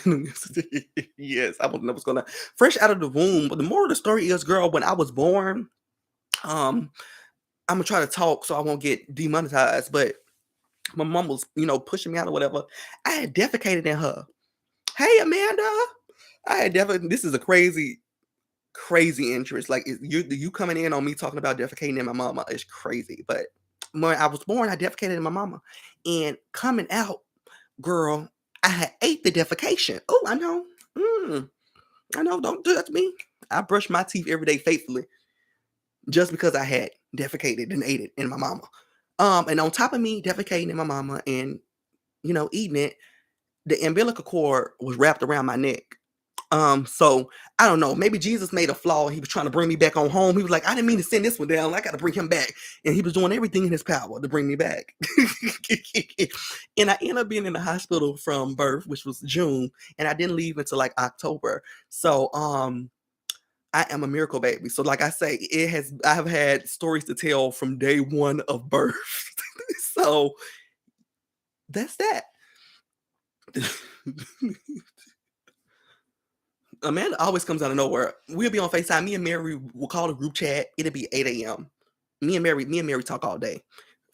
S1: Yes, I want to know what's going on. Fresh out of the womb. But the moral of the story is, girl, when I was born, I'm gonna try to talk so I won't get demonetized. But my mom was, pushing me out or whatever. I had defecated in her. Hey, Amanda. I had defecated. This is a crazy, crazy interest. Like, you coming in on me talking about defecating in my mama is crazy. But when I was born, I defecated in my mama. And coming out, girl, I had ate the defecation. Oh, I know. I know. Don't judge me. I brush my teeth every day faithfully, just because I had defecated and ate it in my mama. And on top of me defecating in my mama and eating it, the umbilical cord was wrapped around my neck. So I don't know. Maybe Jesus made a flaw. He was trying to bring me back on home. He was like, I didn't mean to send this one down. I got to bring him back. And he was doing everything in his power to bring me back. And I ended up being in the hospital from birth, which was June, and I didn't leave until like October. So I am a miracle baby. So like I say, I have had stories to tell from day one of birth. So that's that. Amanda always comes out of nowhere. We'll be on FaceTime. Me and Mary will call a group chat. It'll be 8 a.m. Me and Mary talk all day.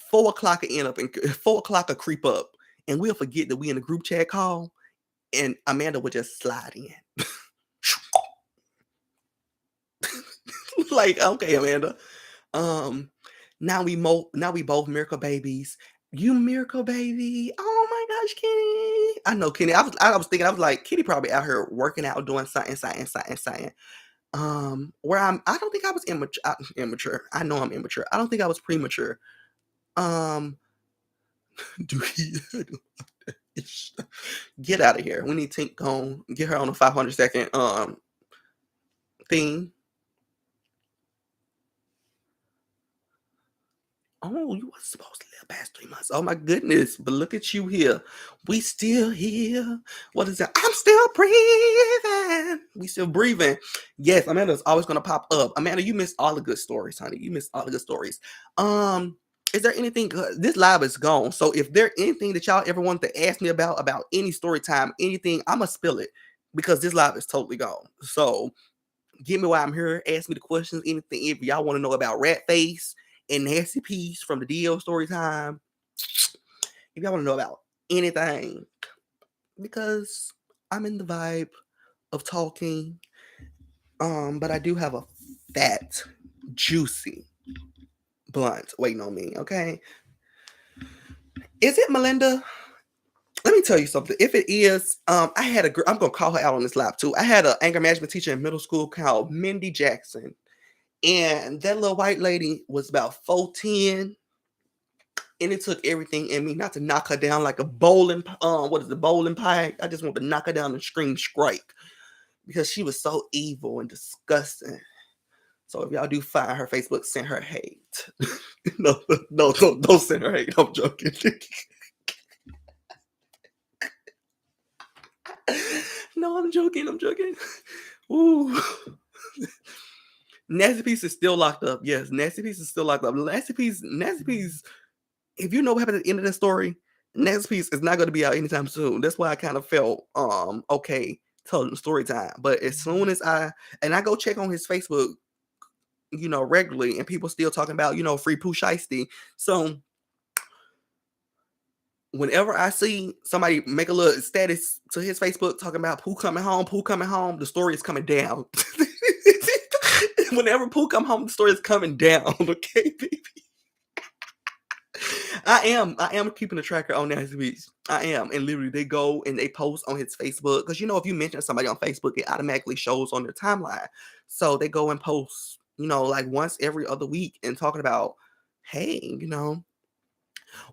S1: 4 o'clock will end up and 4 o'clock will creep up. And we'll forget that we in a group chat call. And Amanda will just slide in. Like, okay, Amanda. Now we both miracle babies. You miracle baby. Oh my gosh, Kenny. I know Kenny. I was thinking, I was like, Kenny probably out here working out, doing something. Where I don't think I was immature. I know I'm immature. I don't think I was premature. Do he get out of here? We need Tink gone. Get her on a 500-second thing. Oh, you were supposed to live past 3 months. Oh my goodness. But look at you here. We still here. What is that? I'm still breathing. We still breathing. Yes, Amanda's always gonna pop up. Amanda, you missed all the good stories, honey. You missed all the good stories. Is there anything good? This live is gone. So if there anything that y'all ever wanted to ask me about any story time, anything, I'ma spill it because this live is totally gone. So get me while I'm here. Ask me the questions, anything. If y'all want to know about Rat Face and Nasty Piece from the DL Storytime, if y'all want to know about anything, because I'm in the vibe of talking, but I do have a fat, juicy blunt waiting on me. Okay, is it Melinda? Let me tell you something. If it is, I had a girl. I'm gonna call her out on this live too. I had an anger management teacher in middle school called Mindy Jackson. And that little white lady was about 4'10", and it took everything in me not to knock her down like a bowling, what is the bowling pie? I just want to knock her down and scream strike because she was so evil and disgusting. So if y'all do find her Facebook, send her hate. No, don't send her hate. I'm joking. No, I'm joking. Ooh. Nasty Piece is still locked up. Yes, Nasty Piece is still locked up. Nasty Piece if you know what happened at the end of the story, next piece is not gonna be out anytime soon. That's why I kind of felt okay telling the story time. But as soon as I go check on his Facebook, regularly, and people still talking about, free Pooh Shiesty. So whenever I see somebody make a little status to his Facebook talking about Pooh coming home, the story is coming down. Whenever Pooh come home, the story is coming down. Okay, baby. I am keeping a tracker on his weeks. I am, and literally they go and they post on his Facebook because if you mention somebody on Facebook, it automatically shows on their timeline. So they go and post, like once every other week and talking about, hey,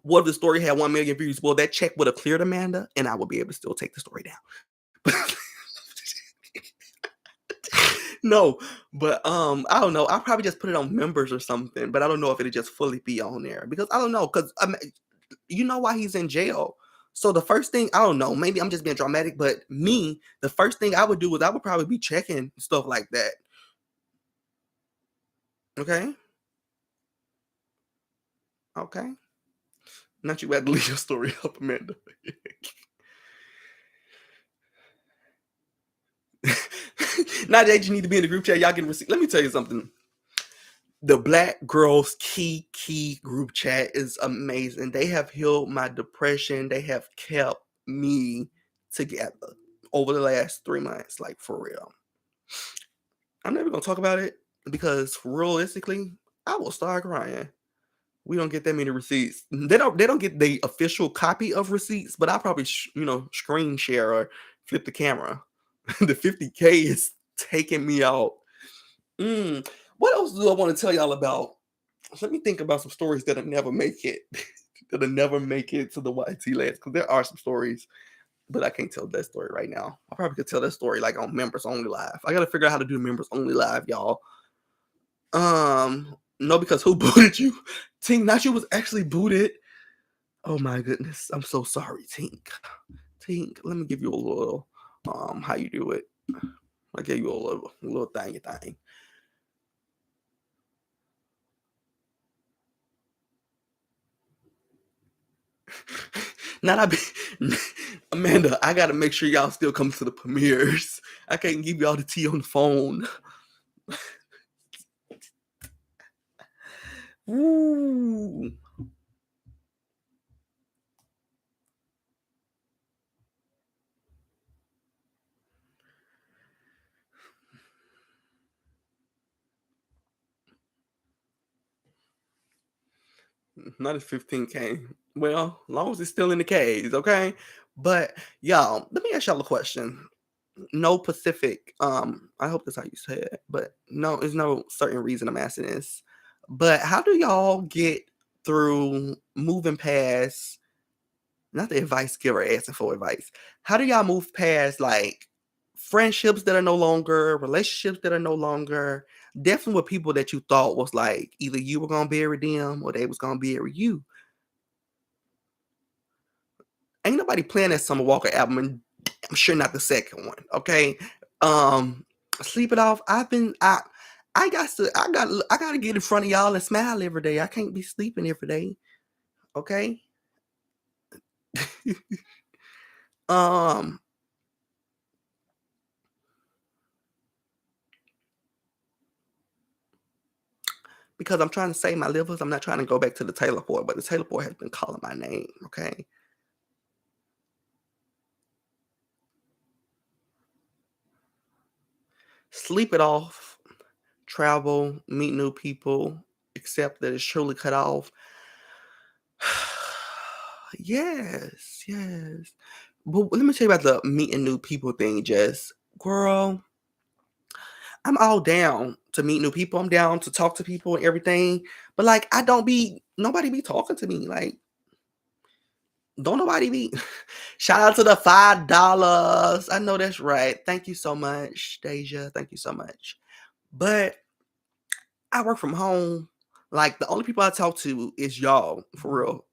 S1: what if the story had 1 million views? Well, that check would have cleared Amanda, and I would be able to still take the story down. No, but I don't know. I'll probably just put it on members or something, but I don't know if it'll just fully be on there because I don't know. Because you know why he's in jail. So the first thing, I don't know, maybe I'm just being dramatic, but the first thing I would do is I would probably be checking stuff like that. Okay. Okay. Not you had to leave your story up, Amanda. Not that you need to be in the group chat. Y'all getting receipt. Let me tell you something. The Black Girls Key group chat is amazing. They have healed my depression. They have kept me together over the last 3 months, like for real. I'm never gonna talk about it because realistically, I will start crying. We don't get that many receipts. They don't get the official copy of receipts, but I probably screen share or flip the camera. The 50K is taking me out. What else do I want to tell y'all about? Let me think about some stories that'll never make it. That'll never make it to the YT last. Because there are some stories, but I can't tell that story right now. I probably could tell that story like on members only live. I gotta figure out how to do members only live, y'all. No, because who booted you? Tink, not you was actually booted. Oh my goodness. I'm so sorry, Tink. Tink, let me give you a little how you do it. I gave you a little thingy thing. Not I be Amanda, I gotta make sure y'all still come to the premieres. I can't give y'all the tea on the phone. Ooh. Not at 15K. Well, as long as it's still in the K's, okay? But y'all, let me ask y'all a question. No Pacific. I hope that's how you say it, but no, there's no certain reason I'm asking this. But how do y'all get through moving past, not the advice giver asking for advice? How do y'all move past like friendships that are no longer, relationships that are no longer, definitely with people that you thought was like either you were gonna bury them or they was gonna bury you? Ain't nobody playing that Summer Walker album, and I'm sure not the second one. Okay. Sleep it off. I gotta get in front of y'all and smile every day. I can't be sleeping every day. Okay. um because I'm trying to save my livers. I'm not trying to go back to the Taylor Port, but the Taylor Port has been calling my name. Okay. Sleep it off, travel, meet new people, accept that it's truly cut off. Yes, yes. But let me tell you about the meeting new people thing, Jess. Girl, I'm all down to meet new people. I'm down to talk to people and everything. But like nobody be talking to me. Like, don't nobody be shout out to the $5. I know that's right. Thank you so much, Deja. Thank you so much. But I work from home. Like the only people I talk to is y'all, for real.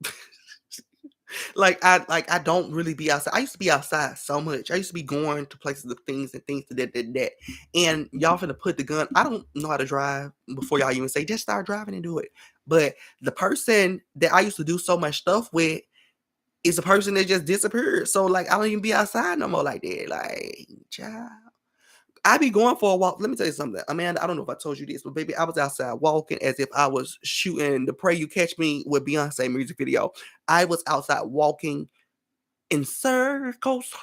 S1: I don't really be outside. I used to be outside so much. I used to be going to places of things and things that. And y'all finna put the gun. I don't know how to drive before y'all even say just start driving and do it. But the person that I used to do so much stuff with is a person that just disappeared. So like I don't even be outside no more like that. Like, child. I be going for a walk. Let me tell you something, Amanda. I don't know if I told you this, but baby, I was outside walking as if I was shooting the "Pray You Catch Me" with Beyonce music video. I was outside walking in circles,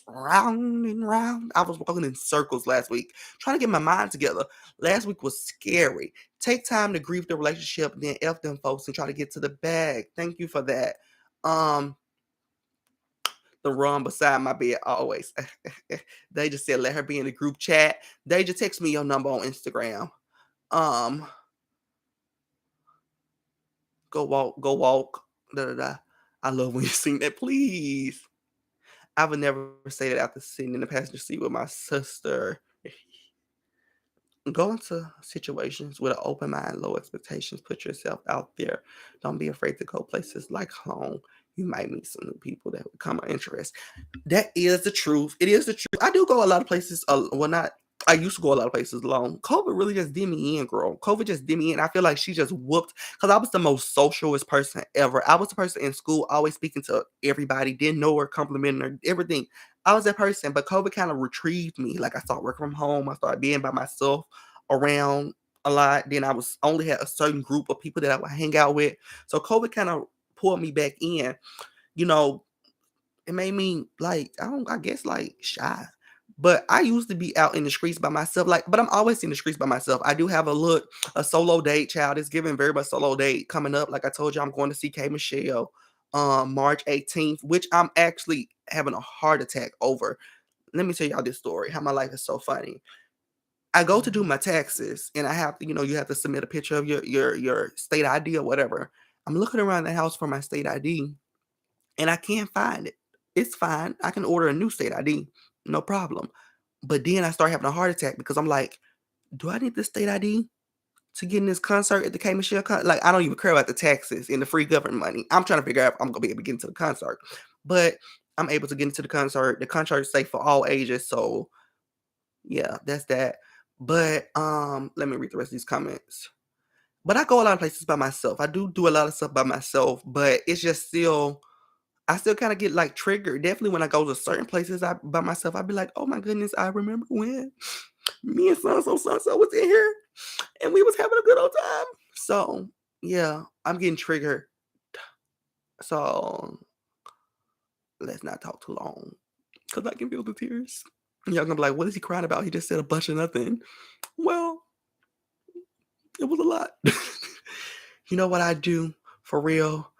S1: round and round. I was walking in circles last week, trying to get my mind together. Last week was scary. Take time to grieve the relationship, then F them folks and try to get to the bag. Thank you for that. Um, the run beside my bed always. They just said let her be in the group chat. They just text me your number on Instagram. Um, go walk, go walk. Da da da. I love when you sing that, please. I would never say that after sitting in the passenger seat with my sister. Go into situations with an open mind, low expectations. Put yourself out there. Don't be afraid to go places like home. You might meet some new people that would come of interest. That is the truth. It is the truth. I do go a lot of places. Well, not. I used to go a lot of places alone. COVID really just did me in, girl. COVID just did me in. I feel like she just whooped because I was the most socialist person ever. I was the person in school always speaking to everybody, didn't know her, complimenting her, everything. I was that person, but COVID kind of retrieved me. Like I started working from home. I started being by myself around a lot. Then I was only had a certain group of people that I would hang out with. So COVID kind of pulled me back in. You know, it made me like I guess like shy. But I used to be out in the streets by myself, like, but I'm always in the streets by myself. I do have a solo date, child. It's giving very much solo date coming up. Like I told you, I'm going to see K Michelle March 18th, which I'm actually having a heart attack over. Let me tell y'all this story, how my life is so funny. I go to do my taxes and I have to, you have to submit a picture of your state ID or whatever. I'm looking around the house for my state ID and I can't find it. It's fine. I can order a new state ID, no problem. But then I start having a heart attack because I'm like, do I need the state ID to get in this concert at the K Michelle concert? Like, I don't even care about the taxes and the free government money. I'm trying to figure out if I'm gonna be able to get into the concert. But I'm able to get into the concert. The concert is safe for all ages. So yeah, that's that. But let me read the rest of these comments. But I go a lot of places by myself. I do a lot of stuff by myself, but it's just still I still kind of get like triggered. Definitely when I go to certain places by myself, I'd be like, oh my goodness, I remember when me and so was in here and we was having a good old time. So yeah, I'm getting triggered. So let's not talk too long. Cause I can feel the tears. Y'all gonna be like, what is he crying about? He just said a bunch of nothing. Well, it was a lot. You know what I do for real?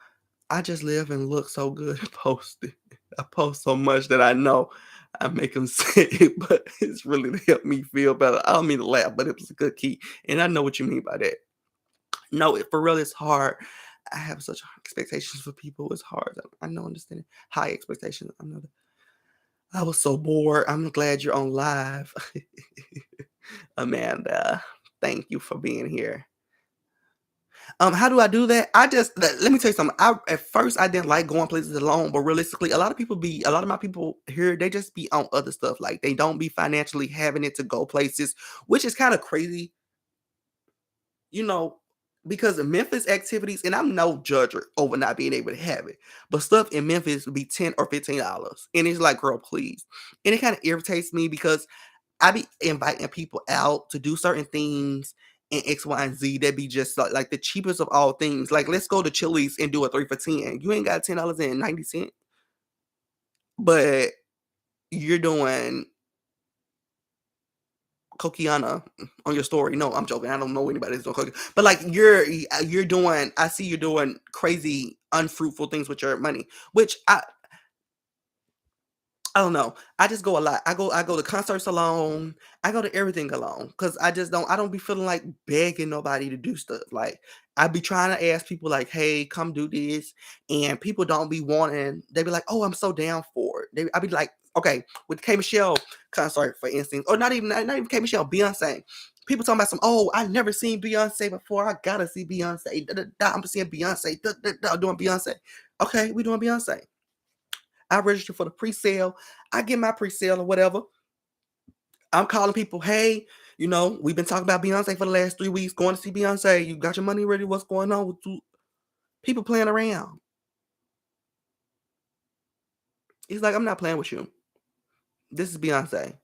S1: I just live and look so good at posting. I post so much that I know I make them sick, but it's really to help me feel better. I don't mean to laugh, but it was a good key. And I know what you mean by that. No, for real, it's hard. I have such expectations for people. It's hard. I know, understanding high expectations. I know that. I was so bored. I'm glad you're on live. Amanda, thank you for being here. How do I do that? Let me tell you something. At first I didn't like going places alone, but realistically, a lot of my people here, they just be on other stuff. Like they don't be financially having it to go places, which is kind of crazy, you know, because of Memphis activities, and I'm no judger over not being able to have it. But stuff in Memphis would be $10 or $15. And it's like, girl, please. And it kind of irritates me because I be inviting people out to do certain things in X, Y, and Z that be just like the cheapest of all things. Like, let's go to Chili's and do a 3 for 10. You ain't got $10.90, but you're doing Coquiana on your story. No, I'm joking. I don't know anybody that's doing Coquiana. But like you're doing, I see you're doing crazy, unfruitful things with your money, which I don't know. I just go a lot. I go to concerts alone. I go to everything alone because I don't be feeling like begging nobody to do stuff. Like I be trying to ask people like, hey, come do this. And people don't be wanting, they be like, oh, I'm so down for it. I be like, okay, with K Michelle concert, for instance, or not even K Michelle, Beyonce. People talking about oh, I never seen Beyonce before. I gotta see Beyonce. I'm seeing Beyonce, doing Beyonce. Okay, we doing Beyonce. I registered for the pre-sale. I get my pre-sale or whatever. I'm calling people, hey, we've been talking about Beyonce for the last 3 weeks, going to see Beyonce. You got your money ready? What's going on with you? People playing around. He's like, I'm not playing with you. This is Beyonce.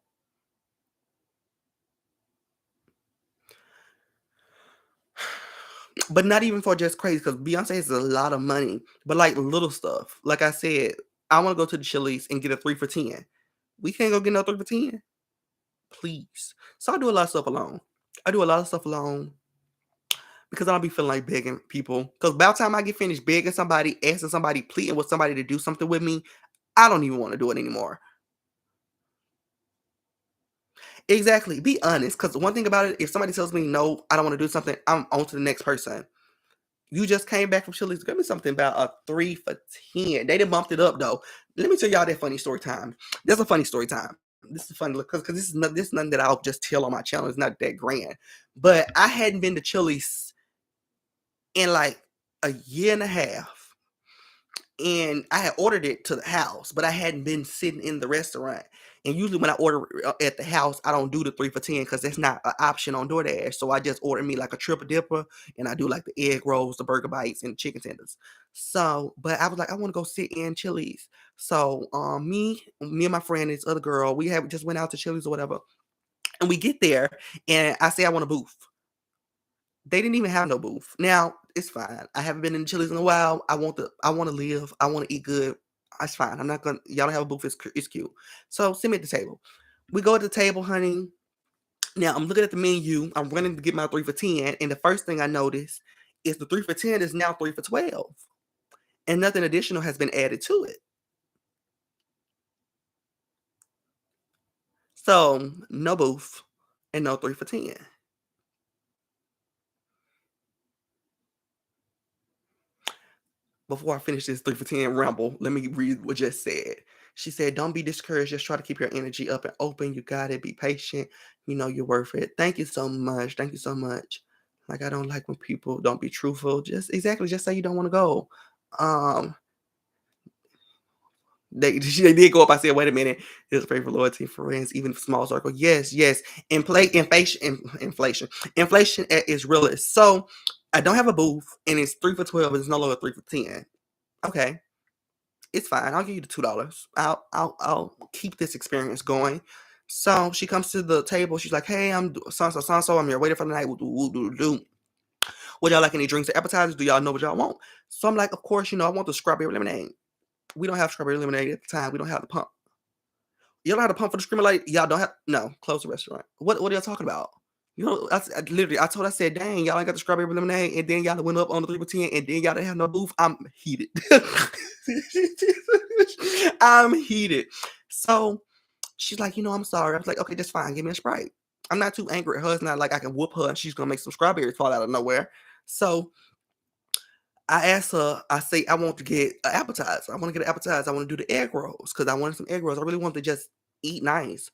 S1: But not even for just crazy, because Beyonce has a lot of money. But like little stuff. Like I said, I want to go to the Chili's and get a 3 for 10. We can't go get no 3 for 10. Please. So I do a lot of stuff alone. Because I don't be feeling like begging people. Because by the time I get finished begging somebody, asking somebody, pleading with somebody to do something with me, I don't even want to do it anymore. Exactly. Be honest. Because one thing about it, if somebody tells me, no, I don't want to do something, I'm on to the next person. You just came back from Chili's. Give me something about a 3 for 10. They done bumped it up, though. Let me tell y'all that funny story time. There's a funny story time. This is funny because this is nothing that I'll just tell on my channel. It's not that grand. But I hadn't been to Chili's in like a year and a half. And I had ordered it to the house, but I hadn't been sitting in the restaurant. And usually when I order at the house, I don't do the 3 for 10 because that's not an option on DoorDash. So I just order me like a triple dipper, and I do like the egg rolls, the burger bites, and chicken tenders. So, but I was like, I want to go sit in Chili's. So, me and my friend, and this other girl, we have just went out to Chili's or whatever, and we get there, and I say I want a booth. They didn't even have no booth. Now, it's fine. I haven't been in Chili's in a while. I want to live. I want to eat good. It's fine. I'm not gonna. Y'all don't have a booth. It's cute. So sit me at the table. We go to the table, honey. Now I'm looking at the menu. I'm running to get my 3 for 10, and the first thing I notice is the 3 for 10 is now 3 for 12, and nothing additional has been added to it. So no booth and no 3 for 10. Before I finish this 3 for 10 ramble, let me read what just said. She said, don't be discouraged. Just try to keep your energy up and open. You got it. Be patient. You know you're worth it. Thank you so much. Thank you so much. Like, I don't like when people don't be truthful. Just say you don't want to go. Um, they did go up. I said, wait a minute. Just pray for loyalty, for friends, even small circle. Yes, yes. Inflation is realist. So I don't have a booth, and it's 3 for 12. It's no longer 3 for 10. Okay. It's fine. I'll give you the $2. I'll keep this experience going. So she comes to the table. She's like, hey, I'm so I'm here waiting for the night. Would y'all like any drinks or appetizers? Do y'all know what y'all want? So I'm like, of course, I want the strawberry lemonade. We don't have strawberry lemonade at the time. We don't have the pump. You don't have the pump for the screamer light? Y'all don't have? No, close the restaurant. What are y'all talking about? I said, dang, y'all ain't got the strawberry lemonade, and then y'all went up on the 3 for 10, and then y'all didn't have no booth. I'm heated. I'm heated. So she's like, I'm sorry. I was like, okay, that's fine. Give me a Sprite. I'm not too angry at her. It's not like I can whoop her and she's gonna make some strawberries fall out of nowhere. So I asked her, I say, I want to get an appetizer. I want to get an appetizer. I want to do the egg rolls because I wanted some egg rolls. I really wanted to just eat nice.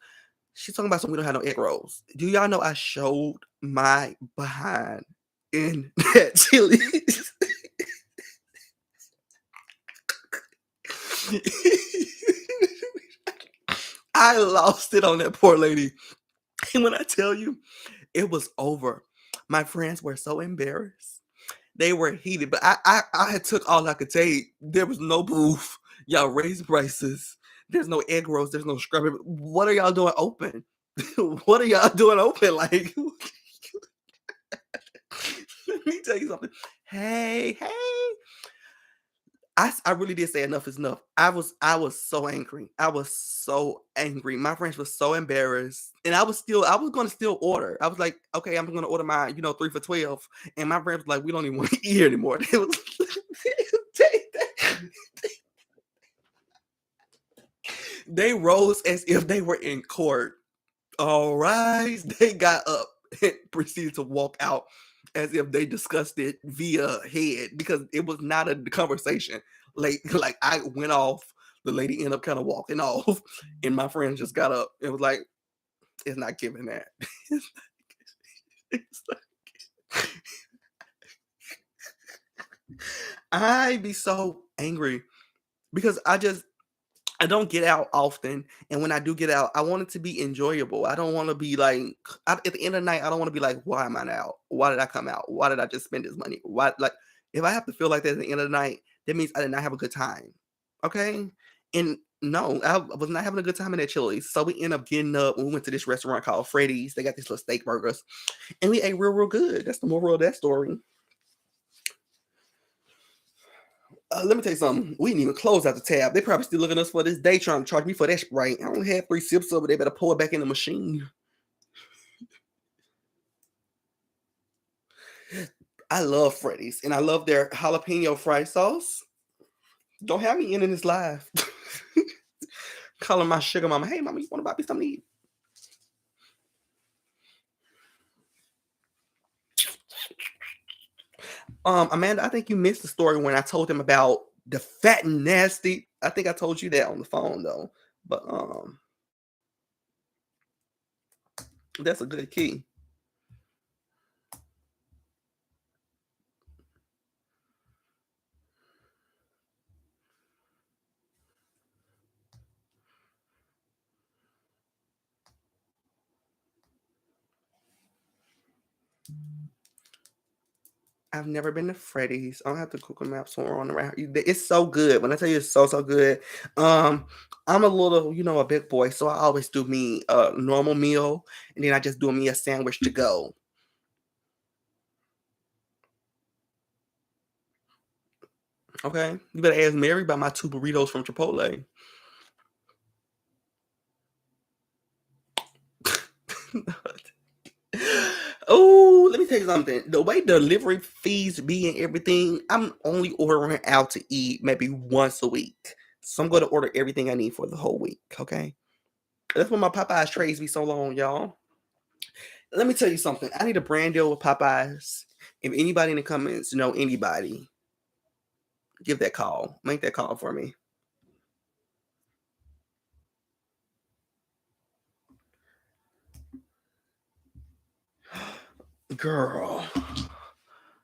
S1: She's talking about something we don't have no egg rolls. Do y'all know I showed my behind in that Chili's? I lost it on that poor lady. And when I tell you, it was over. My friends were so embarrassed. They were heated, but I had took all I could take. There was no booth. Y'all raised prices. There's no egg rolls. There's no scrubber. What are y'all doing open? What are y'all doing open? Like, let me tell you something. Hey. I really did say enough is enough. I was so angry. I was so angry. My friends were so embarrassed. And I was gonna still order. I was like, okay, I'm gonna order my, 3 for 12. And my friends was like, we don't even want to eat here anymore. They rose as if they were in court. All right. They got up and proceeded to walk out as if they discussed it via head because it was not a conversation. Like I went off, the lady ended up kind of walking off, and my friends just got up. It was like, it's not giving that. It's I be so angry because I don't get out often, and when I do get out, I want it to be enjoyable. I don't wanna be like at the end of the night, I don't wanna be like, "Why am I out? Why did I come out? Why did I just spend this money? Why?" Like, if I have to feel like that at the end of the night, that means I did not have a good time, okay? And no, I was not having a good time in that Chili's, so we end up getting up, and we went to this restaurant called Freddy's. They got these little steak burgers, and we ate real, real good. That's the moral of that story. Let me tell you something. We didn't even close out the tab. They probably still looking at us for this day trying to charge me for that Sprite. I only had 3 sips of it. They better pour it back in the machine. I love Freddy's, and I love their jalapeno fried sauce. Don't have me in this live. Calling my sugar mama, "Hey, mama, you want to buy me something to eat?" Amanda, I think you missed the story when I told them about the fat and nasty. I think I told you that on the phone though, but that's a good key. I've never been to Freddy's. I'll have to Google Maps when we're on around. It's so good. When I tell you it's so so good. Um, I'm a little, a big boy, so I always do me a normal meal, and then I just do me a sandwich to go. Okay, you better ask Mary about my 2 burritos from Chipotle. Oh, let me tell you something. The way delivery fees be and everything, I'm only ordering out to eat maybe once a week. So I'm going to order everything I need for the whole week. Okay. That's why my Popeyes trays be so long, y'all. Let me tell you something. I need a brand deal with Popeyes. If anybody in the comments know anybody, give that call. Make that call for me. Girl.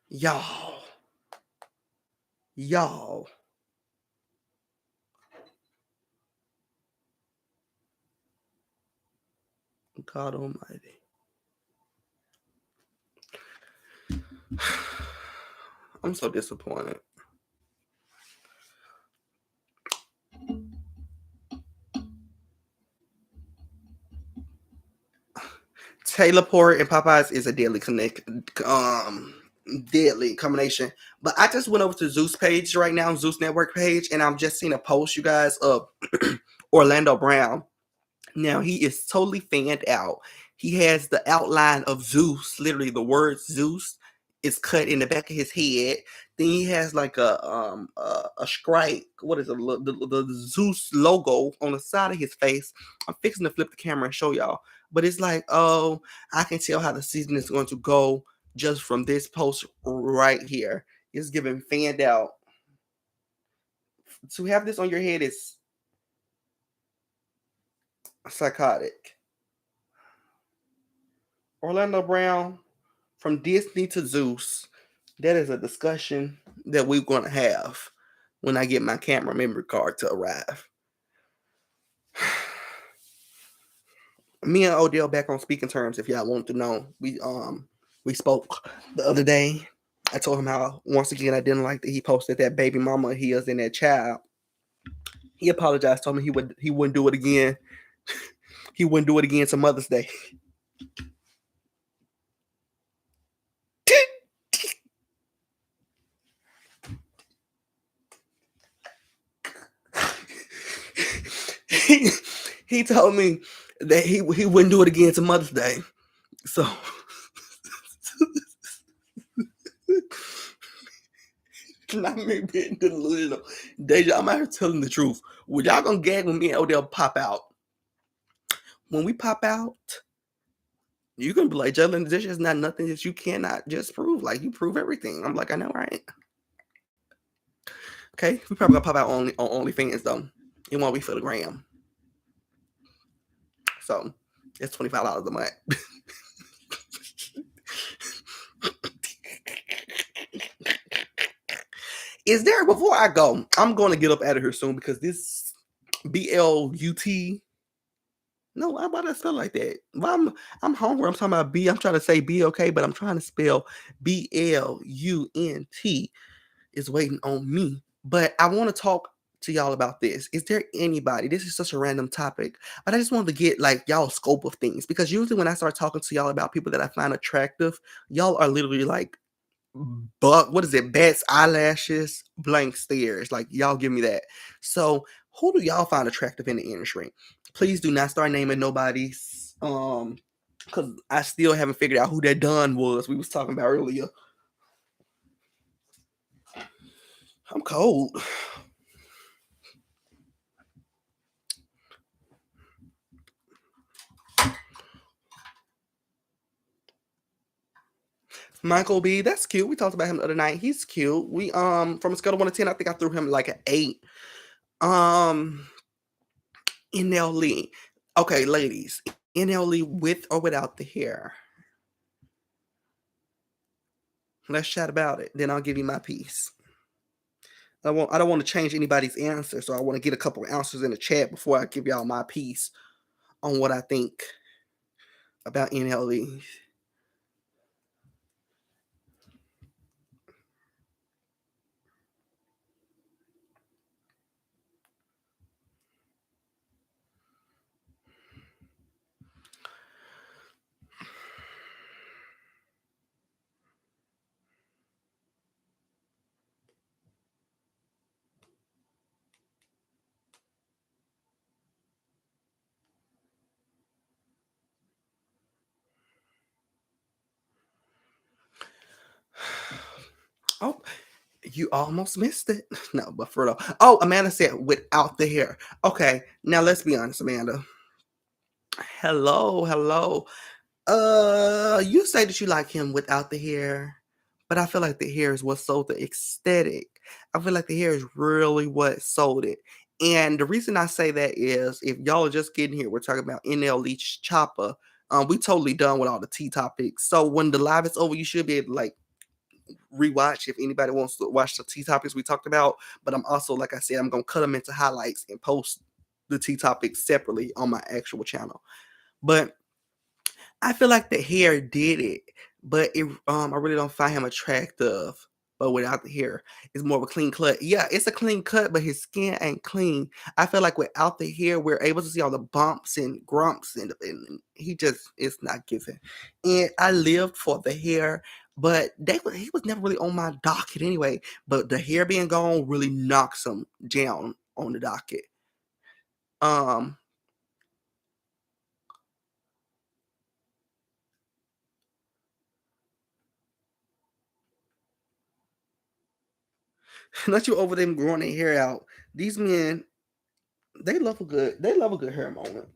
S1: Y'all. Y'all. God almighty. I'm so disappointed. Taylor Port and Popeyes is a deadly combination. But I just went over to Zeus page right now, Zeus Network page, and I'm just seeing a post, you guys, of Orlando Brown. Now he is totally fanned out. He has the outline of Zeus, literally the word Zeus is cut in the back of his head. Then he has like a stripe. What is it? The Zeus logo on the side of his face. I'm fixing to flip the camera and show y'all. But it's like, oh, I can tell how the season is going to go just from this post right here. It's giving fanned out. To have this on your head is psychotic. Orlando Brown from Disney to Zeus. That is a discussion that we're going to have when I get my camera memory card to arrive. Me and Odell back on speaking terms. If y'all want to know, we spoke the other day. I told him how once again I didn't like that he posted that baby mama of his and that child. He apologized, told me he wouldn't do it again. He wouldn't do it again to Mother's Day. he told me that he wouldn't do it again to Mother's Day. So not me being delusional. Deja, I'm out here telling the truth. Well, y'all gonna gag when me and Odell pop out. When we pop out, you can be like, Jalen, this is not nothing that you cannot just prove. Like you prove everything. I'm like, I know, right? Okay, we probably gonna pop out on OnlyFans though. It won't be for the gram. So it's $25 a month. Is there, before I go, I'm going to get up out of here soon because this BLUT. No, why about to spell like that? Well, I'm hungry. I'm talking about B. I'm trying to say B, okay, but I'm trying to spell BLUNT is waiting on me. But I want to talk to y'all about this. Is there anybody? This is such a random topic, but I just wanted to get like y'all scope of things because usually when I start talking to y'all about people that I find attractive, y'all are literally like what is it? Bats, eyelashes, blank stares. Like y'all give me that. So who do y'all find attractive in the industry? Please do not start naming nobody's because I still haven't figured out who that Don was we was talking about earlier. I'm cold. Michael B, that's cute. We talked about him the other night. He's cute. We from a scale of 1 to 10, I think I threw him like an 8. Um NLE. Okay, ladies. NLE with or without the hair? Let's chat about it. Then I'll give you my piece. I don't want to change anybody's answer, so I want to get a couple of answers in the chat before I give y'all my piece on what I think about NLE. Oh, you almost missed it. No, but for real. Oh, Amanda said without the hair. Okay, now let's be honest, Amanda. Hello, hello. You say that you like him without the hair, but I feel like the hair is what sold the aesthetic. I feel like the hair is really what sold it. And the reason I say that is if y'all are just getting here, we're talking about NL Leach Chopper. We totally done with all the tea topics. So when the live is over, you should be able to like rewatch if anybody wants to watch the tea topics we talked about. But I'm also, like I said, I'm gonna cut them into highlights and post the tea topics separately on my actual channel. But I feel like the hair did it, but I really don't find him attractive. But without the hair, it's more of a clean cut. Yeah, it's a clean cut, but his skin ain't clean. I feel like without the hair, we're able to see all the bumps and grumps, and he just it's not giving. And I lived for the hair, but he was never really on my docket anyway. But the hair being gone really knocks him down on the docket. Um, not you over them growing their hair out. These men, they love a good hair moment.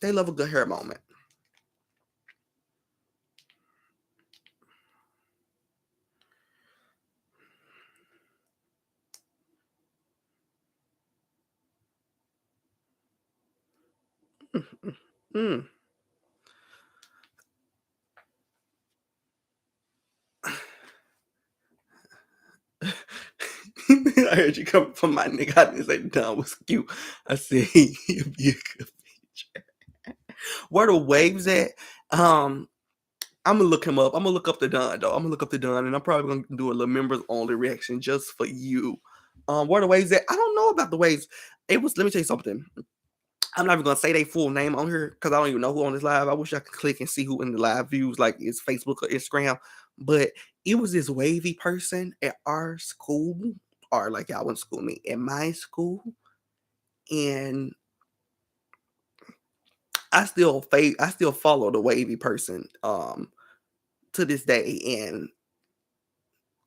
S1: They love a good hair moment. Mm. I heard you coming from my nigga. I didn't say Don was cute. I said he'd be a good picture. Where the waves at? Um, I'm gonna look him up. I'm gonna look up the Don though. I'm gonna look up the Don, and I'm probably gonna do a little members only reaction just for you. Where the waves at? I don't know about the waves. It was. Let me tell you something. I'm not even gonna say their full name on here because I don't even know who on this live. I wish I could click and see who in the live views, like it's Facebook or Instagram. But it was this wavy person at our school, or like y'all went to school with me at my school, and I still follow the wavy person to this day, and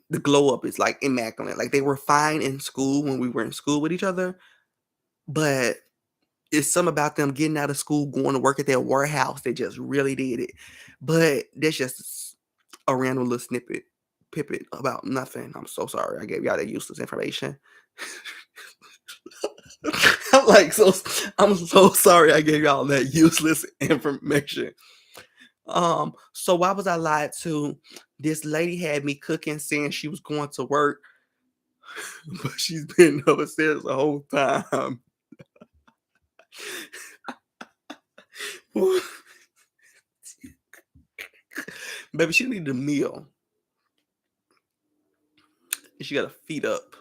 S1: the glow up is like immaculate. Like they were fine in school when we were in school with each other, but it's something about them getting out of school, going to work at their warehouse that just really did it. But that's just a random little pippet about nothing. I'm so sorry. I gave y'all that useless information. I'm like, I'm so sorry I gave y'all that useless information. So why was I lied to? This lady had me cooking, saying she was going to work. but she's been upstairs the whole time. Baby, she needed a meal. And she got to feet up.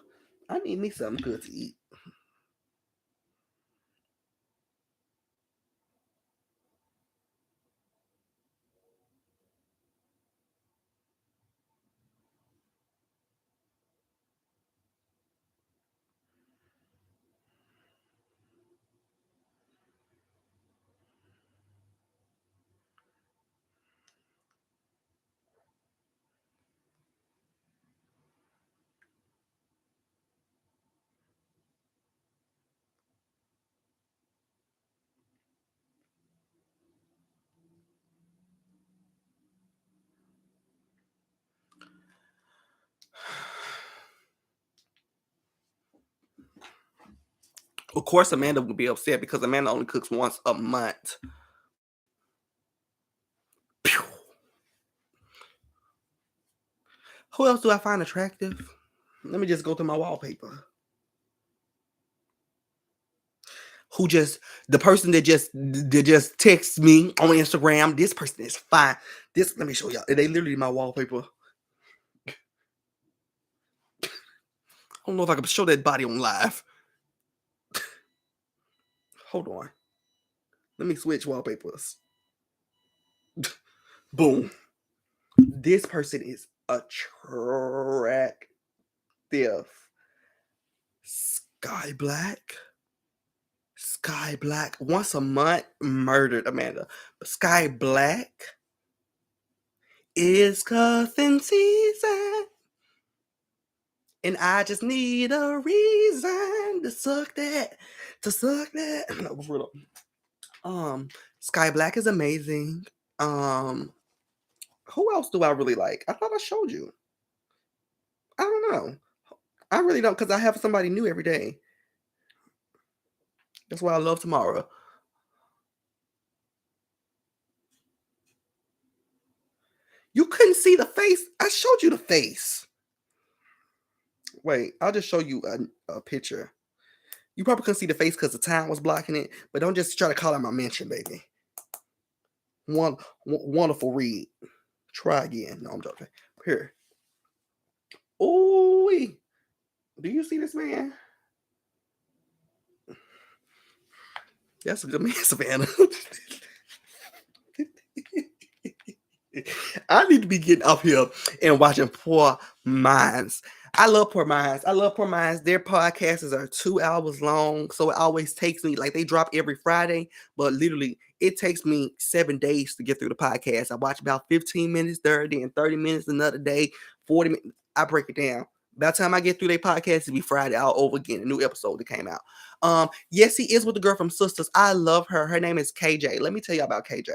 S1: I need me something good to eat. Of course, Amanda would be upset because Amanda only cooks once a month. Pew. Who else do I find attractive? Let me just go through my wallpaper. The person that just texts me on Instagram, this person is fine. Let me show y'all. They literally my wallpaper. I don't know if I can show that body on live. Hold on. Let me switch wallpapers. Boom. This person is attractive. Sky Black. Once a month, murdered Amanda. But Sky Black is cuffing season. And I just need a reason to suck that. No, before Sky Black is amazing. Who else do I really like? I thought I showed you. I don't know. I really don't, because I have somebody new every day. That's why I love tomorrow. You couldn't see the face. I showed you the face. Wait, I'll just show you a picture. You probably couldn't see the face because the time was blocking it, but don't just try to call out my mention, baby. Wonderful read. Try again. No, I'm joking. Here. Ooh, do you see this man? That's a good man, Savannah. I need to be getting up here and watching Poor Minds. I love Poor Minds. Their podcasts are 2 hours long, so it always takes me, like, they drop every Friday, but literally it takes me 7 days to get through the podcast. I watch about 15 minutes there, then 30 minutes another day, 40 minutes. I break it down. By the time I get through their podcast, it'll be Friday all over again. A new episode that came out. Yes, he is with the girl from Sisters. I love her. Her name is KJ. Let me tell you about KJ.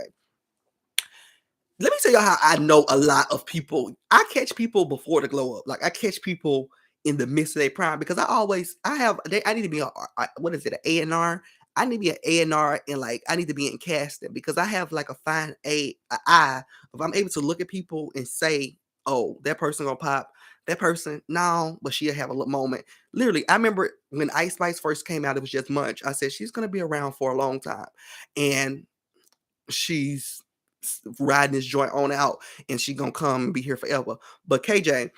S1: Let me tell you how I know a lot of people. I catch people before the glow up. Like, I catch people in the midst of their prime, because I need to be what is it, an A&R? I need to be an A&R, and like I need to be in casting, because I have like a fine eye. If I'm able to look at people and say, oh, that person gonna pop, that person, no, but she'll have a little moment. Literally, I remember when Ice Spice first came out, it was just Munch. I said, she's gonna be around for a long time. And she's riding this joint on out, and she gonna come and be here forever. But KJ,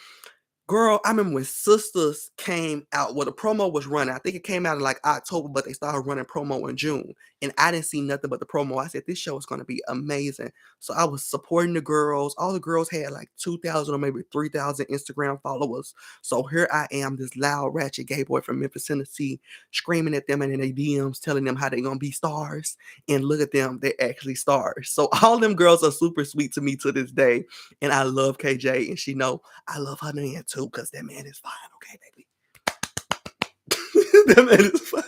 S1: girl, I remember when Sisters came out, well, the promo was running. I think it came out in like October, but they started running promo in June. And I didn't see nothing but the promo. I said, this show is going to be amazing. So I was supporting the girls. All the girls had like 2,000 or maybe 3,000 Instagram followers. So here I am, this loud, ratchet gay boy from Memphis, Tennessee, screaming at them and in their DMs, telling them how they're going to be stars. And look at them, they're actually stars. So all them girls are super sweet to me to this day. And I love KJ, and she know I love her man too, because that man is fine, okay, baby? That man is fine.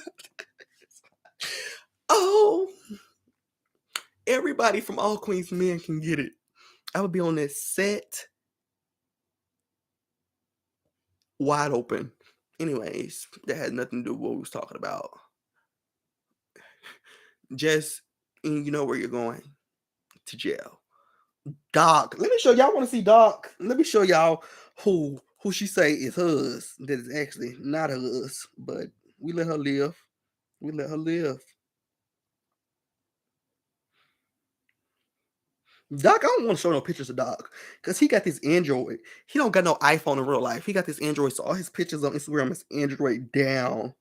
S1: Oh, everybody from All Queens Men can get it. I would be on that set wide open. Anyways, that had nothing to do with what we was talking about. Just, you know where you're going, to jail. Doc, let me show y'all. Want to see Doc? Let me show y'all who who she say is hers that is actually not hers, but we let her live. We let her live. Doc, I don't want to show no pictures of Doc because he got this Android. He don't got no iPhone in real life. He got this Android, so all his pictures on Instagram is Android down.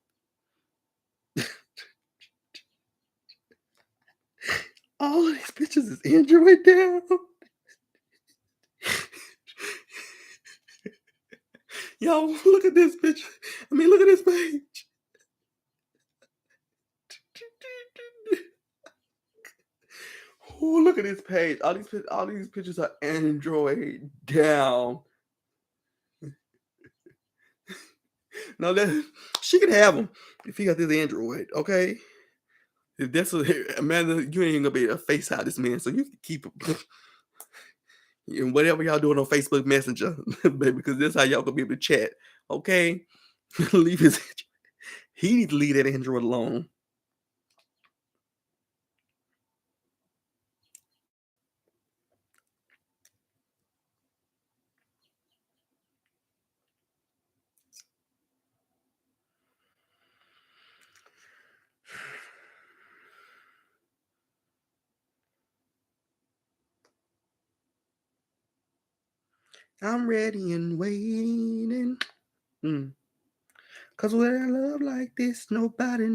S1: All of these pictures is Android down. Yo, look at this picture. I mean, look at this page. Oh, look at this page. All these pictures are Android down. No, she can have them if he got this Android, okay? If that's what Amanda, you ain't gonna be able to face out this man, so you can keep him. And whatever y'all doing on Facebook Messenger, baby, because this how y'all gonna be able to chat, okay? Leave his. He needs to leave that Android alone. I'm ready and waiting. Cause with a love like this, nobody.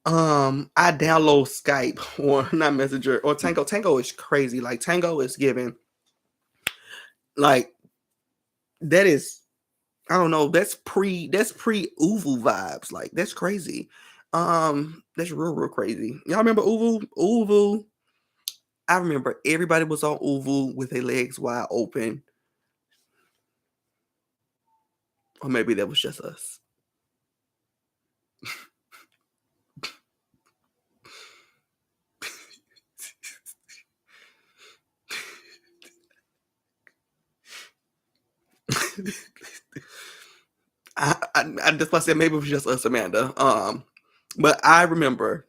S1: I download Skype or not Messenger or Tango. Tango is crazy. Like Tango is giving, like that is, I don't know. That's pre Uvu vibes. Like that's crazy. That's real crazy. Y'all remember Uvu? Uvu. I remember everybody was on Uvu with their legs wide open. Or maybe that was just us. I just want to say maybe it was just us, Amanda. But I remember,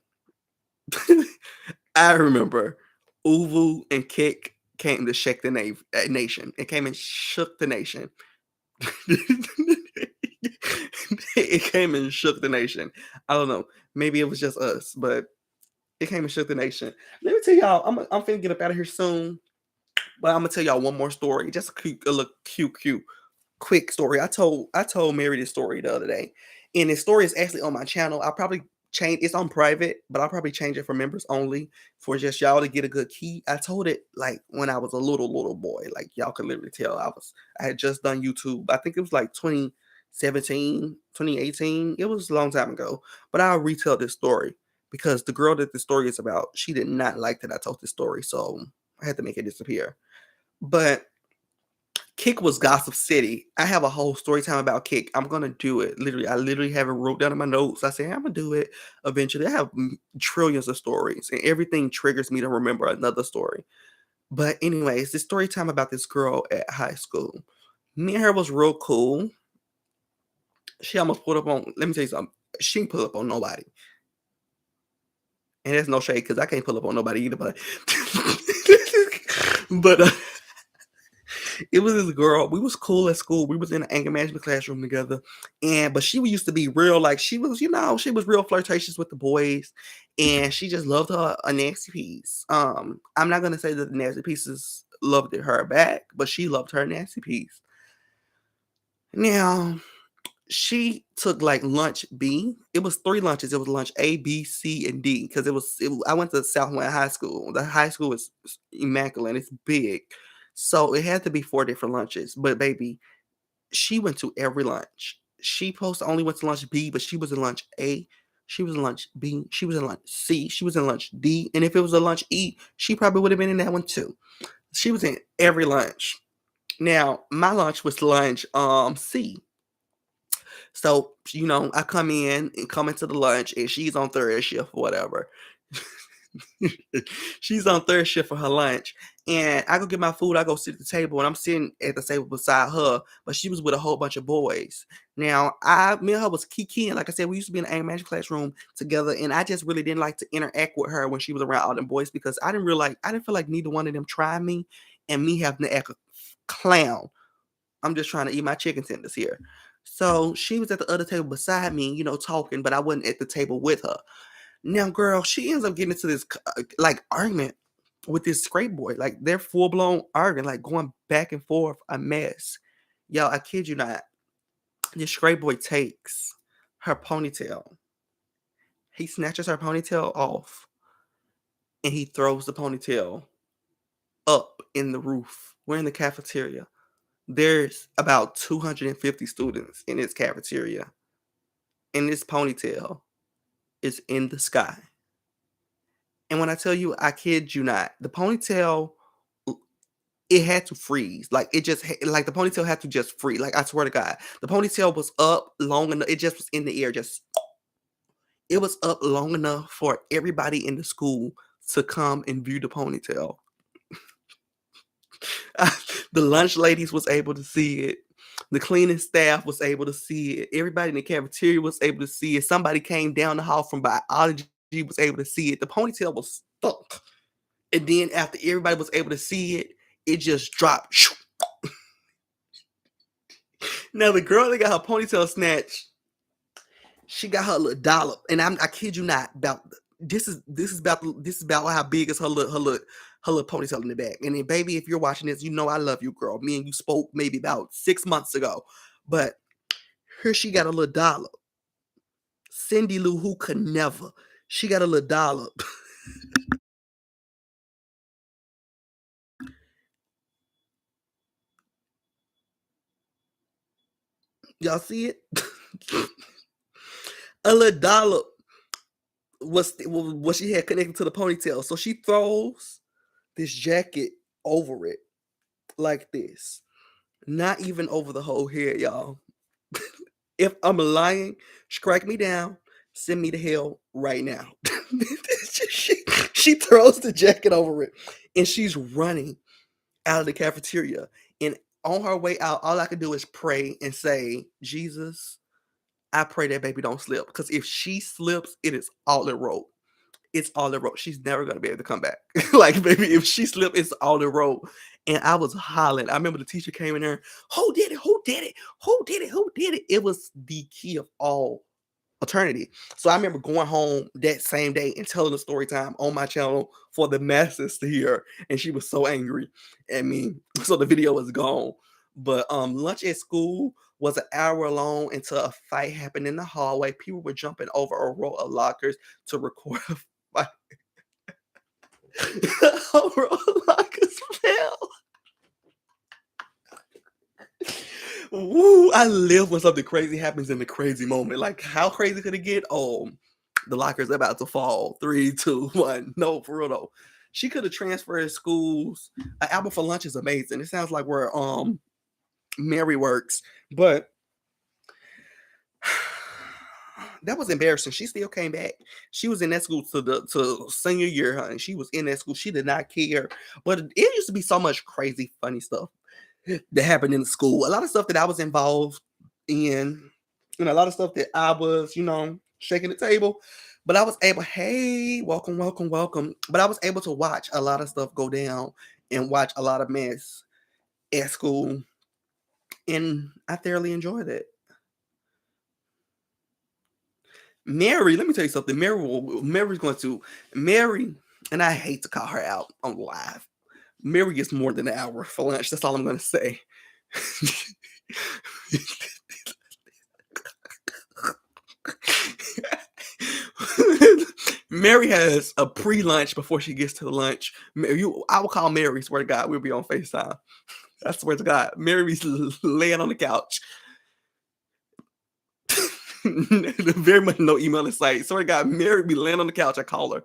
S1: Uvu and Kick came to shake the nation. It came and shook the nation. It came and shook the nation. I don't know. Maybe it was just us, but it came and shook the nation. Let me tell y'all, I'm finna get up out of here soon. But I'm gonna tell y'all one more story. Just a little cute, quick story. I told Mary this story the other day, and this story is actually on my channel. I'll probably change. It's on private, but I'll probably change it for members only for just y'all to get a good key. I told it like when I was a little boy. Like y'all could literally tell I had just done YouTube. I think it was like 2017, 2018. It was a long time ago. But I'll retell this story because the girl that the story is about, she did not like that I told this story, so I had to make it disappear. But Kick was Gossip City. I have a whole story time about Kick. I'm gonna do it. I literally have it wrote down in my notes. I say I'm gonna do it eventually. I have trillions of stories, and everything triggers me to remember another story. But anyways, this story time about this girl at high school. Me and her was real cool. She almost put up on. Let me tell you something. She didn't pull up on nobody, and there's no shade because I can't pull up on nobody either. But but. It was this girl. We was cool at school. We was in an anger management classroom together. But she used to be real, like she was, she was real flirtatious with the boys. And she just loved her a nasty piece. I'm not gonna say that the nasty pieces loved her back, but she loved her nasty piece. Now she took like lunch B. It was 3 lunches. It was lunch A, B, C, and D. Because I went to Southland High School. The high school is immaculate. It's big. So it had to be 4 different lunches. But baby, she went to every lunch. She supposed to only went to lunch B, but she was in lunch A. She was in lunch B. She was in lunch C. She was in lunch D. And if it was a lunch E, she probably would have been in that one too. She was in every lunch. Now, my lunch was lunch C. So, I come into the lunch and she's on third shift or whatever. She's on third shift for her lunch. And I go get my food. I go sit at the table and I'm sitting at the table beside her, but she was with a whole bunch of boys. Now, me and her was kiki. Like I said, we used to be in the anger management classroom together. And I just really didn't like to interact with her when she was around all them boys because I didn't feel like neither one of them tried me. and me having to act a clown. I'm just trying to eat my chicken tenders here. So she was at the other table beside me, talking, but I wasn't at the table with her. Now, girl, she ends up getting into this like argument with this scrape boy. Like they're full blown arguing, like going back and forth, a mess. Yo, I kid you not. This scrape boy takes her ponytail. He snatches her ponytail off and he throws the ponytail up in the roof. We're in the cafeteria. There's about 250 students in this cafeteria. And this ponytail is in the sky. And when I tell you, I kid you not, the ponytail, it had to freeze. Like it just, like the ponytail had to just freeze. Like I swear to God, the ponytail was up long enough. It just was in the air. It was up long enough for everybody in the school to come and view the ponytail. The lunch ladies was able to see it. The cleaning staff was able to see it. Everybody in the cafeteria was able to see it. Somebody came down the hall from biology, was able to see it. The ponytail was stuck. And then after everybody was able to see it, it just dropped. Now the girl that got her ponytail snatched, she got her little dollop. And I kid you not, about this is about how big is her little ponytail in the back. And then, baby, if you're watching this, you know I love you, girl. Me and you spoke maybe about 6 months ago. But here she got a little dollop. Cindy Lou, who could never. She got a little dollop. Y'all see it? A little dollop was what she had connected to the ponytail. So she throws this jacket over it like this. Not even over the whole head, y'all. If I'm lying, strike me down. Send me to hell right now. she throws the jacket over it and she's running out of the cafeteria. And on her way out, all I can do is pray and say, Jesus, I pray that baby don't slip. Because if she slips, it is all in road. It's all in road. She's never gonna be able to come back. Like, baby, if she slipped, it's all in road. And I was hollering. I remember the teacher came in there. Who did it? Who did it? Who did it? Who did it? It was the key of all eternity. So I remember going home that same day and telling the story time on my channel for the masses to hear. And she was so angry at me. So the video was gone. But lunch at school was an hour long until a fight happened in the hallway. People were jumping over a row of lockers to record a fight. A row of lockers fell. Woo, I live when something crazy happens in the crazy moment. Like, how crazy could it get? Oh, the locker's about to fall. 3, 2, 1. No, for real though. She could have transferred schools. An album for lunch is amazing. It sounds like where Mary works, but that was embarrassing. She still came back. She was in that school to senior year, honey. She was in that school. She did not care. But it used to be so much crazy, funny stuff that happened in the school. A lot of stuff that I was involved in, and a lot of stuff that I was, shaking the table. But I was able, hey, welcome, welcome, welcome. But I was able to watch a lot of stuff go down and watch a lot of mess at school. And I thoroughly enjoyed it. Mary, let me tell you something. Mary's going to, Mary, and I hate to call her out on live. Mary gets more than an hour for lunch. That's all I'm going to say. Mary has a pre-lunch before she gets to the lunch. I will call Mary, swear to God, we'll be on FaceTime. I swear to God. Mary's laying on the couch. Very much no email in sight. Swear to God, Mary be laying on the couch. I call her.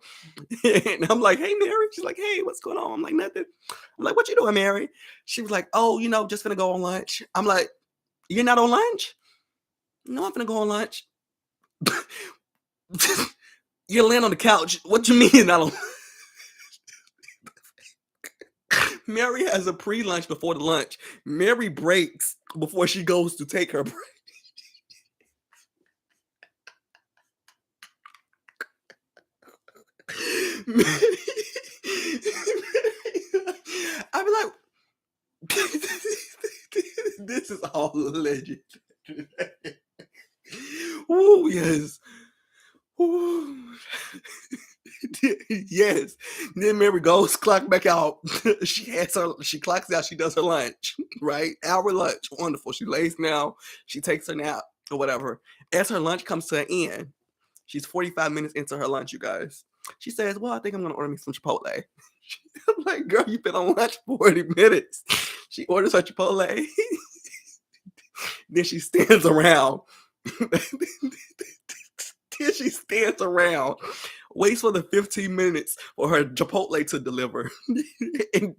S1: And I'm like, hey, Mary. She's like, hey, what's going on? I'm like, nothing. I'm like, what you doing, Mary? She was like, oh, just gonna go on lunch. I'm like, you're not on lunch? No, I'm gonna go on lunch. You're laying on the couch. What you mean not on? Mary has a pre-lunch before the lunch. Mary breaks before she goes to take her break. I'd be like, This is all alleged. Oh yes. Ooh. Yes. Then Mary goes clock back out. She clocks out, she does her lunch, right? Hour lunch. Wonderful. She lays down, she takes her nap or whatever. As her lunch comes to an end, she's 45 minutes into her lunch, you guys. She says, well, I think I'm gonna order me some Chipotle. I'm like, girl, you've been on lunch 40 minutes. She orders her Chipotle. Then she stands around. Then she stands around, waits for the 15 minutes for her Chipotle to deliver. And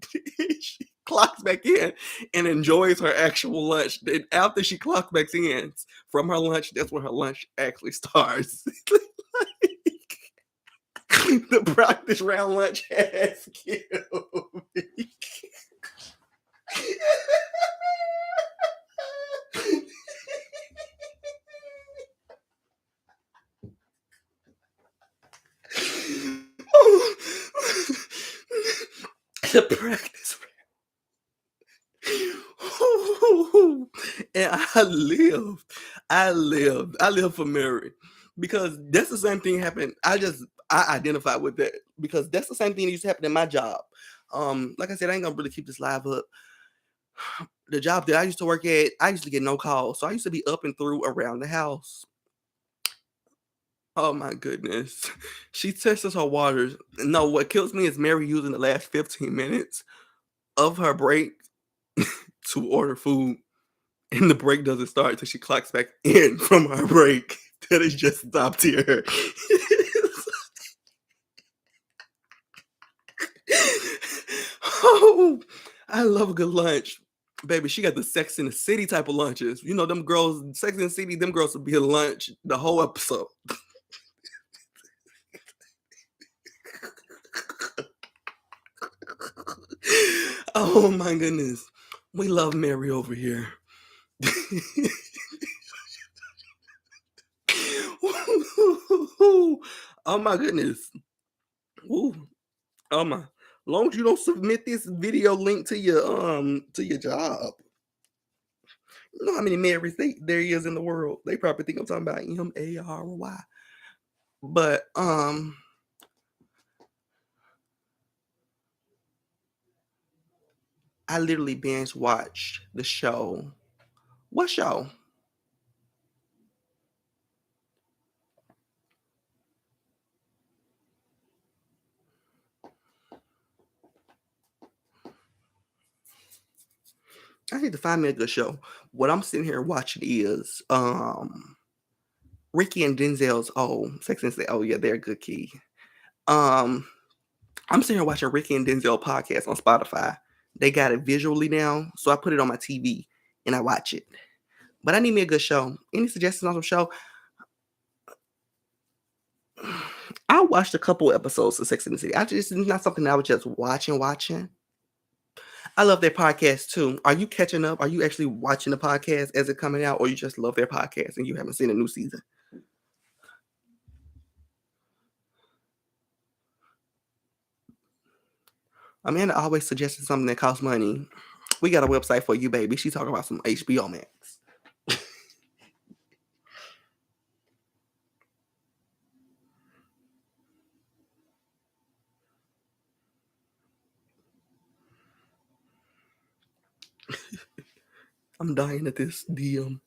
S1: she clocks back in and enjoys her actual lunch. Then after she clocks back in from her lunch, that's when her lunch actually starts. The practice round lunch has killed me. The practice round. And I live for Mary because that's the same thing happened. I identify with that because that's the same thing that used to happen in my job. Like I said, I ain't gonna really keep this live up. The job that I used to work at, I used to get no calls, so I used to be up and through around the house. Oh my goodness. She tests her waters. No, what kills me is Mary using the last 15 minutes of her break to order food. And the break doesn't start until she clocks back in from her break. That is just stopped here. Oh, I love a good lunch. Baby, she got the Sex in the City type of lunches. You know, them girls, Sex in the City, them girls would be at lunch the whole episode. Oh my goodness. We love Mary over here. Oh my goodness. Ooh. Oh my. Long as you don't submit this video link to your job. You know how many Marys there is in the world? They probably think I'm talking about Mary. But I literally binge watched the show. What show? I need to find me a good show. What I'm sitting here watching is Ricky and Denzel's Sex and City. Oh yeah, they're a good key. Um I'm sitting here watching Ricky and Denzel podcast on Spotify. They got it visually now, so I put it on my TV and I watch it. But I need me a good show. Any suggestions on some show? I watched a couple episodes of Sex and the City. It's not something I was just watching. I love their podcast too. Are you catching up? Are you actually watching the podcast as it coming out, or you just love their podcast and you haven't seen a new season? Amanda always suggesting something that costs money. We got a website for you, baby. She's talking about some HBO Max. I'm dying at this DM.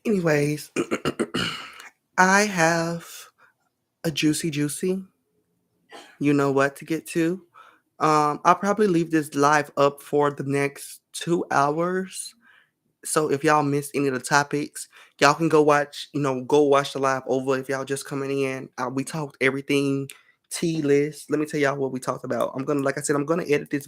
S1: Anyways, I have a juicy. You know what to get to. I'll probably leave this live up for the next 2 hours. So if y'all missed any of the topics, y'all can go watch the live over. If y'all just coming in, we talked everything tea list. Let me tell y'all what we talked about. Like I said, I'm gonna edit this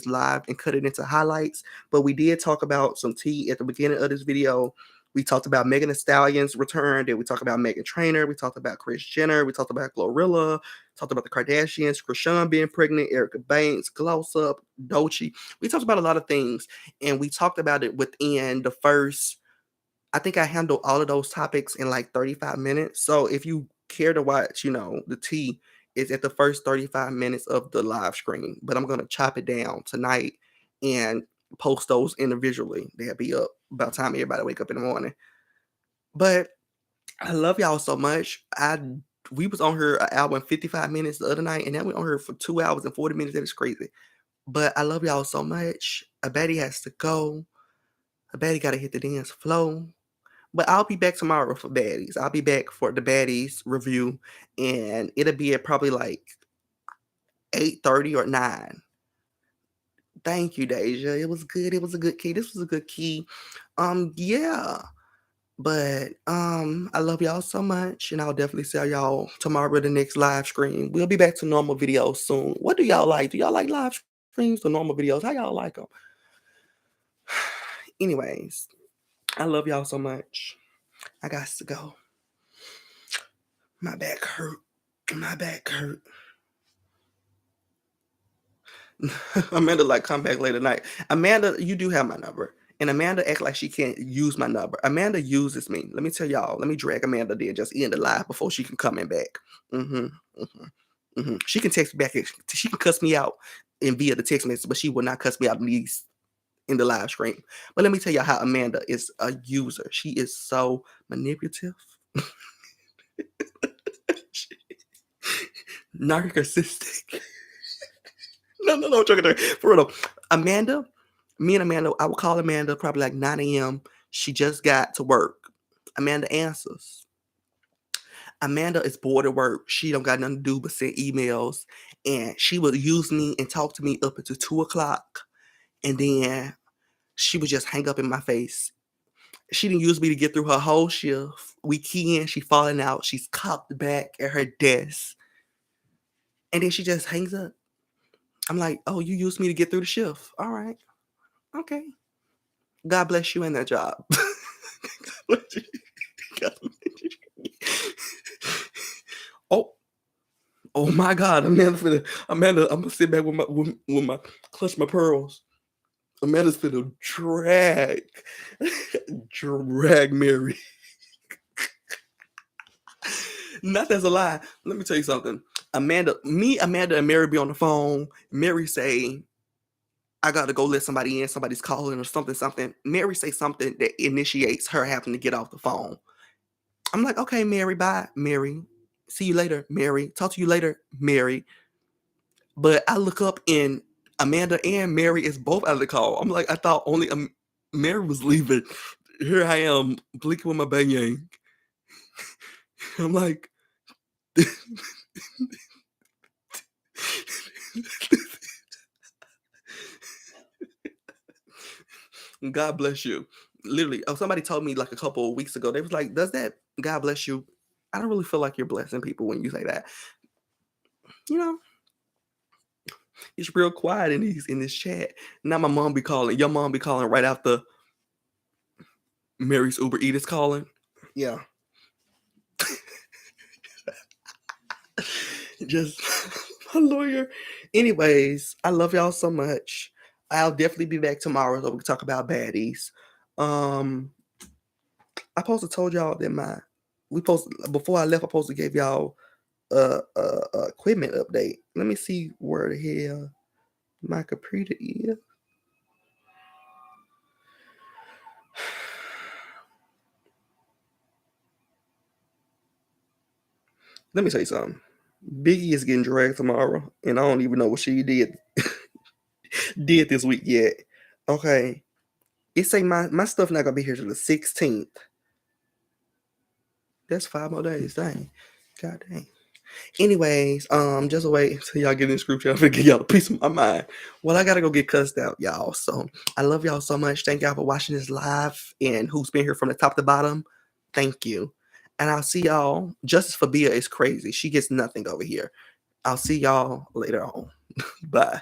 S1: live and cut it into highlights. But we did talk about some tea at the beginning of this video. We talked about Megan Thee Stallion's return. Then we talked about Meghan Trainor. We talked about Kris Jenner. We talked about Glorilla. Talked about the Kardashians, Chrisean being pregnant, Erica Banks, Gloss Up, Dochi. We talked about a lot of things, and we talked about it within the first. I think I handled all of those topics in like 35 minutes. So if you care to watch, the tea is at the first 35 minutes of the live stream. But I'm gonna chop it down tonight and post those individually. They'll be up by the time everybody wake up in the morning. But I love y'all so much. We was on here an hour and 55 minutes the other night, and now we're on here for 2 hours and 40 minutes. That is crazy. But I love y'all so much. A baddie has to go. A baddie gotta hit the dance floor. But I'll be back tomorrow for baddies. I'll be back for the baddies review, and it'll be at probably like 8:30 or 9. Thank you, Deja. It was good. It was a good key. This was a good key. Yeah. But I love y'all so much, and I'll definitely see y'all tomorrow the next live stream. We'll be back to normal videos soon. What do y'all like? Do y'all like live streams or normal videos? How y'all like them? Anyways, I love y'all so much. I got to go. My back hurt. My back hurt. Amanda, like, come back later tonight. Amanda, you do have my number. And Amanda act like she can't use my number. Amanda uses me. Let me tell y'all. Let me drag Amanda there. Just end the live before she can come in back. She can text me back. She can cuss me out and via the text message, but she will not cuss me out in the live stream. But let me tell y'all how Amanda is a user. She is so manipulative. Narcissistic. No, I'm joking. For real though. Amanda, me and Amanda, I will call Amanda probably like 9 a.m. She just got to work. Amanda answers. Amanda is bored at work. She don't got nothing to do but send emails. And she would use me and talk to me up until 2 o'clock. And then she would just hang up in my face. She didn't use me to get through her whole shift. We key in, she falling out. She's cocked back at her desk. And then she just hangs up. I'm like, oh, you used me to get through the shift. All right. Okay. God bless you in that job. God bless you. Oh my God, Amanda, I'm gonna sit back with my clutch my pearls. Amanda's finna drag Mary. Not that's a lie. Let me tell you something. Amanda, and Mary be on the phone. Mary say, I gotta go let somebody in. Somebody's calling or something. Mary say something that initiates her having to get off the phone. I'm like, okay, Mary, bye, Mary. See you later, Mary. Talk to you later, Mary. But I look up and Amanda and Mary is both out of the call. I'm like, I thought only Mary was leaving. Here I am, blinking with my bang. I'm like, God bless you. Literally, somebody told me like a couple of weeks ago, they was like, does that God bless you? I don't really feel like you're blessing people when you say that. It's real quiet in this chat. Now my mom be calling. Your mom be calling right after Mary's Uber Eats is calling. Yeah. Just my lawyer. Anyways, I love y'all so much. I'll definitely be back tomorrow so we can talk about baddies. I supposed to told y'all that before I left, I supposed to give y'all a equipment update. Let me see where the hell my computer is. Let me say something. Biggie is getting dragged tomorrow, and I don't even know what she did this week yet. Okay. It say my stuff not gonna be here till the 16th. That's 5 more days. Dang. God dang. Anyways, just wait until y'all get in this group chat. I'm gonna give y'all a piece of my mind. Well, I gotta go get cussed out, y'all. So I love y'all so much. Thank y'all for watching this live, and who's been here from the top to bottom. Thank you. And I'll see y'all. Justice for Bia is crazy. She gets nothing over here. I'll see y'all later on. Bye.